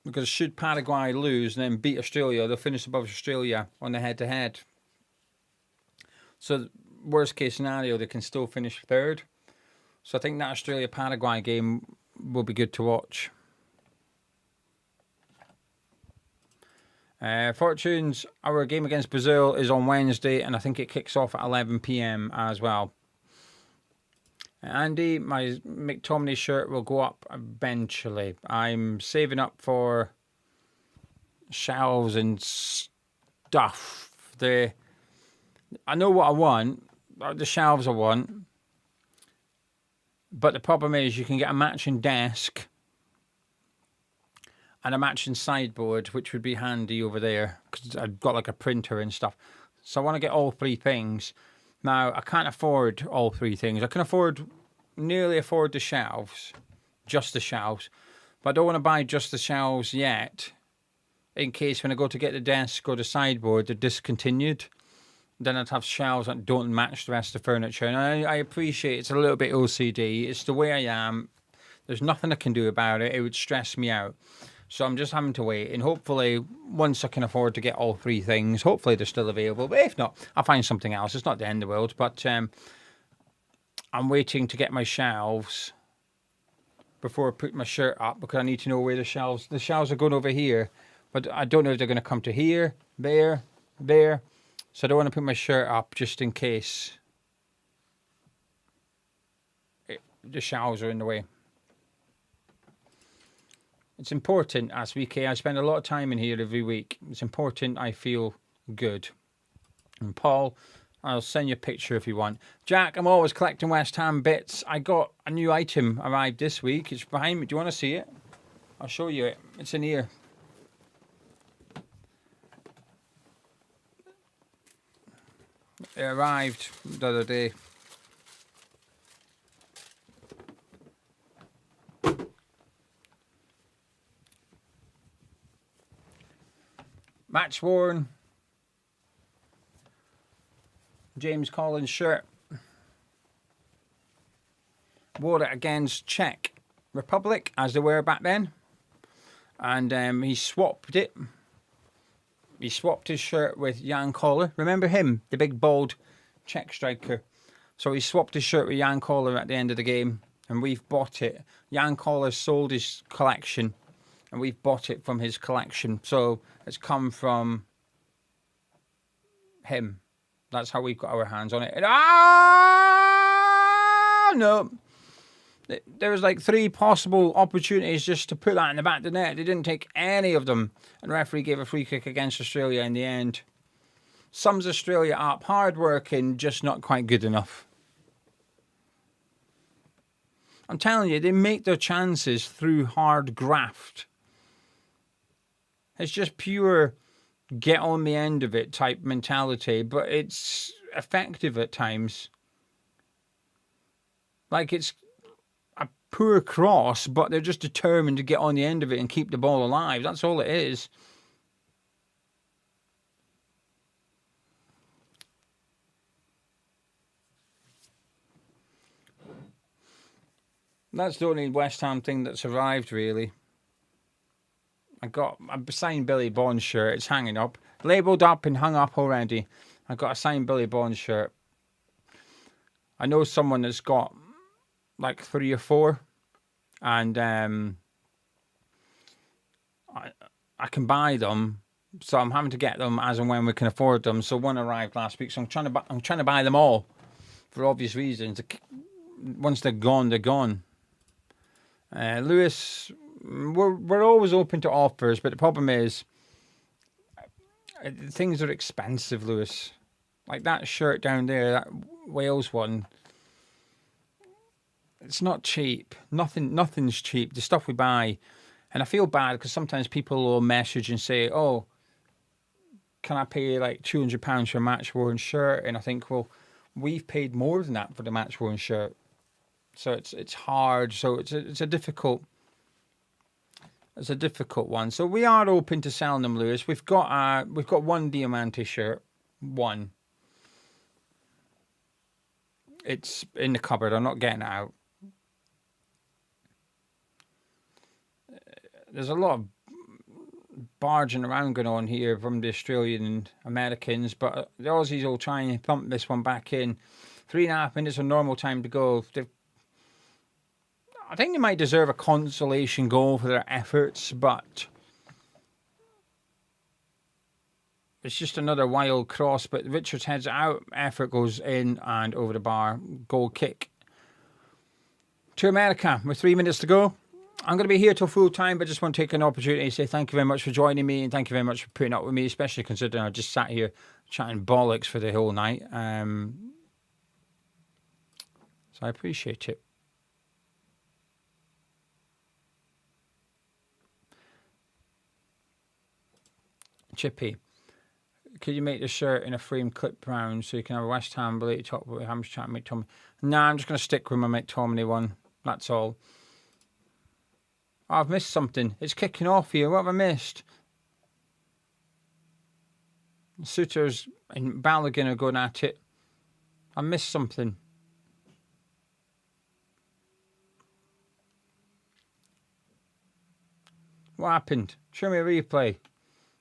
Because should Paraguay lose and then beat Australia, they'll finish above Australia on the head-to-head. So, worst case scenario, they can still finish third. So I think that Australia-Paraguay game will be good to watch. Fortunes, our game against Brazil is on Wednesday, and I think it kicks off at 11 p.m. as well. Andy, my McTominay shirt will go up eventually. I'm saving up for shelves and stuff. I know what I want. The shelves I want. But the problem is you can get a matching desk and a matching sideboard, which would be handy over there because I've got like a printer and stuff. So I want to get all 3 things. Now, I can't afford all 3 things. I can nearly afford the shelves, just the shelves. But I don't want to buy just the shelves yet, in case when I go to get the desk or the sideboard, they're discontinued. Then I'd have shelves that don't match the rest of the furniture. And I appreciate it's a little bit OCD. It's the way I am. There's nothing I can do about it. It would stress me out. So I'm just having to wait. And hopefully, once I can afford to get all 3 things, hopefully they're still available. But if not, I'll find something else. It's not the end of the world. But I'm waiting to get my shelves before I put my shirt up because I need to know where the shelves are going over here. But I don't know if they're going to come to here, there. So I don't want to put my shirt up just in case the shelves are in the way. It's important as VK. I spend a lot of time in here every week. It's important I feel good. And Paul, I'll send you a picture if you want. Jack, I'm always collecting West Ham bits. I got a new item arrived this week. It's behind me. Do you want to see it? I'll show you it. It's in here. It arrived the other day. Match worn James Collins shirt. Wore it against Czech Republic as they were back then. And he swapped it. He swapped his shirt with Jan Koller. Remember him? The big bald Czech striker. So he swapped his shirt with Jan Koller at the end of the game. And we've bought it. Jan Koller sold his collection. And we've bought it from his collection. So it's come from him. That's how we've got our hands on it. And, no. There was like 3 possible opportunities just to put that in the back of the net. They didn't take any of them. And the referee gave a free kick against Australia in the end. Sums Australia up. Hard working, just not quite good enough. I'm telling you, they make their chances through hard graft. It's just pure get on the end of it type mentality, but it's effective at times. Like poor cross, but they're just determined to get on the end of it and keep the ball alive. That's all it is. That's the only West Ham thing that survived, really. I signed Billy Bond's shirt. It's hanging up. Labelled up and hung up already. I got a signed Billy Bond shirt. I know someone that's got like 3 or 4. And I can buy them. So I'm having to get them as and when we can afford them. So one arrived last week. So I'm trying to buy them all for obvious reasons. Once they're gone, they're gone. Lewis, we're always open to offers, but the problem is things are expensive, Lewis. Like that shirt down there, that Wales one, it's not cheap. Nothing's cheap. The stuff we buy, and I feel bad because sometimes people will message and say, "Oh, can I pay like £200 for a match-worn shirt?" And I think, well, we've paid more than that for the match-worn shirt. So it's hard. So it's a difficult one. So we are open to selling them, Lewis. We've got one Diamante shirt, one. It's in the cupboard. I'm not getting it out. There's a lot of barging around going on here from the Australian and Americans, but the Aussies will try and thump this one back in. 3.5 minutes of normal time to go. I think they might deserve a consolation goal for their efforts, but it's just another wild cross. But Richards heads out, effort goes in and over the bar. Goal kick to America with 3 minutes to go. I'm going to be here till full time, but just want to take an opportunity to say thank you very much for joining me and thank you very much for putting up with me, especially considering I just sat here chatting bollocks for the whole night. So I appreciate it. Chippy, could you make the shirt in a frame clip round so you can have a West Ham related top with Ham's chat Mick Tommy? Nah, I'm just going to stick with my Mick Tommy one. That's all. Oh, I've missed something. It's kicking off here. What have I missed? Souters and Balogun are going at it. I missed something. What happened? Show me a replay.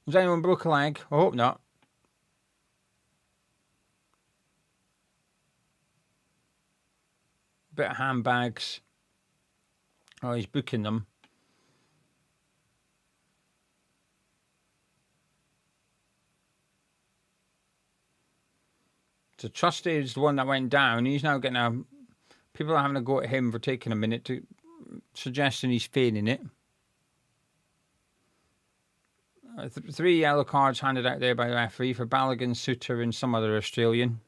Has anyone broke a leg? I hope not. Bit of handbags. Oh, he's booking them. So Trusty is the one that went down. He's now getting people are having a go at him for taking a minute to suggesting he's feigning it. 3 yellow cards handed out there by the referee for Balogun, Souter and some other Australian.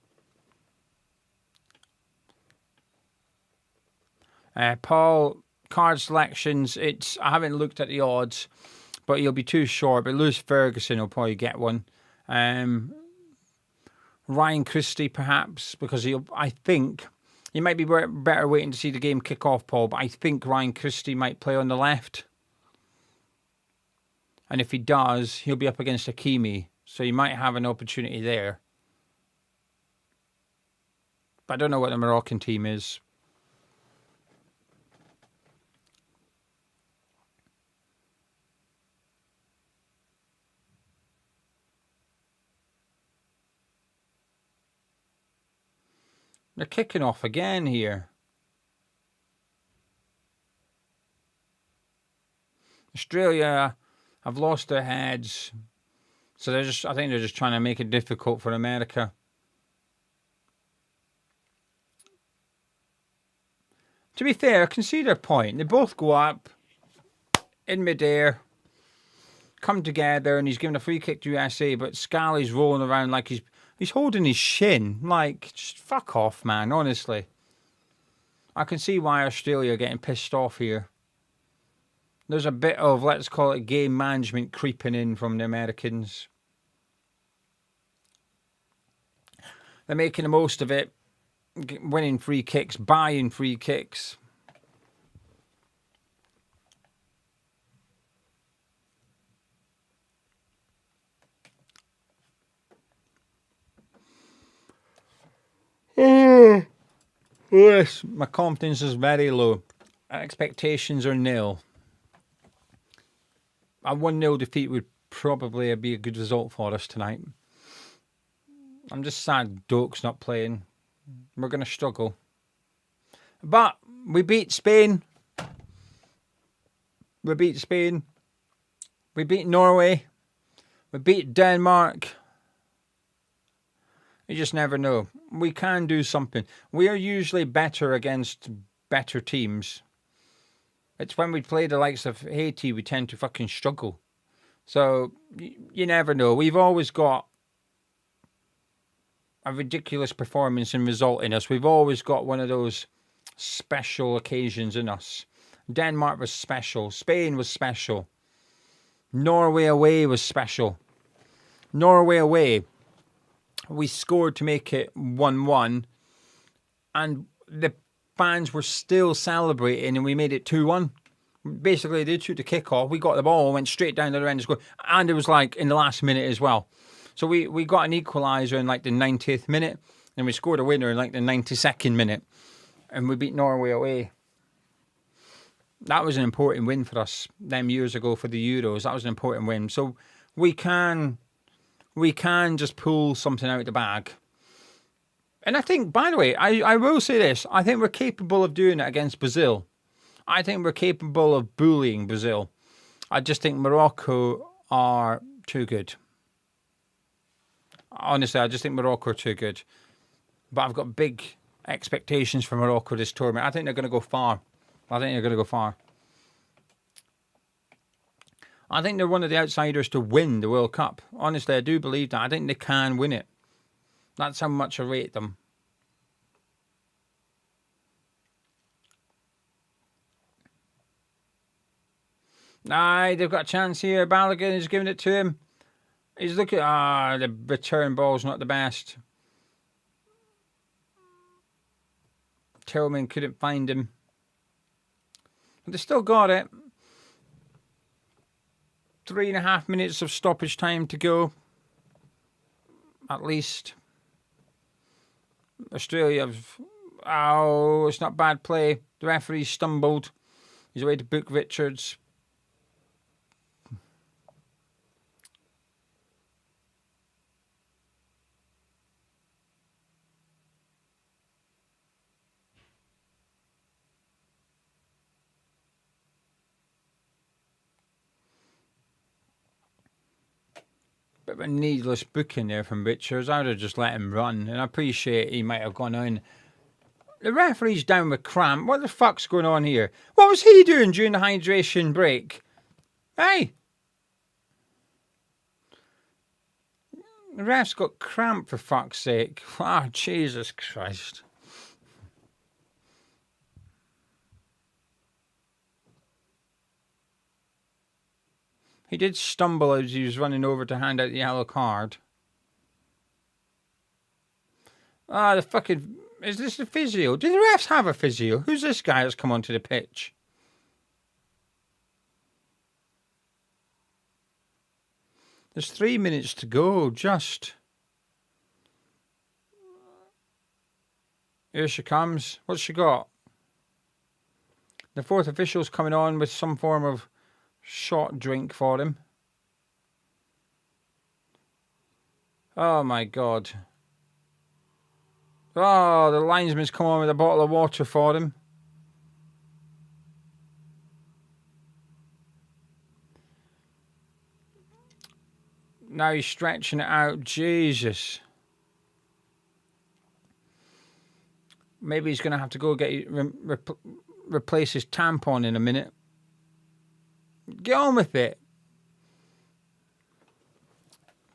Paul, card selections. I haven't looked at the odds, but he'll be too short. But Lewis Ferguson will probably get one. Ryan Christie, perhaps, because I think he might be better waiting to see the game kick off, Paul. But I think Ryan Christie might play on the left. And if he does, he'll be up against Hakimi. So he might have an opportunity there. But I don't know what the Moroccan team is. They're kicking off again here. Australia have lost their heads. So I think they're just trying to make it difficult for America. To be fair, I can see their point. They both go up in midair, come together, and he's given a free kick to USA, but Scally's rolling around like he's holding his shin. Like, just fuck off, man, honestly. I can see why Australia are getting pissed off here. There's a bit of, let's call it, game management creeping in from the Americans. They're making the most of it, winning free kicks, buying free kicks. Yes, my confidence is very low. Expectations are nil. A 1-0 defeat would probably be a good result for us tonight. I'm just sad Doak's not playing. We're going to struggle. But we beat Spain. We beat Spain. We beat Norway. We beat Denmark. You just never know. We can do something. We are usually better against better teams. It's when we play the likes of Haiti, we tend to fucking struggle. So, you never know. We've always got a ridiculous performance and result in us. We've always got one of those special occasions in us. Denmark was special. Spain was special. Norway away was special. Norway away, we scored to make it 1-1, and the fans were still celebrating, and we made it 2-1. Basically, they took the kick off. We got the ball, went straight down the other end and scored. And it was like in the last minute as well. So we got an equaliser in like the 90th minute, and we scored a winner in like the 92nd minute, and we beat Norway away. That was an important win for us them years ago for the Euros. That was an important win. So we can just pull something out of the bag. And I think, by the way, I will say this. I think we're capable of doing it against Brazil. I think we're capable of bullying Brazil. I just think Morocco are too good. Honestly, I just think Morocco are too good. But I've got big expectations for Morocco this tournament. I think they're going to go far. I think they're one of the outsiders to win the World Cup. Honestly, I do believe that. I think they can win it. That's how much I rate them. Aye, they've got a chance here. Balogun is giving it to him. He's looking... the return ball's not the best. Tillman couldn't find him. But they still got it. 3.5 minutes of stoppage time to go. At least. Australia have... Oh, it's not bad play. The referee stumbled. He's away to book Richards. Bit of a needless booking there from Richards. I would have just let him run. And I appreciate he might have gone on. The referee's down with cramp. What the fuck's going on here? What was he doing during the hydration break? Hey! The ref's got cramp, for fuck's sake. Ah, Jesus Christ. He did stumble as he was running over to hand out the yellow card. Ah, the fucking... Is this the physio? Do the refs have a physio? Who's this guy that's come onto the pitch? There's 3 minutes to go, just. Here she comes. What's she got? The fourth official's coming on with some form of shot drink for him. Oh my God. Oh, the linesman's come on with a bottle of water for him. Now he's stretching it out. Jesus. Maybe he's going to have to go get replace his tampon in a minute. Get on with it.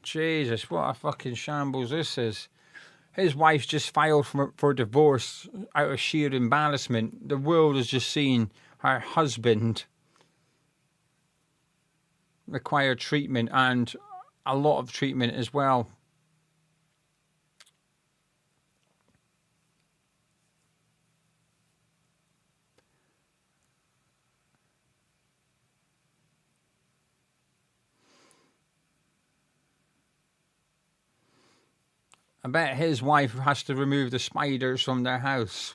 Jesus, what a fucking shambles this is. His wife's just filed for divorce out of sheer embarrassment. The world has just seen her husband require treatment, and a lot of treatment as well. I bet his wife has to remove the spiders from their house.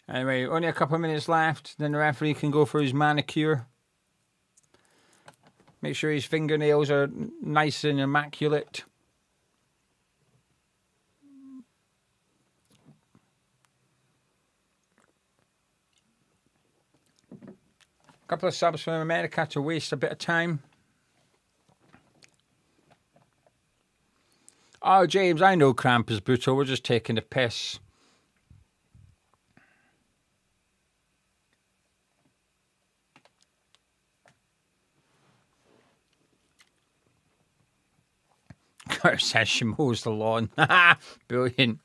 Anyway, only a couple of minutes left. Then the referee can go for his manicure. Make sure his fingernails are nice and immaculate. A couple of subs from America to waste a bit of time. Oh, James, I know cramp is brutal. We're just taking the piss. Kurt says she mows the lawn. Brilliant.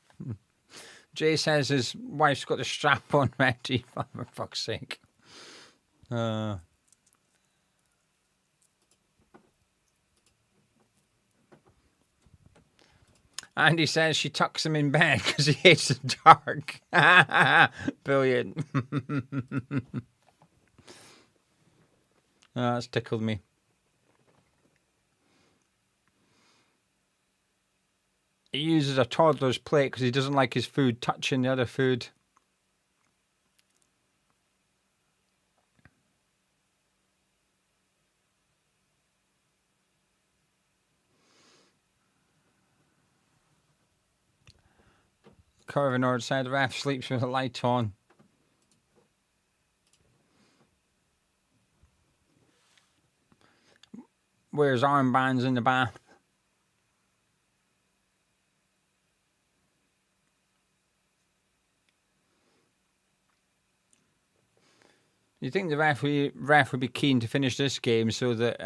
Jay says his wife's got the strap on ready. For fuck's sake. Andy says she tucks him in bed because he hates the dark. Brilliant. That's tickled me. He uses a toddler's plate because he doesn't like his food touching the other food. Corvinord said the ref sleeps with the light on. Wears armbands in the bath. You think the ref would be keen to finish this game so that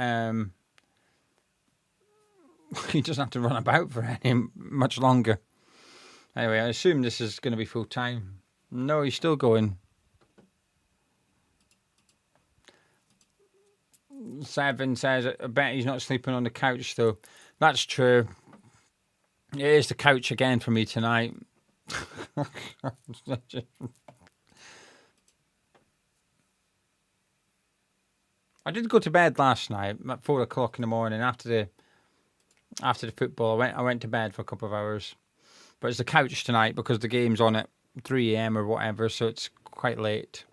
he doesn't have to run about for any much longer? Anyway, I assume this is going to be full time. No, he's still going. 7 says, I bet he's not sleeping on the couch though. That's true. It is the couch again for me tonight. I did go to bed last night at 4 o'clock in the morning after the football. I went to bed for a couple of hours, but it's the couch tonight because the game's on at 3 a.m. or whatever, so it's quite late.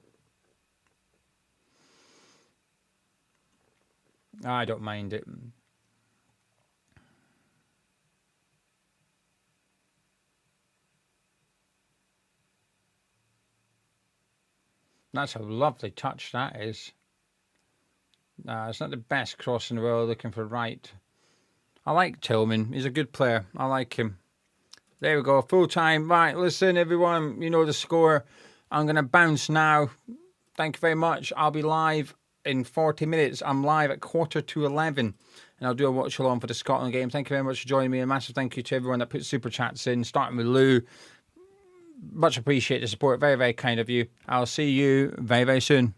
I don't mind it. That's a lovely touch, that is. It's not the best cross in the world, looking for right. I like Tillman. He's a good player. I like him. There we go. Full time. Right, listen, everyone. You know the score. I'm going to bounce now. Thank you very much. I'll be live in 40 minutes. I'm live at 11:15. And I'll do a watch along for the Scotland game. Thank you very much for joining me. A massive thank you to everyone that put super chats in, starting with Lou. Much appreciate the support. Very, very kind of you. I'll see you very, very soon.